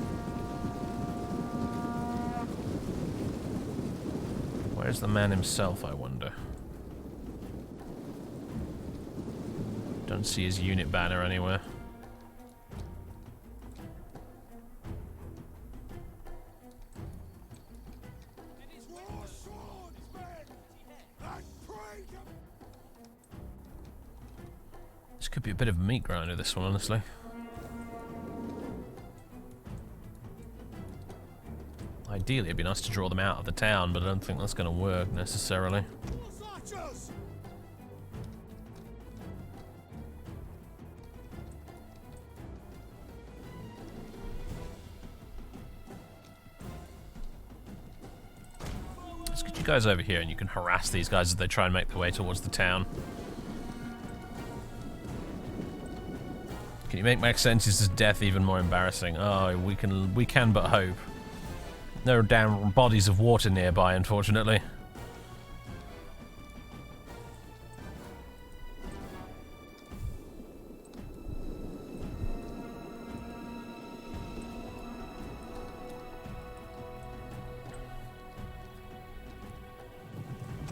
Speaker 1: Where's the man himself, I wonder? Don't see his unit banner anywhere.
Speaker 2: War swords, men! And pray to
Speaker 1: This could be a bit of a meat grinder, this one, honestly. Ideally, it'd be nice to draw them out of the town, but I don't think that's going to work necessarily.
Speaker 2: horse archers!
Speaker 1: Let's get you guys over here and you can harass these guys as they try and make their way towards the town. Can you make Maxentius' death even more embarrassing? Oh, we can but hope. No damn bodies of water nearby, unfortunately.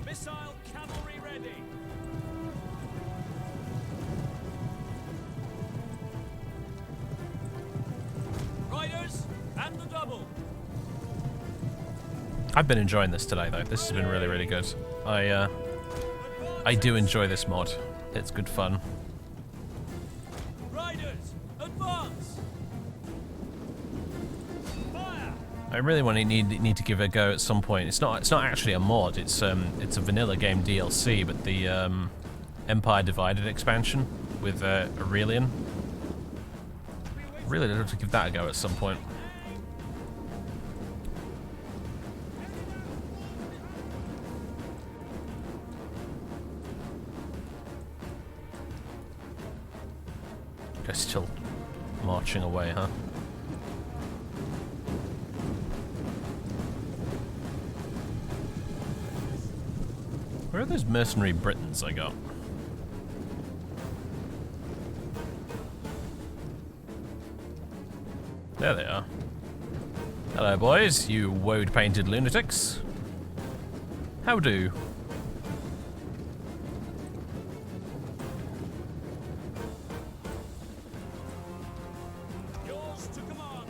Speaker 2: Missile cavalry ready! Riders, and the double!
Speaker 1: I've been enjoying this today, though. This has been really, really good. I do enjoy this mod. It's good fun.
Speaker 2: Riders, advance! Fire!
Speaker 1: I really want to need to give it a go at some point. It's not actually a mod. It's a vanilla game DLC, but the Empire Divided expansion with Aurelian. Really love to give that a go at some point. Guess still marching away, huh? Where are those mercenary Britons I got? There they are. Hello, boys, you woad-painted lunatics. How do?
Speaker 2: Yours to command.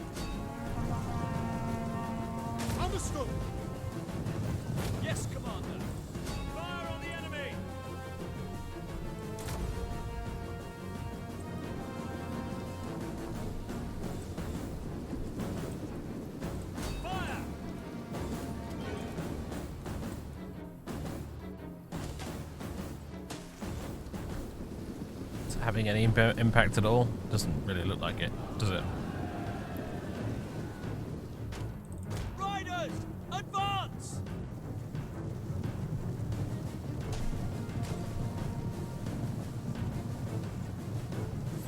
Speaker 2: Understood. Yes, Commander. Fire on the enemy. Fire.
Speaker 1: Is it having any impact at all? Doesn't really look like it, does it?
Speaker 2: Riders, advance.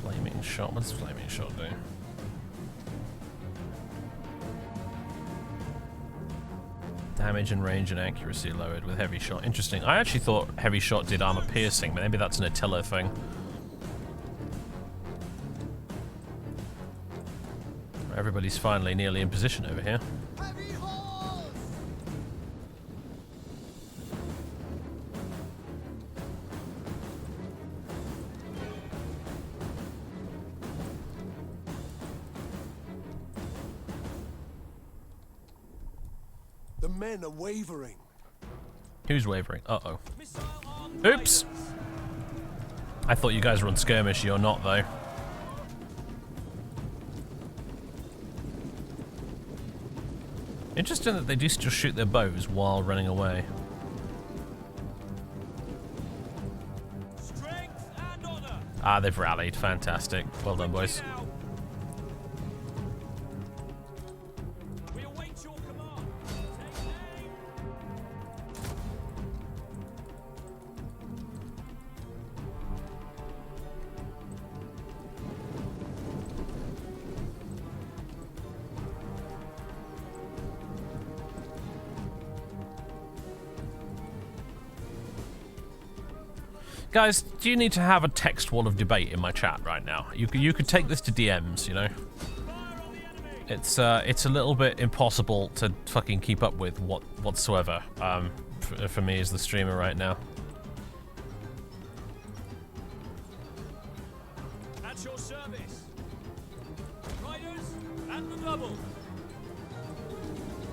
Speaker 1: Flaming shot. What does flaming shot do? Damage and range and accuracy lowered with heavy shot. Interesting. I actually thought heavy shot did armor piercing, but maybe that's an Attila thing. Everybody's finally nearly in position over here.
Speaker 4: Heavy horse! The men are wavering.
Speaker 1: Who's wavering? Uh-oh.
Speaker 2: Missile on.
Speaker 1: Oops! I thought you guys were on skirmish. You're not, though. Interesting that they do still shoot their bows while running away.
Speaker 2: Strength and honor.
Speaker 1: Ah, they've rallied. Fantastic. Well done, boys.
Speaker 2: Now. We await your command. Take aim.
Speaker 1: Guys, do you need to have a text wall of debate in my chat right now? You could take this to DMs, you know? It's a little bit impossible to fucking keep up with whatsoever, for me as the streamer right now.
Speaker 2: At your service. Riders and the double.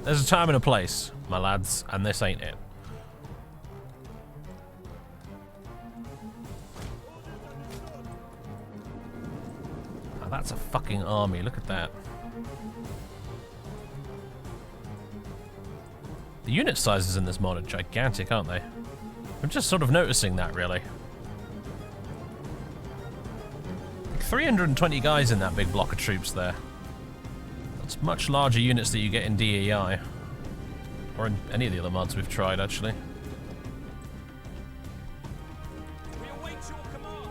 Speaker 1: There's a time and a place, my lads, and this ain't it. Oh, that's a fucking army, look at that. The unit sizes in this mod are gigantic, aren't they? I'm just sort of noticing that, really. Like 320 guys in that big block of troops there. That's much larger units that you get in DEI. Or in any of the other mods we've tried, actually.
Speaker 2: We await your command.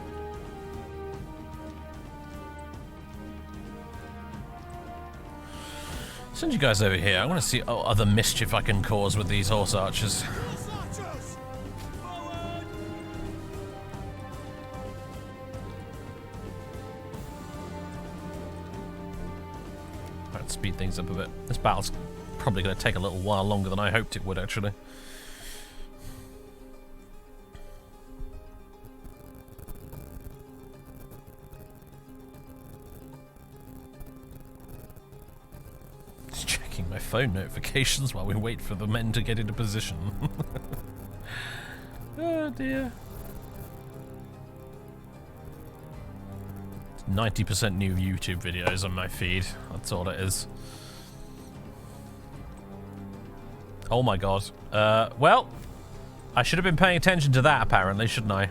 Speaker 1: Send you guys over here. I want to see other mischief I can cause with these horse archers.
Speaker 4: Horse archers!
Speaker 2: Forward.
Speaker 1: Let's speed things up a bit. This battle's probably going to take a little while longer than I hoped it would, actually. Just checking my phone notifications while we wait for the men to get into position. Oh dear. 90% new YouTube videos on my feed. That's all it is. Oh my god. Well, I should have been paying attention to that apparently, shouldn't I?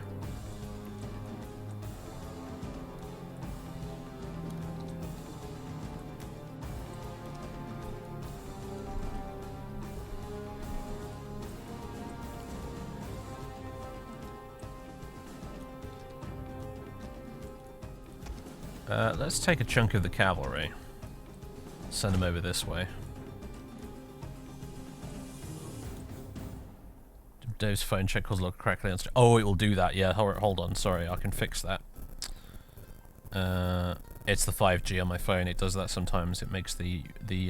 Speaker 1: Let's take a chunk of the cavalry. Send them over this way. Dave's phone check calls look correctly on. Oh, it will do that. Yeah, hold on. Sorry, I can fix that. It's the 5G on my phone. It does that sometimes. It makes the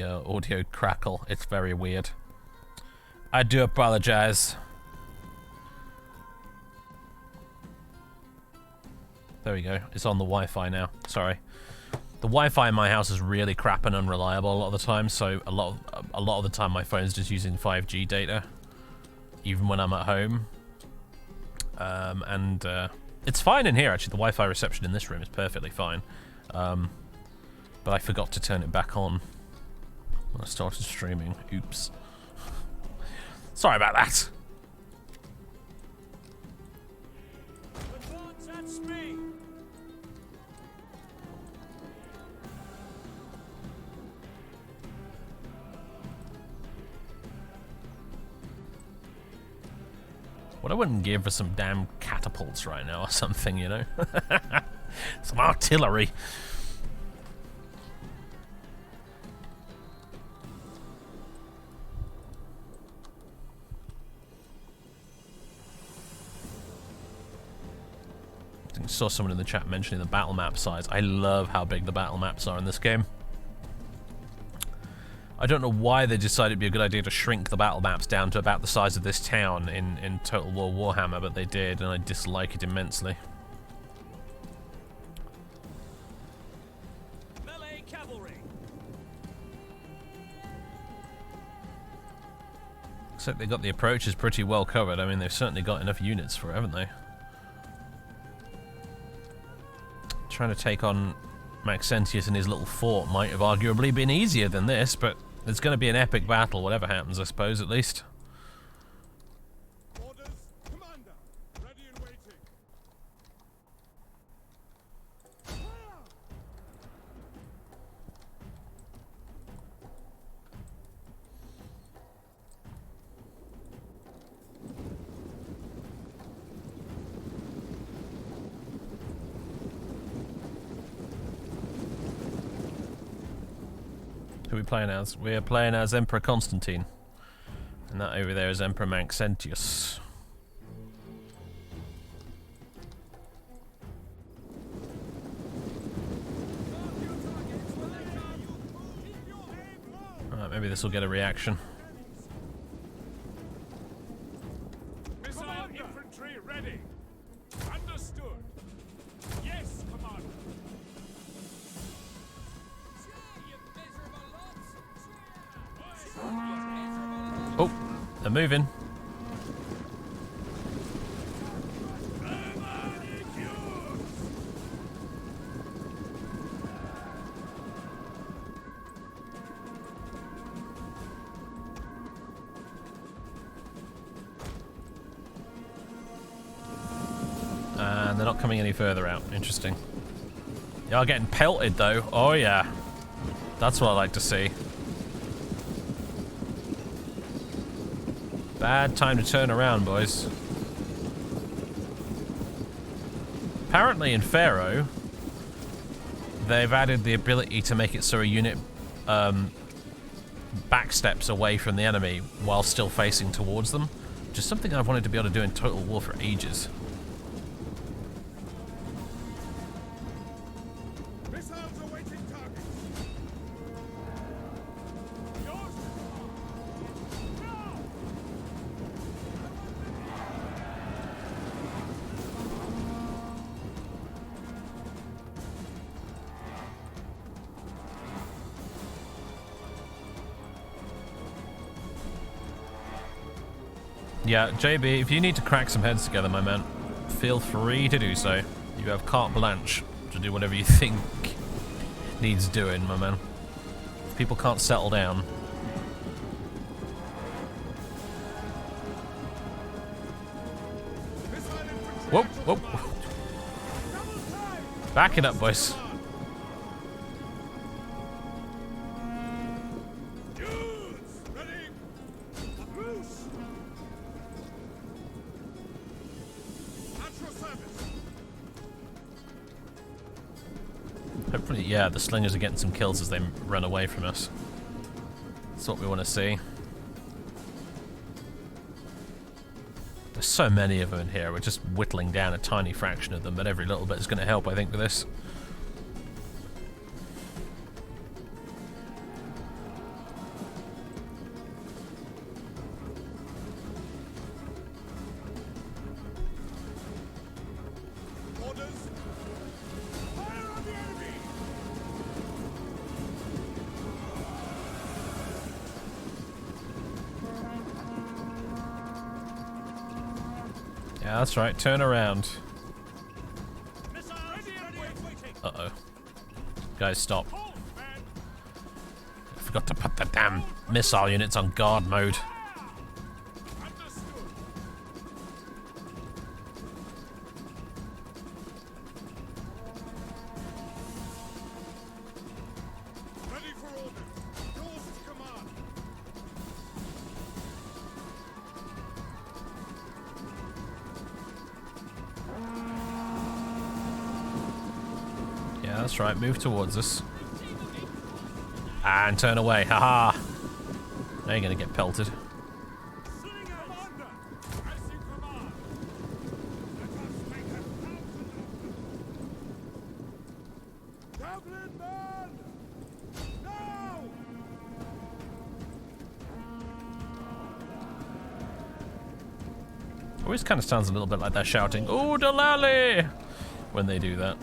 Speaker 1: audio crackle. It's very weird. I do apologize. There we go. It's on the Wi-Fi now. Sorry. The Wi-Fi in my house is really crap and unreliable a lot of the time, so a lot of the time my phone's just using 5G data, even when I'm at home. It's fine in here, actually. The Wi-Fi reception in this room is perfectly fine. But I forgot to turn it back on when I started streaming. Oops. Sorry about that. What I wouldn't give for some damn catapults right now or something, you know? Some artillery. I saw someone in the chat mentioning the battle map size. I love how big the battle maps are in this game. I don't know why they decided it'd be a good idea to shrink the battle maps down to about the size of this town in Total War Warhammer, but they did, and I dislike it immensely.
Speaker 2: Melee cavalry.
Speaker 1: Looks like they got the approaches pretty well covered. I mean, they've certainly got enough units for it, haven't they? Trying to take on Maxentius and his little fort might have arguably been easier than this, but it's going to be an epic battle, whatever happens, I suppose, at least.
Speaker 2: Orders, Commander. Ready and waiting.
Speaker 1: Who are we playing as? We're playing as Emperor Constantine. And that over there is Emperor Maxentius. Alright, maybe this will get a reaction.
Speaker 2: Missile infantry ready. Understood. Yes, Commander.
Speaker 1: Oh, they're moving. And they're not coming any further out. Interesting. They are getting pelted though. Oh yeah. That's what I like to see. Bad time to turn around, boys. Apparently in Pharaoh, they've added the ability to make it so a unit backsteps away from the enemy while still facing towards them, which is something I've wanted to be able to do in Total War for ages.
Speaker 2: Missiles awaiting target. Yours.
Speaker 1: Yeah, JB, if you need to crack some heads together, my man, feel free to do so. You have carte blanche to do whatever you think needs doing, my man. If people can't settle down. Whoop, whoop. Back it up, boys. Hopefully, yeah, the slingers are getting some kills as they run away from us. That's what we want to see. There's so many of them in here, we're just whittling down a tiny fraction of them, but every little bit is going to help, I think, with this. Yeah, that's right. Turn around.
Speaker 2: Missile ready and waiting.
Speaker 1: Uh-oh. Guys, stop.
Speaker 2: Hold, man.
Speaker 1: I forgot to put the damn missile units on guard mode.
Speaker 2: Understood. Ready for orders. Yours to command.
Speaker 1: Yeah, that's right. Move towards us. And turn away. Haha. Now you're going to get pelted.
Speaker 2: Sitting commander. As you command. Let us make a Javelin man! Now!
Speaker 1: Always kind of sounds a little bit like they're shouting, "Ooh, Delali!" when they do that.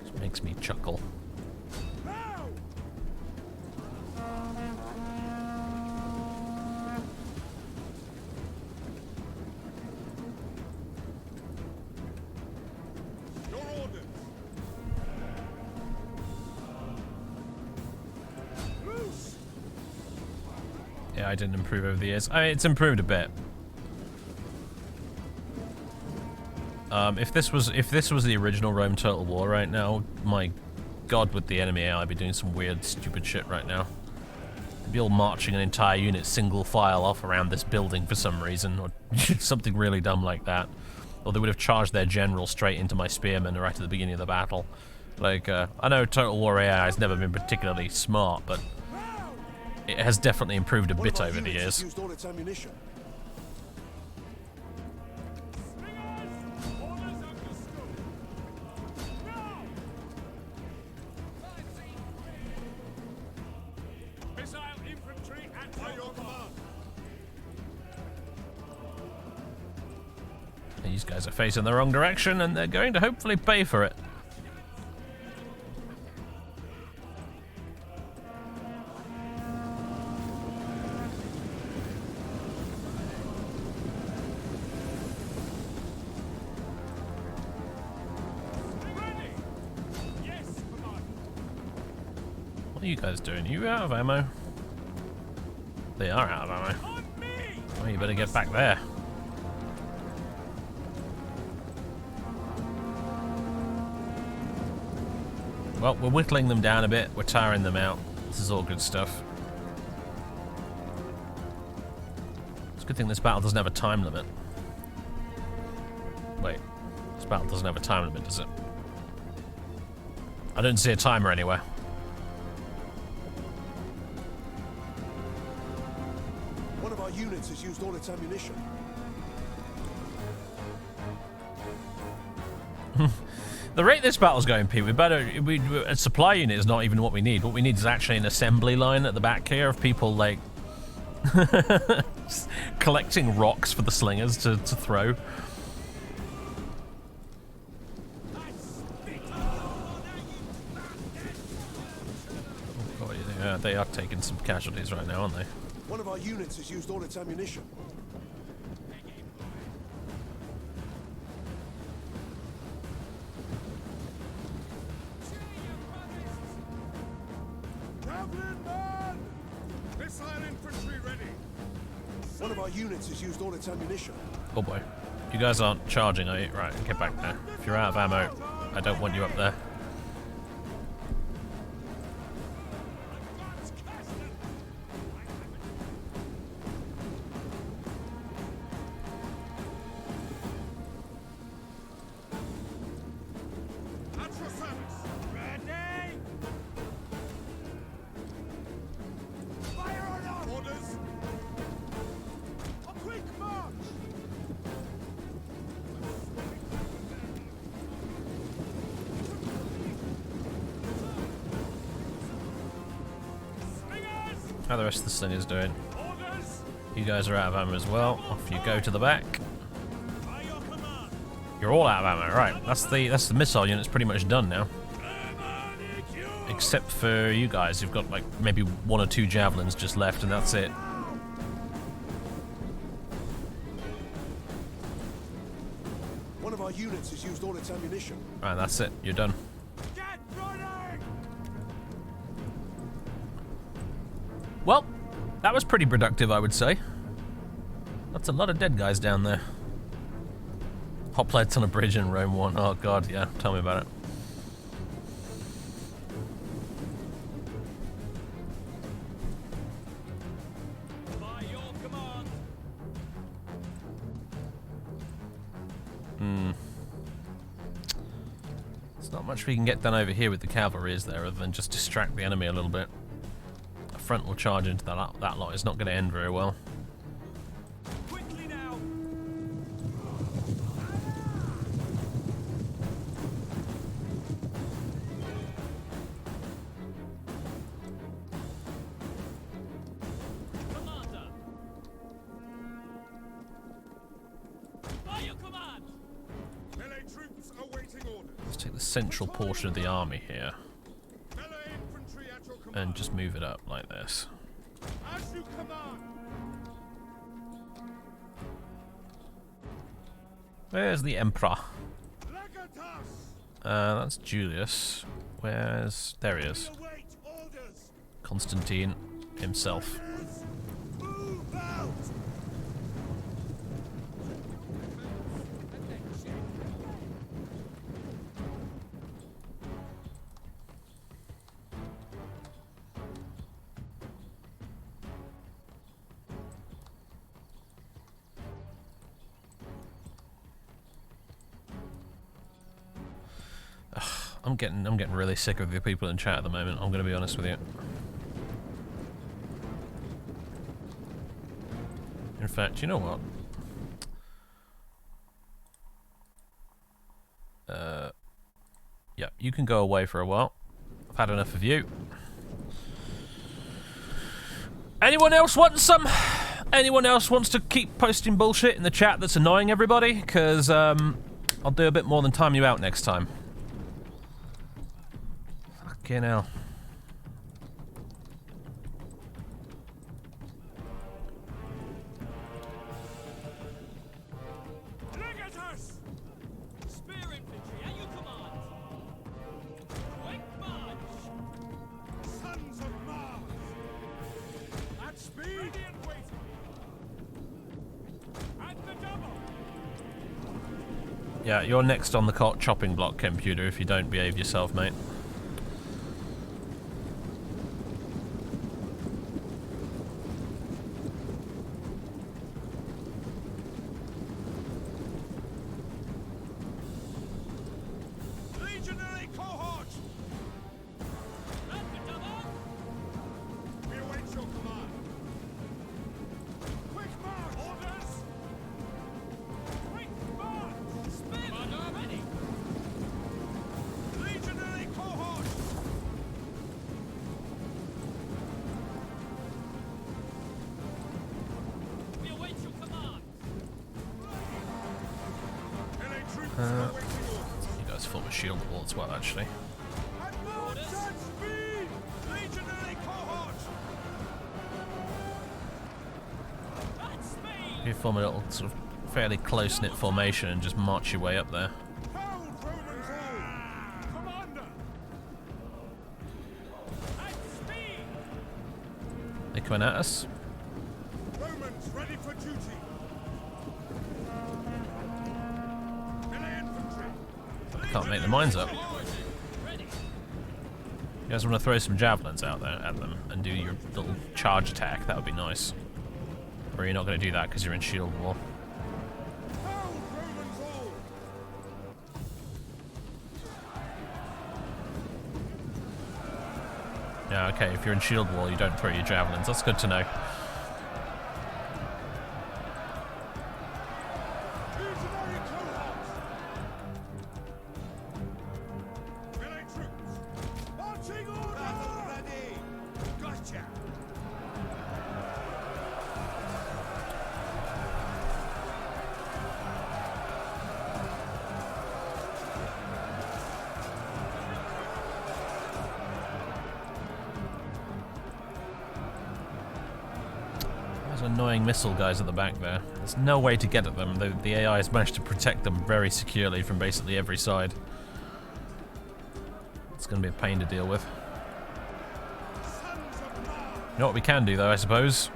Speaker 1: It makes me chuckle.
Speaker 2: Now! Your orders. Loose!
Speaker 1: Yeah, I didn't improve over the years. I mean, it's improved a bit. If this was the original Rome Total War right now, my God, would the enemy AI be doing some weird, stupid shit right now? They'd be all marching an entire unit single file off around this building for some reason, or something really dumb like that. Or they would have charged their general straight into my spearmen right at the beginning of the battle. Like, I know Total War AI has never been particularly smart, but it has definitely improved a bit over the years.
Speaker 4: Used all its ammunition.
Speaker 2: Orders understood. Now! Missile infantry at your command.
Speaker 1: These guys are facing the wrong direction, and they're going to hopefully pay for it.
Speaker 2: Ready! Yes, commander.
Speaker 1: What are you guys doing? Are you out of ammo? They are out of ammo.
Speaker 2: On me!
Speaker 1: Well, you better get back there. Well, we're whittling them down a bit. We're tiring them out. This is all good stuff. It's a good thing this battle doesn't have a time limit. Wait, this battle doesn't have a time limit, does it? I don't see a timer anywhere.
Speaker 4: One of our units has used all its ammunition.
Speaker 1: The rate this battle's going, Pete, a supply unit is not even what we need. What we need is actually an assembly line at the back here of people, like, collecting rocks for the slingers to throw. Oh, yeah, they are taking some casualties right now, aren't they?
Speaker 4: One of our units has used all its ammunition.
Speaker 2: Javelin man! Missile infantry ready.
Speaker 4: One of our units has used all its ammunition.
Speaker 1: Oh boy. You guys aren't charging, are you? Right, get back there. If you're out of ammo, I don't want you up there.
Speaker 2: At your service. Ready? Fire on us! Orders. A quick march! Slingers!
Speaker 1: How are the rest of the slingers doing?
Speaker 2: Orders!
Speaker 1: You guys are out of ammo as well. Off you go to the back.
Speaker 2: By your command.
Speaker 1: You're all out of ammo, right? That's the missile unit's pretty much done now. Except for you guys, you've got like maybe 1 or 2 javelins just left, and that's it.
Speaker 2: its ammunition.
Speaker 1: Right, that's it. You're done.
Speaker 2: Get running!
Speaker 1: Well, that was pretty productive, I would say. That's a lot of dead guys down there. Hoplites on a bridge in Rome 1. Oh god, yeah, tell me about it.
Speaker 2: By your command.
Speaker 1: There's not much we can get done over here with the cavalry, is there, other than just distract the enemy a little bit. A frontal charge into that lot is not going to end very well.
Speaker 2: Quickly now. Commander. By your command. Melee troops awaiting orders.
Speaker 1: Let's take the central portion of the army here
Speaker 2: Melee infantry at your command.
Speaker 1: and just move it up like this.
Speaker 2: As you command.
Speaker 1: Where's the Emperor?
Speaker 2: Legatus.
Speaker 1: That's Julius. Where's... there he is.
Speaker 4: We await orders.
Speaker 1: Constantine himself.
Speaker 4: Move out.
Speaker 1: I'm getting really sick of the people in chat at the moment, I'm gonna be honest with you. In fact, you know what? Yeah, you can go away for a while. I've had enough of you. Anyone else want some? Anyone else wants to keep posting bullshit in the chat that's annoying everybody? Because I'll do a bit more than time you out next time. Fucking hell.
Speaker 2: Legatus. Spear infantry at your command. Quick march. Sons of Mars. At speed. Ready and waiting. At the double.
Speaker 1: Yeah, you're next on the chopping block, computer, if you don't behave yourself, mate.
Speaker 2: Legionary cohort. At the double. We await your command. Quick march. Orders. Quick march. Spearmen ready. Legionary cohort. We await your command. Melee troops awaiting orders.
Speaker 1: You guys form a shield wall as well, actually.
Speaker 2: Advance at speed! Legionary cohort! At speed!
Speaker 1: You form a little sort of fairly close-knit formation and just march your way up there.
Speaker 2: Pound Romans all! Commander! At speed!
Speaker 1: They coming at us?
Speaker 2: Romans ready for duty! Melee infantry!
Speaker 1: I can't make the mines up.
Speaker 2: Ready!
Speaker 1: You guys want to throw some javelins out there at them and do your little charge attack? That would be nice. Or you're not going to do that because you're in shield wall.
Speaker 2: Pound Romans all!
Speaker 1: Yeah, okay, if you're in shield wall, you don't throw your javelins. That's good to know.
Speaker 2: Legionary cohort! Melee troops! Marching order! Ready! Gotcha!
Speaker 1: Those annoying missile guys at the back there. There's no way to get at them. The AI has managed to protect them very securely from basically every side. It's going to be a pain to deal with. You know what we can do, though, I suppose?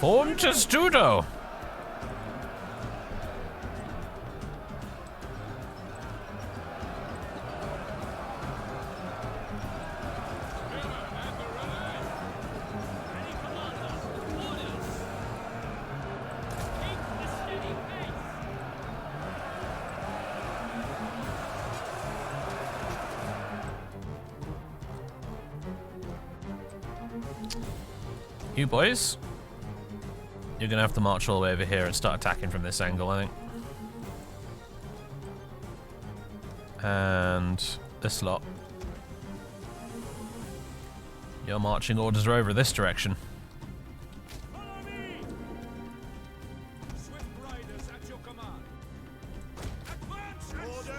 Speaker 1: Form Testudo! You boys, you're gonna have to march all the way over here and start attacking from this angle, I think. And this lot. Your marching orders are over this direction.
Speaker 2: Follow me! Swift riders at your command. Advance and speed!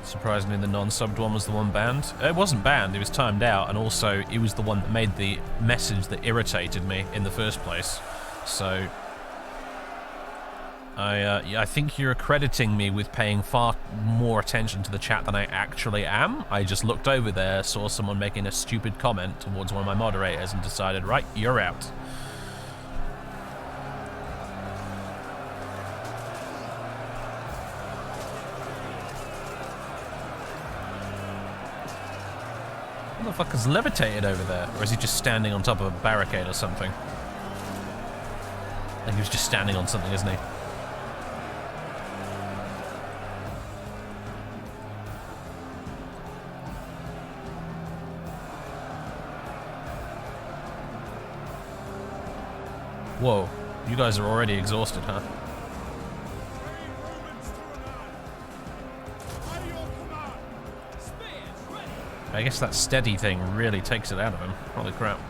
Speaker 1: Surprisingly, the non-subbed one was the one banned. It wasn't banned, it was timed out, and also it was the one that made the message that irritated me in the first place. So, I think you're accrediting me with paying far more attention to the chat than I actually am. I just looked over there, saw someone making a stupid comment towards one of my moderators, and decided, right, you're out. What the fuck is levitated over there? Or is he just standing on top of a barricade or something? I think he was just standing on something, isn't he? Whoa, you guys are already exhausted, huh? I guess that steady thing really takes it out of him. Holy crap.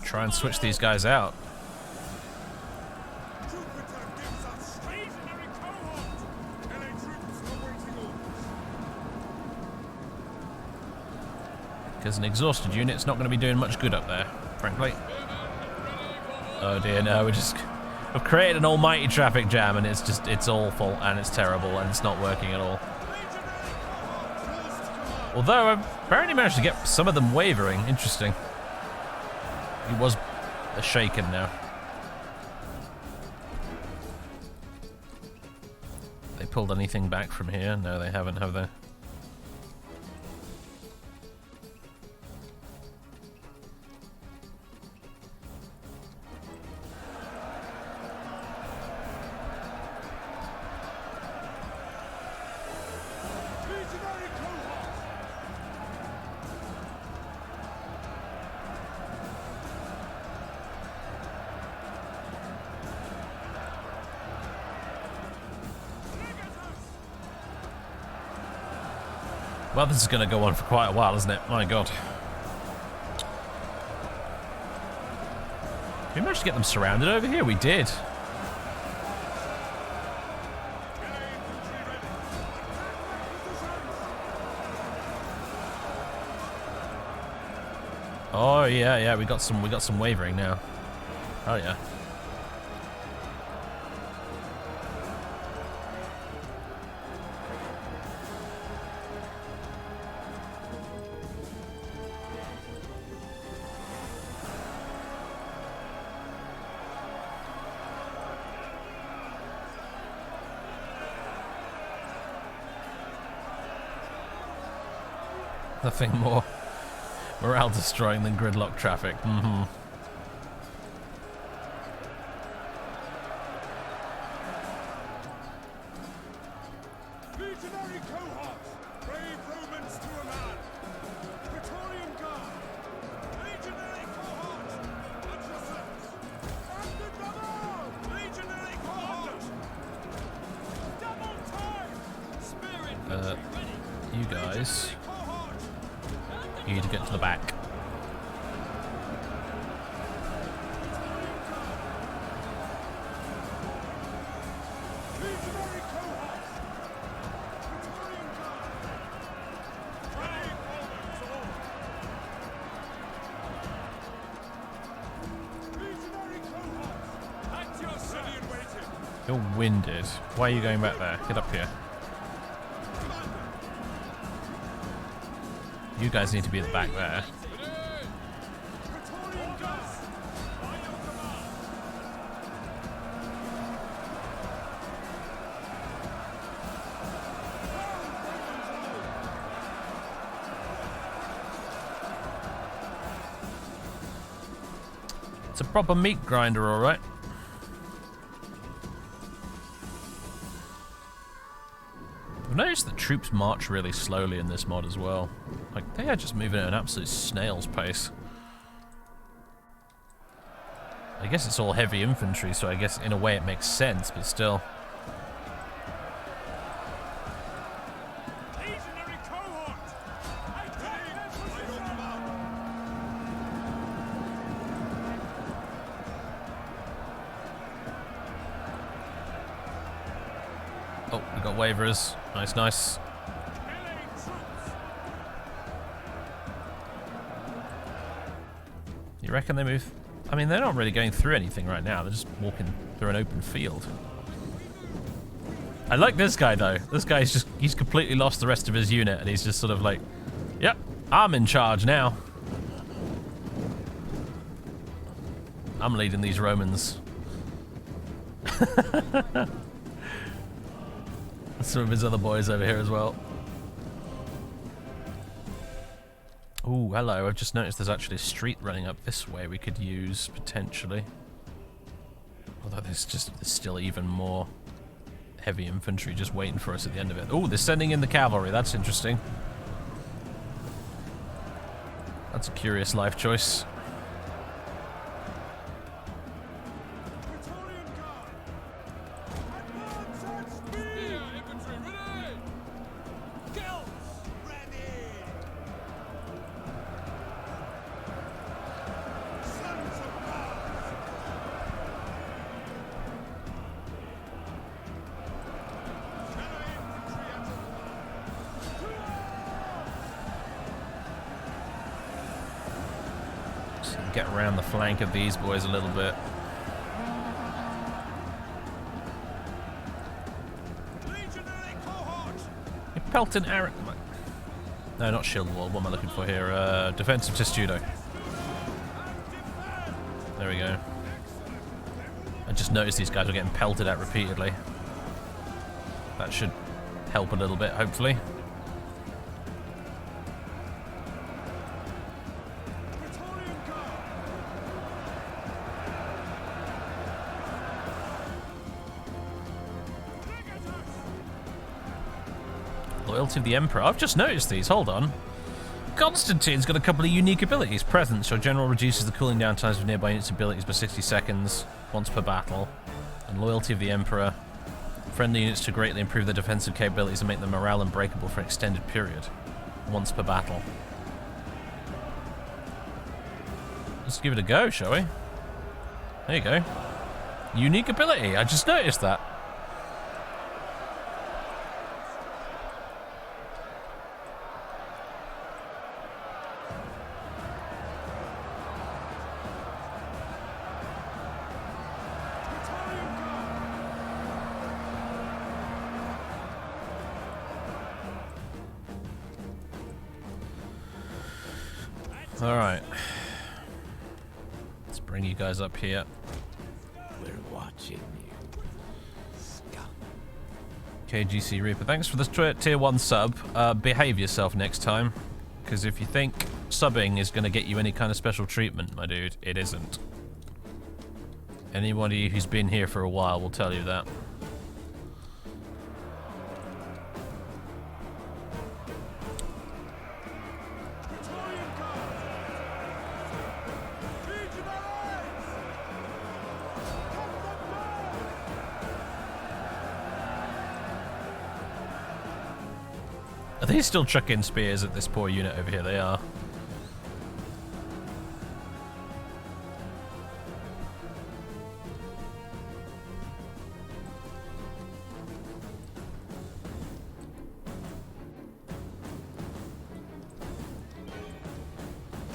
Speaker 1: Try and switch these guys out. Because an exhausted unit's not going to be doing much good up there, frankly. Oh dear, no, we've created an almighty traffic jam, and it's awful, and it's terrible, and it's not working at all. Although I've apparently managed to get some of them wavering. Interesting. He was shaken now. They pulled anything back from here? No, they haven't, have they? Well, this is going to go on for quite a while, isn't it? My god. Did we manage to get them surrounded over here? We did. Oh yeah, we got some wavering now. Oh yeah. Nothing more morale destroying than gridlock traffic. Mm-hmm.
Speaker 2: Legionary cohorts, brave Romans to a man. Praetorian Guard, legionary cohorts, at your service. Captain Bravo! Legionary cohort,
Speaker 1: you guys, you need to get to the back. You're winded. Why are you going back there? Get up here. You guys need to be at the back there. It's a proper meat grinder, all right. I've noticed that troops march really slowly in this mod as well. Like, they are just moving at an absolute snail's pace. I guess it's all heavy infantry, so I guess in a way it makes sense, but still. Oh, we got waivers. Nice, nice. You reckon they move? I mean, they're not really going through anything right now. They're just walking through an open field. I like this guy, though. This guy's just, he's completely lost the rest of his unit, and he's just sort of like, yep, I'm in charge now. I'm leading these Romans. Some of his other boys over here as well. Ooh, hello. I've just noticed there's actually a street running up this way we could use, potentially. Although there's still even more heavy infantry just waiting for us at the end of it. Ooh, they're sending in the cavalry. That's interesting. That's a curious life choice. Get around the flank of these boys a little bit. You're pelting arrow. No, not shield wall. What am I looking for here? Defensive testudo. There we go. I just noticed these guys are getting pelted at repeatedly. That should help a little bit, hopefully. Loyalty of the Emperor. I've just noticed these. Hold on. Constantine's got a couple of unique abilities. Presence. Your general reduces the cooling down times of nearby units' abilities by 60 seconds once per battle. And Loyalty of the Emperor. Friendly units to greatly improve their defensive capabilities and make them morale unbreakable for an extended period. Once per battle. Let's give it a go, shall we? There you go. Unique ability. I just noticed that. Alright. Let's bring you guys up here.
Speaker 3: We're watching you. Scum.
Speaker 1: KGC Reaper, thanks for this tier 1 sub. Behave yourself next time. Because if you think subbing is going to get you any kind of special treatment, my dude, it isn't. Anybody who's been here for a while will tell you that. Are they still chucking spears at this poor unit over here? They are.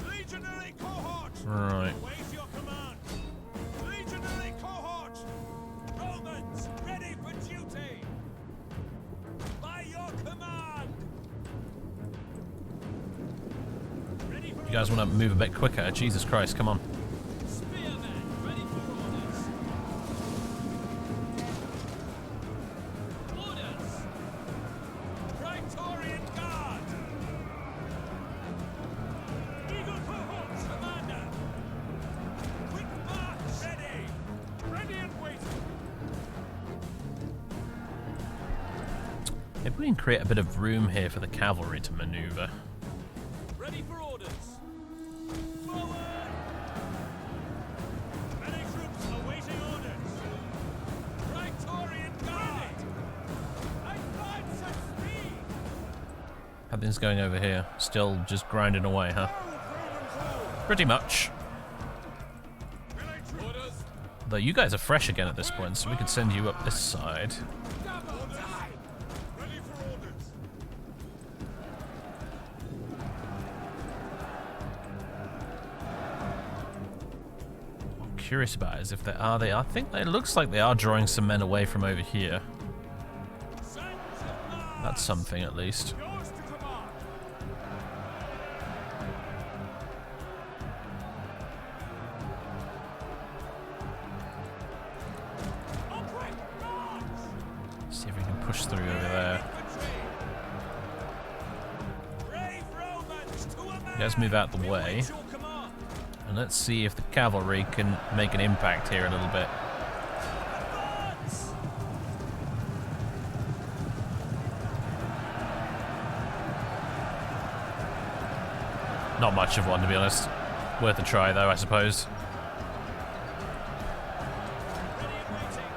Speaker 2: Legionary cohort!
Speaker 1: Right.
Speaker 2: Await your command! Legionary cohort! Romans, ready for duty! By your command! Ready for
Speaker 1: You guys want to move a bit quicker? Jesus Christ, come on.
Speaker 2: spearmen, ready for orders! Orders! Praetorian Guard! Eagle cohort, commander! Quick march, ready! Ready and waiting!
Speaker 1: Maybe we can create a bit of room here for the cavalry to maneuver.
Speaker 2: Ready for orders! Forward! Many troops awaiting orders! Praetorian Guard! Advance at speed!
Speaker 1: How things going over here? Still just grinding away, huh? Pretty much.
Speaker 2: Orders!
Speaker 1: Though you guys are fresh again at this point, so we could send you up this side.
Speaker 2: Double time! Ready for orders!
Speaker 1: What I'm curious about is if I think it looks like they are drawing some men away from over here.
Speaker 2: Sons of Mars!
Speaker 1: That's something at least.
Speaker 2: Yours to command! Upright guards!
Speaker 1: See if we can push through over there.
Speaker 2: Infantry! Brave Romans to a man!
Speaker 1: You guys move out the way.
Speaker 2: Await your command!
Speaker 1: And let's see if the cavalry can make an impact here a little bit.
Speaker 2: Advance!
Speaker 1: Not much of one, to be honest. Worth a try, though, I suppose.
Speaker 2: Ready and waiting!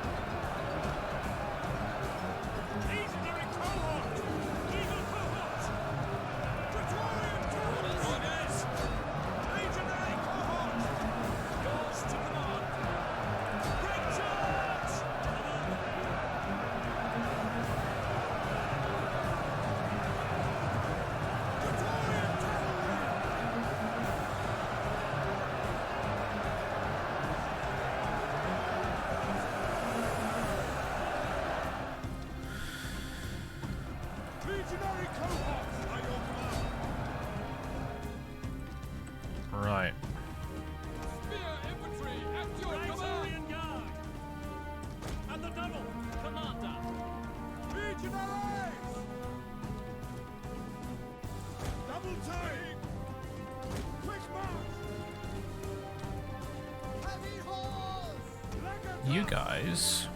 Speaker 2: Legionary cohort! Eagle cohort! Praetorian cohort! Orders! Legionary cohort! Yours to command! Great charge! Praetorian cavalry! Legionary cohort! By your command!
Speaker 1: Right.
Speaker 2: Spear infantry at your Praetorian Guard! And the double, Commander! Legionaries! Double time! Quick march! Heavy horse!
Speaker 1: You guys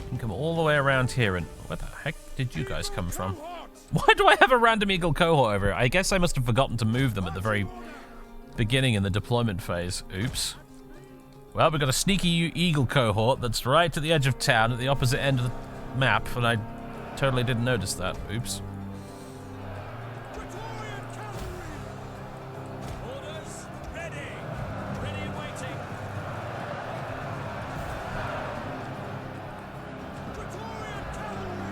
Speaker 1: can come all the way around here, and where the heck did you guys come from? Why do I have a random eagle cohort over here? I guess I must have forgotten to move them at the very beginning in the deployment phase. Oops. Well, we've got a sneaky eagle cohort that's right at the edge of town at the opposite end of the map, and I totally didn't notice that. Oops.
Speaker 2: Praetorian cavalry! Orders ready! Ready and waiting! Praetorian cavalry!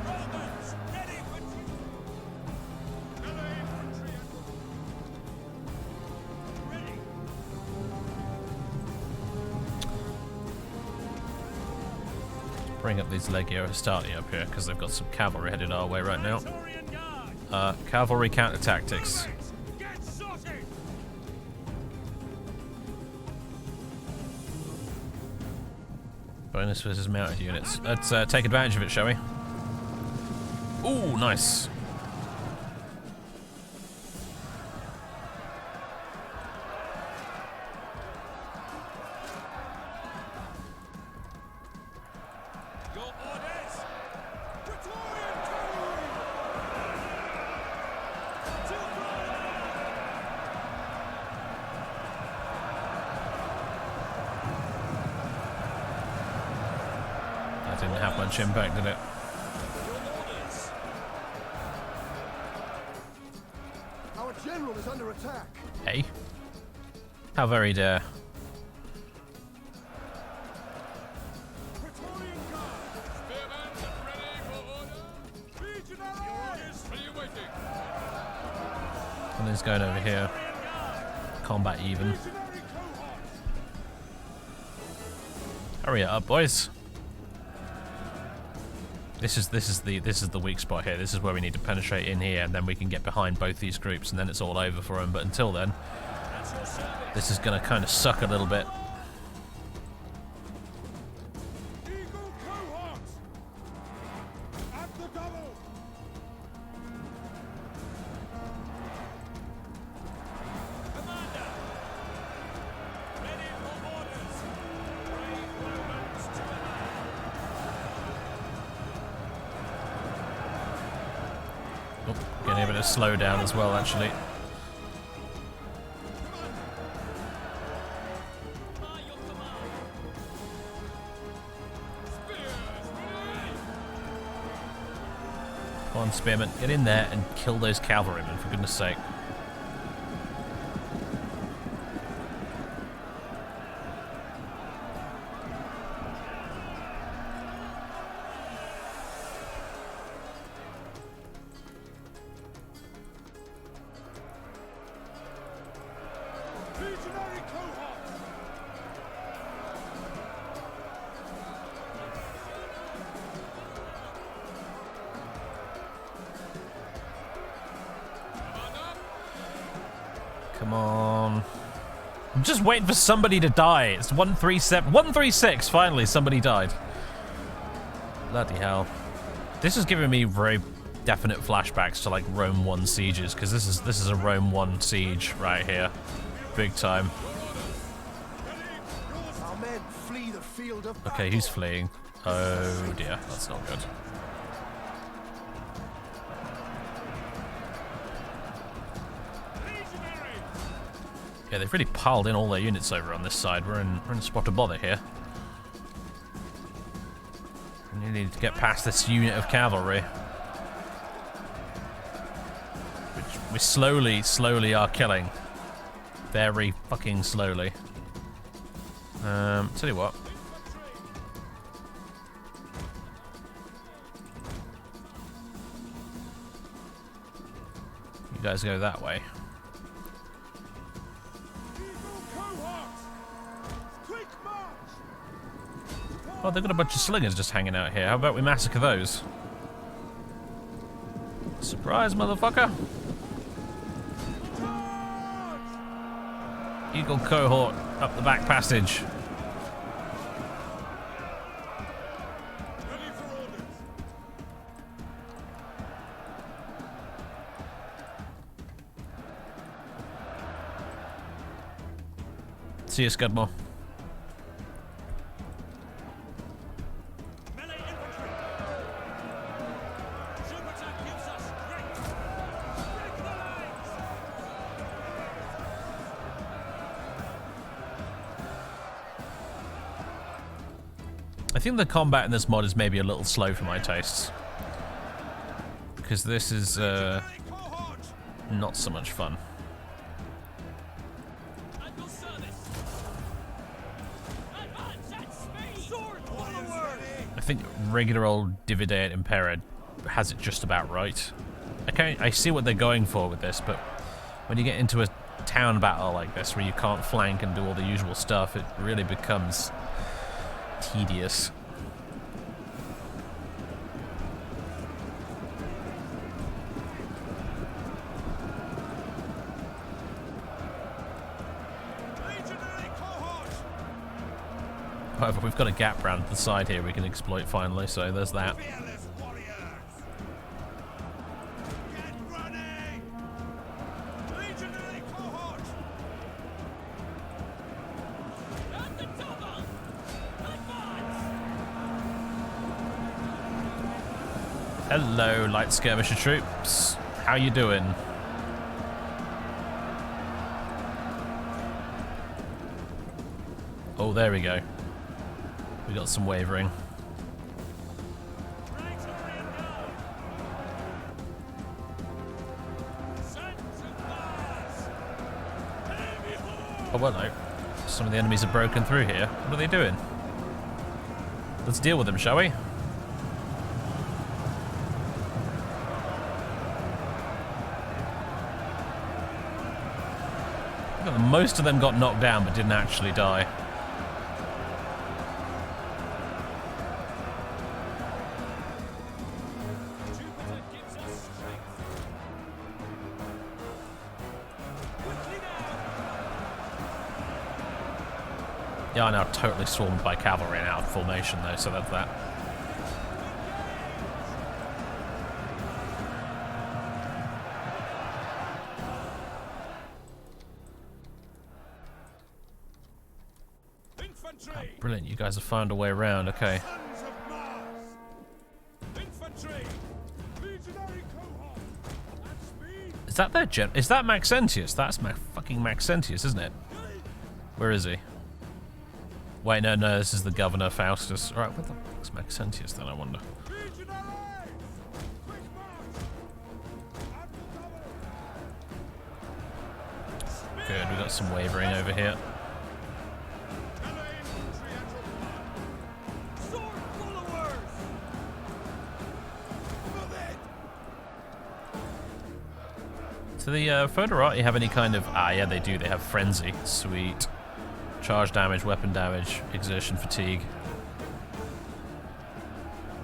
Speaker 2: Romans ready for duty! Melee infantry ready!
Speaker 1: Bring up these Legio Hastati up here, because they've got some cavalry headed our way right now.
Speaker 2: Praetorian Guard!
Speaker 1: Cavalry counter-tactics.
Speaker 2: Get sorted!
Speaker 1: Bonus versus mounted units. Let's take advantage of it, shall we? Ooh, nice.
Speaker 2: Your orders! Praetorian cavalry! To fire!
Speaker 1: didn't have much impact, did it?
Speaker 2: Our general is under attack.
Speaker 1: Hey. How very dare.
Speaker 2: Praetorian Guard. Spearmen ready for order. Legionaries. What are you waiting?
Speaker 1: And he's going over here. Combat even.
Speaker 2: Legionary cohorts.
Speaker 1: Hurry up, boys. This is the weak spot here. This is where we need to penetrate in here, and then we can get behind both these groups, and then it's all over for them. But until then, this is going to kind of suck a little bit.
Speaker 2: Eagle cohorts. At the double. Commander. Ready for orders. Brave Romans to
Speaker 1: Oh, getting a bit of slowdown as well, actually. Come on, Spearman, get in there and kill those cavalrymen, for goodness sake.
Speaker 2: Legionary cohorts.
Speaker 1: Come on. I'm just waiting for somebody to die. It's 137. 136, finally, somebody died. Bloody hell. This is giving me very definite flashbacks to like Rome 1 sieges, because this is a Rome 1 siege right here. Big time.
Speaker 2: Our men flee the field of
Speaker 1: Okay, he's fleeing. Oh dear, that's not good. Yeah, they've really piled in all their units over on this side. We're in a spot of bother here. We need to get past this unit of cavalry, which we slowly are killing. Very fucking slowly. Tell you what. You guys go that way. Oh, they've got a bunch of slingers just hanging out here. How about we massacre those? Surprise, motherfucker! Eagle cohort up the back passage.
Speaker 2: Ready for orders.
Speaker 1: See you, Scudmore.
Speaker 2: Melee infantry. Troop attack gives us strength. Break the lines.
Speaker 1: I think the combat in this mod is maybe a little slow for my tastes, because this is
Speaker 2: Cohort.
Speaker 1: not so much fun.
Speaker 2: At your service. Advance at speed. Sword forward.
Speaker 1: I think regular old Divide et Impera has it just about right. I see what they're going for with this, but when you get into a town battle like this where you can't flank and do all the usual stuff, it really becomes tedious.
Speaker 2: Legionary cohort.
Speaker 1: However, we've got a gap round the side here we can exploit finally, so there's that.
Speaker 2: Fearless warriors. Get running. Legionary cohort. At the double. Advance.
Speaker 1: Hello, light skirmisher troops. How you doing? Oh, there we go. We got some wavering. well, no. Some of the enemies are broken through here. What are they doing? Let's deal with them, shall we? Most of them got knocked down but didn't actually die. Yeah, I'm now totally swarmed by cavalry and out of formation though, so that's that. Oh, brilliant, you guys have found a way around, okay. Is that their gen? Is that Maxentius? That's fucking Maxentius, isn't it? Where is he? Wait, no, this is the Governor Faustus. Alright, where the fuck's Maxentius then, I wonder? Good, we got some wavering over here. Do the Foederati have any kind of... Ah, yeah, they do. They have Frenzy. Sweet. Charge damage, weapon damage, exertion fatigue.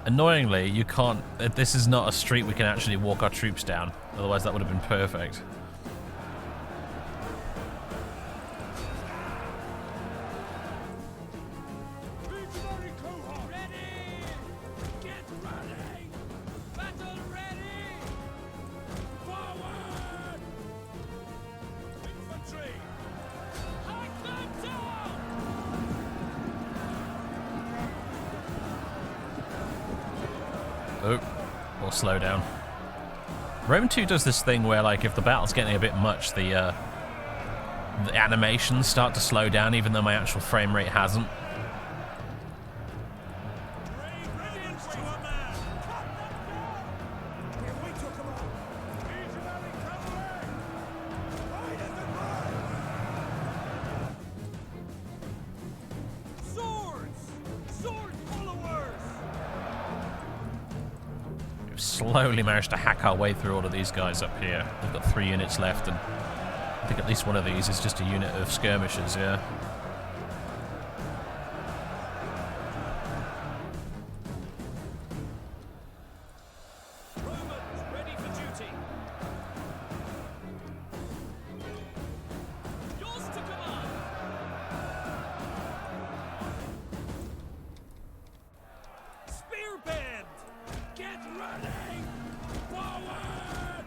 Speaker 1: Annoyingly, you can't... This is not a street we can actually walk our troops down. Otherwise, that would have been perfect. Oh, or slow down. Rome 2 does this thing where, like, if the battle's getting a bit much, the animations start to slow down, even though my actual frame rate hasn't. Slowly managed to hack our way through all of these guys up here. We've got 3 units left, and I think at least one of these is just a unit of skirmishers, yeah.
Speaker 2: Romans ready for duty. Yours to command. Spear band. Get ready! Forward!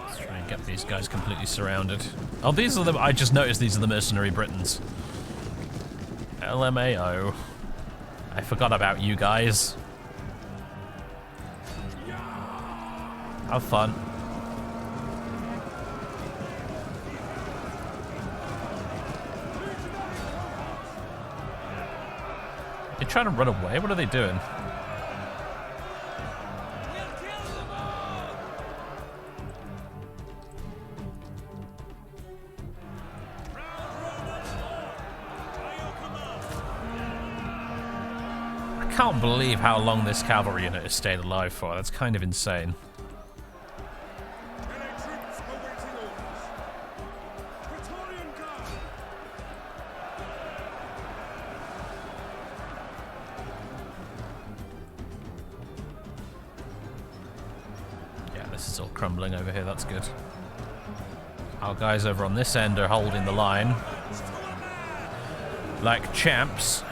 Speaker 1: Let's try and get these guys completely surrounded. Oh, these are the... I just noticed these are the mercenary Britons. LMAO. I forgot about you guys. Have fun. They're trying to run away? What are they doing? I can't believe how long this cavalry unit has stayed alive for. That's kind of insane.
Speaker 2: Allied troops awaiting orders. Praetorian Guard.
Speaker 1: Yeah, this is all crumbling over here. That's good. Our guys over on this end are holding the line like champs.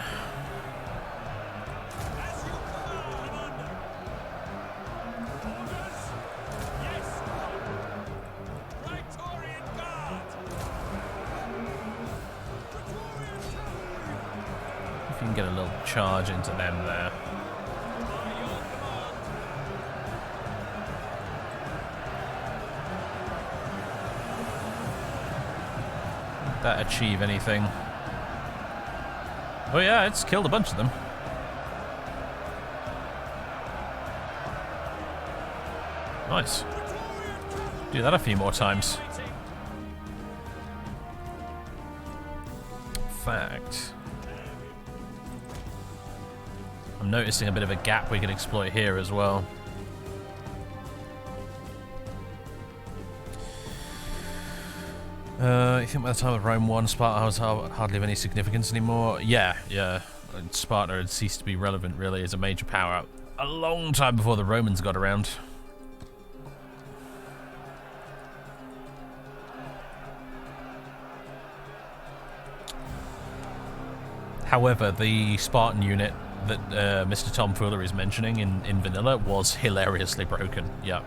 Speaker 1: If you can get a little charge into them there. Did that achieve anything? Oh yeah, it's killed a bunch of them. Nice. Do that a few more times. fact, I'm noticing a bit of a gap we can exploit here as well. You think by the time of Rome 1, Sparta was hardly of any significance anymore? Yeah. Sparta had ceased to be relevant, really, as a major power a long time before the Romans got around. However, the Spartan unit that Mr. Tomfooler is mentioning in Vanilla was hilariously broken. Yeah.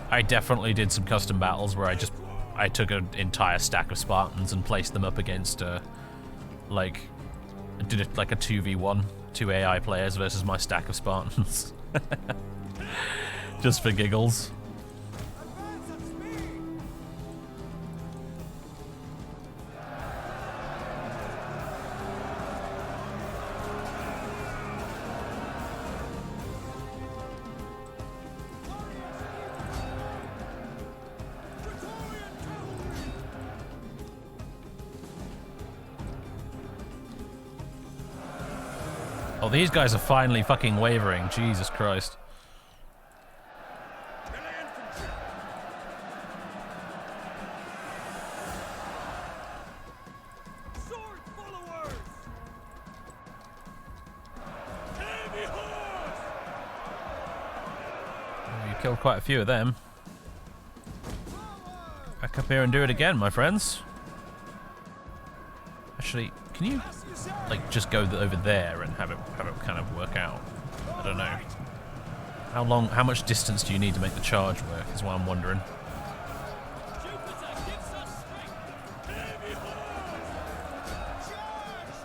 Speaker 1: I definitely did some custom battles where I took an entire stack of Spartans and placed them up against, did it like a 2v1, 2 AI players versus my stack of Spartans. Just for giggles. Oh, these guys are finally fucking wavering. Jesus Christ.
Speaker 2: Sword followers! Heavy horse!
Speaker 1: Oh, you killed quite a few of them. Back up here and do it again, my friends. Actually, can you like just go over there and have it kind of work out? I don't know. How much distance do you need to make the charge work is what I'm wondering.
Speaker 2: Jupiter gives us strength! Heavy horse! Charge!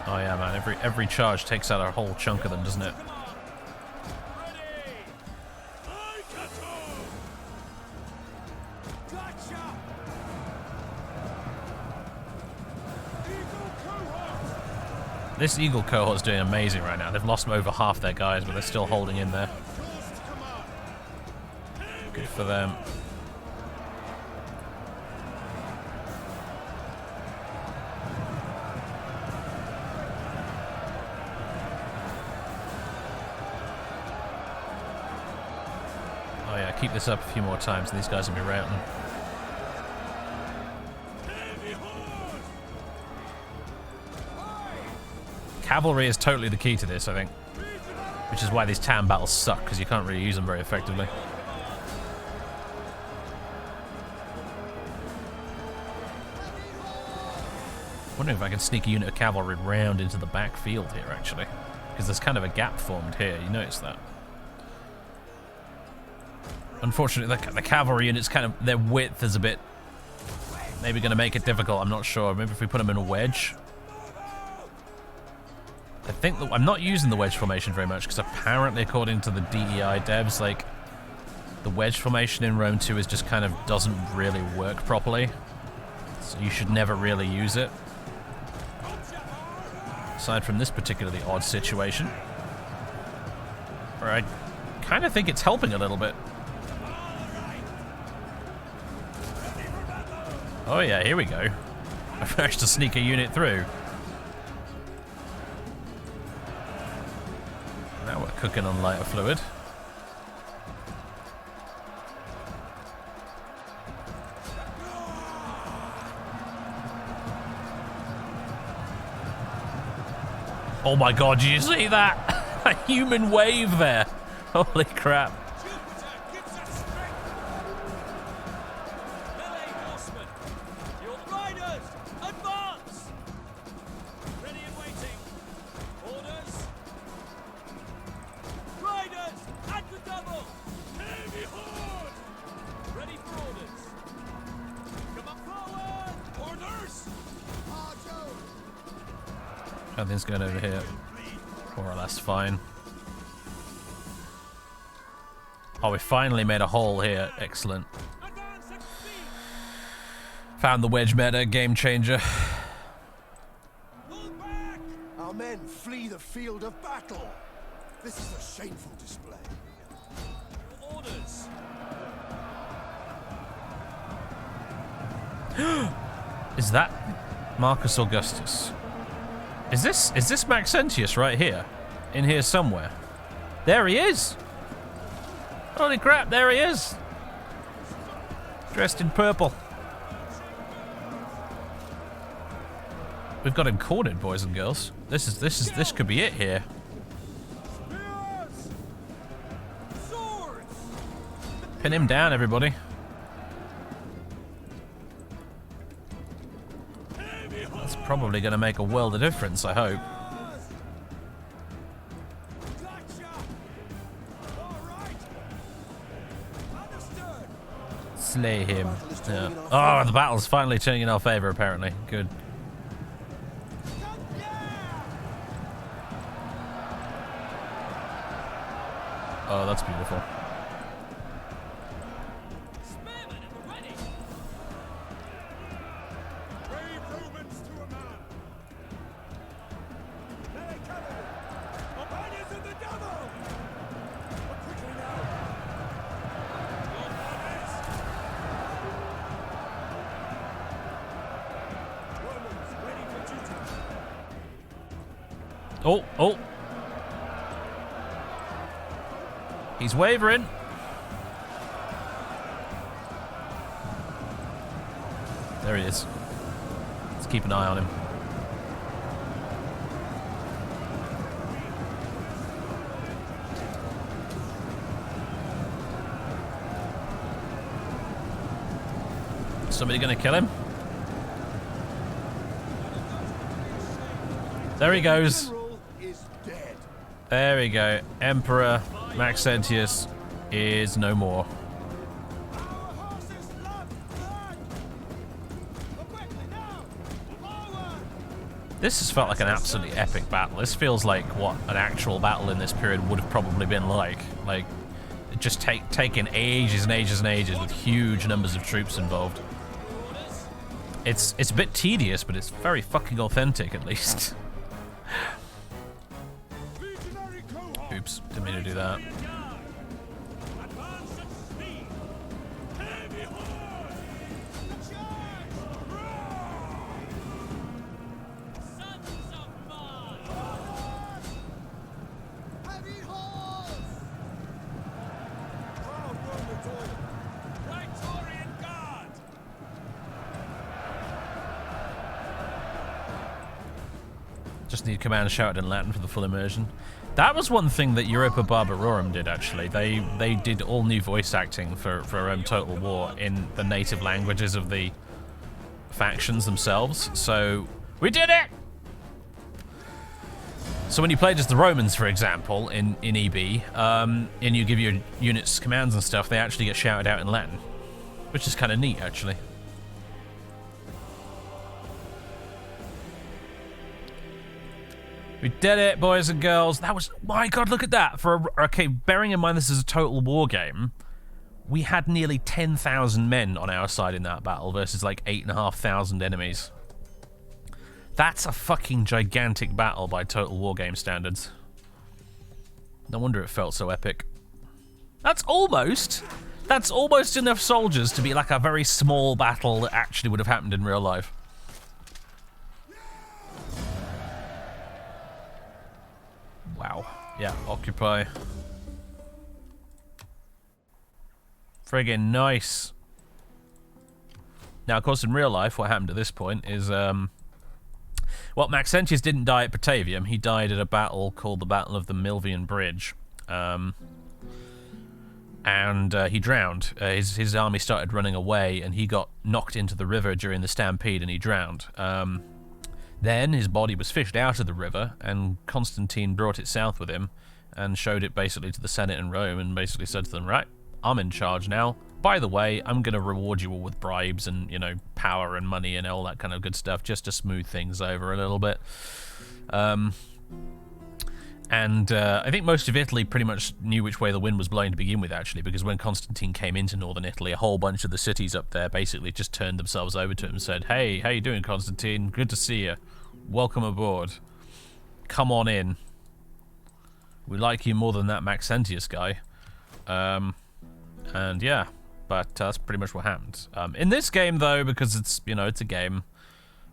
Speaker 1: Oh yeah, man, every charge takes out a whole chunk of them, doesn't it? This Eagle cohort's doing amazing right now. They've lost over half their guys, but they're still holding in there. Good for them. Oh yeah, keep this up a few more times and these guys will be routing. Cavalry is totally the key to this, I think. Which is why these town battles suck, because you can't really use them very effectively. Wondering if I can sneak a unit of cavalry round into the back field here, actually. Because there's kind of a gap formed here, you notice that? Unfortunately, the cavalry units kind of, their width is a bit, maybe going to make it difficult, I'm not sure. Maybe if we put them in a wedge. I think that I'm not using the wedge formation very much because apparently, according to the DEI devs, like the wedge formation in Rome 2 is just kind of doesn't really work properly. So you should never really use it. Aside from this particularly odd situation, where I kind of think it's helping a little bit. Oh yeah, here we go. I've managed to sneak a unit through. Now we're cooking on lighter fluid. Oh my god, did you see that? A human wave there. Holy crap.
Speaker 2: Jupiter gives us strength! Melee horsemen! Your riders! Advance! Ready and waiting. Orders! Riders! At the double! Heavy horde! Ready for orders. Come up forward! Orders!
Speaker 1: Everything's going over here. More or less fine. Oh, we finally made a hole here. Excellent.
Speaker 2: Advance at speed!
Speaker 1: Found the wedge meta. Game changer.
Speaker 2: Pull back!
Speaker 4: Our men flee the field of battle. This is a shameful display.
Speaker 2: Orders.
Speaker 1: Is that Marcus Augustus? Is this Maxentius right here? In here somewhere. There he is! Holy crap, there he is! Dressed in purple. We've got him cornered, boys and girls. This could be it here.
Speaker 2: Spears! Swords!
Speaker 1: Pin him down, everybody. That's probably going to make a world of difference, I hope.
Speaker 2: Gotcha! All right. Understood.
Speaker 1: Slay him. Yeah. Oh, the battle's finally turning in our favor, apparently. Good. Oh, that's beautiful.
Speaker 2: Spearmen at the ready.
Speaker 4: Brave Romans to a man.
Speaker 2: There they come. Companions of the devil. But quickly now. Your orders. Romans ready for duty.
Speaker 1: Oh, oh. He's wavering. There he is. Let's keep an eye on him. Somebody gonna kill him? There he goes.
Speaker 4: General is dead.
Speaker 1: There we go. Emperor Maxentius is no more.
Speaker 2: Our horses love blood. But quickly now. Forward.
Speaker 1: This has felt like an absolutely epic battle. This feels like what an actual battle in this period would have probably been like. Like, it just taking ages and ages and ages with huge numbers of troops involved.
Speaker 2: Orders.
Speaker 1: It's a bit tedious, but it's very fucking authentic at least.
Speaker 4: Legionary cohort.
Speaker 1: Oops, didn't mean to do that.
Speaker 2: Advance at speed. Heavy horse. Charge. Sons of mine. Heavy horse. Proud Romans order. Praetorian guard.
Speaker 1: Just need command shouted in Latin for the full immersion. That was one thing that Europa Barbarorum did, actually. They did all new voice acting for Total War in the native languages of the factions themselves. So, we did it! So when you played as the Romans, for example, in EB, and you give your units commands and stuff, they actually get shouted out in Latin. Which is kind of neat, actually. We did it, boys and girls. That was... My God, look at that. Okay, bearing in mind this is a Total War game, we had nearly 10,000 men on our side in that battle versus like 8,500 enemies. That's a fucking gigantic battle by Total War game standards. No wonder it felt so epic. That's almost enough soldiers to be like a very small battle that actually would have happened in real life. Wow. Yeah, occupy. Friggin' nice. Now, of course, in real life, what happened at this point is, well, Maxentius didn't die at Batavium. He died at a battle called the Battle of the Milvian Bridge. And he drowned. His army started running away, and he got knocked into the river during the stampede, and he drowned. Then his body was fished out of the river, and Constantine brought it south with him and showed it basically to the Senate in Rome and basically said to them, right, I'm in charge now. By the way, I'm going to reward you all with bribes and, you know, power and money and all that kind of good stuff just to smooth things over a little bit. I think most of Italy pretty much knew which way the wind was blowing to begin with, actually, because when Constantine came into northern Italy, a whole bunch of the cities up there basically just turned themselves over to him and said, hey, how you doing, Constantine? Good to see you. Welcome aboard. Come on in. We like you more than that Maxentius guy. And yeah, but that's pretty much what happened. In this game, though, because it's, you know, it's a game,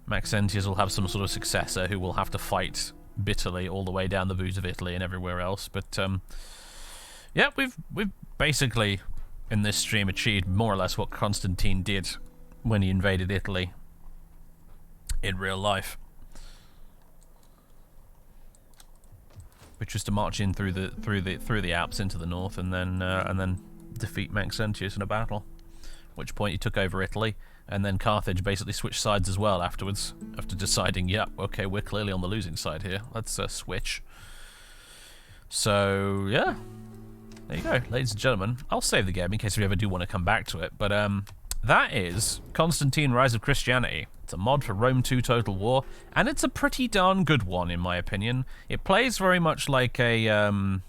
Speaker 1: Maxentius will have some sort of successor who will have to fight bitterly all the way down the boots of Italy and everywhere else. But yeah, we've basically in this stream achieved more or less what Constantine did when he invaded Italy in real life, which was to march in through the Alps into the north and then defeat Maxentius in a battle. At which point he took over Italy, and then Carthage basically switched sides as well afterwards, after deciding, yep, okay, we're clearly on the losing side here. Let's switch. So yeah, there you go, ladies and gentlemen. I'll save the game in case we ever do want to come back to it. But that is Constantine Rise of Christianity. It's a mod for Rome 2 Total War, and it's a pretty darn good one in my opinion. It plays very much like a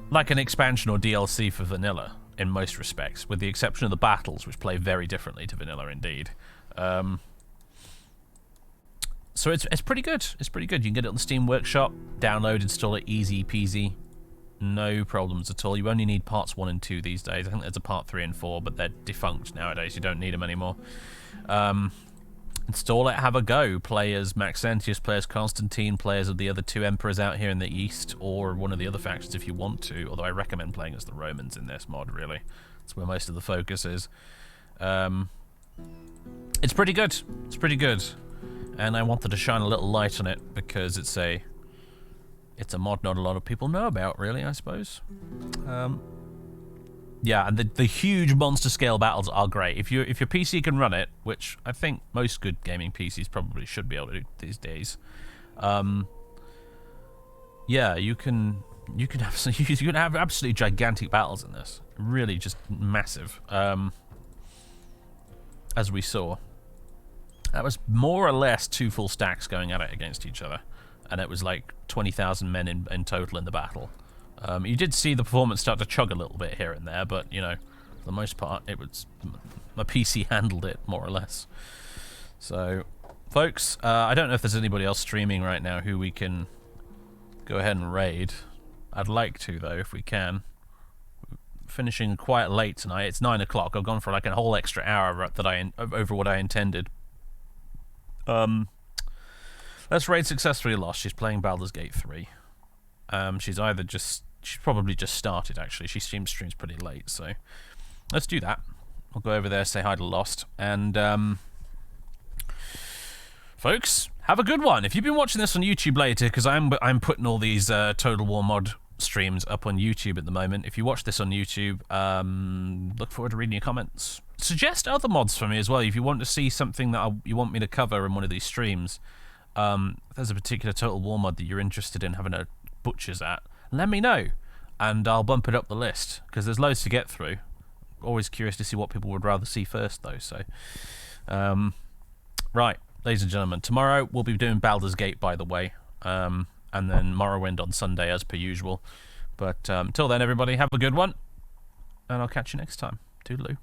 Speaker 1: like an expansion or DLC for vanilla in most respects, with the exception of the battles, which play very differently to vanilla indeed. So it's pretty good. It's pretty good. You can get it on the Steam Workshop, download, install it, easy peasy. No problems at all. You only need parts 1 and 2 these days. I think there's a part 3 and 4, but they're defunct nowadays. You don't need them anymore. Install it, have a go. Play as Maxentius, play as Constantine, play as the other 2 emperors out here in the east, or one of the other factions if you want to, although I recommend playing as the Romans in this mod, really. That's where most of the focus is. It's pretty good. It's pretty good. And I wanted to shine a little light on it because it's a mod not a lot of people know about, really, I suppose. Yeah, and the huge monster scale battles are great. If your PC can run it, which I think most good gaming PCs probably should be able to do these days, yeah, you can have absolutely gigantic battles in this. Really, just massive. As we saw, that was more or less 2 full stacks going at it against each other, and it was like 20,000 men in total in the battle. You did see the performance start to chug a little bit here and there, but, you know, for the most part, it was... my PC handled it, more or less. So, folks, I don't know if there's anybody else streaming right now who we can go ahead and raid. I'd like to, though, if we can. Finishing quite late tonight. It's 9 o'clock. I've gone for like a whole extra hour that over what I intended. Let's raid successfully lost. She's playing Baldur's Gate 3. She's probably just started, actually. She streams pretty late, so let's do that. I'll go over there, say hi to Lost, and folks, have a good one. If you've been watching this on YouTube later, because I'm putting all these Total War mod streams up on YouTube at the moment. If you watch this on YouTube, look forward to reading your comments. Suggest other mods for me as well if you want to see something that you want me to cover in one of these streams. If there's a particular Total War mod that you're interested in having a butchers at, let me know, and I'll bump it up the list, because there's loads to get through. Always curious to see what people would rather see first, though. So, right, ladies and gentlemen, tomorrow we'll be doing Baldur's Gate, by the way, and then Morrowind on Sunday, as per usual. But until then, everybody, have a good one, and I'll catch you next time. Toodaloo.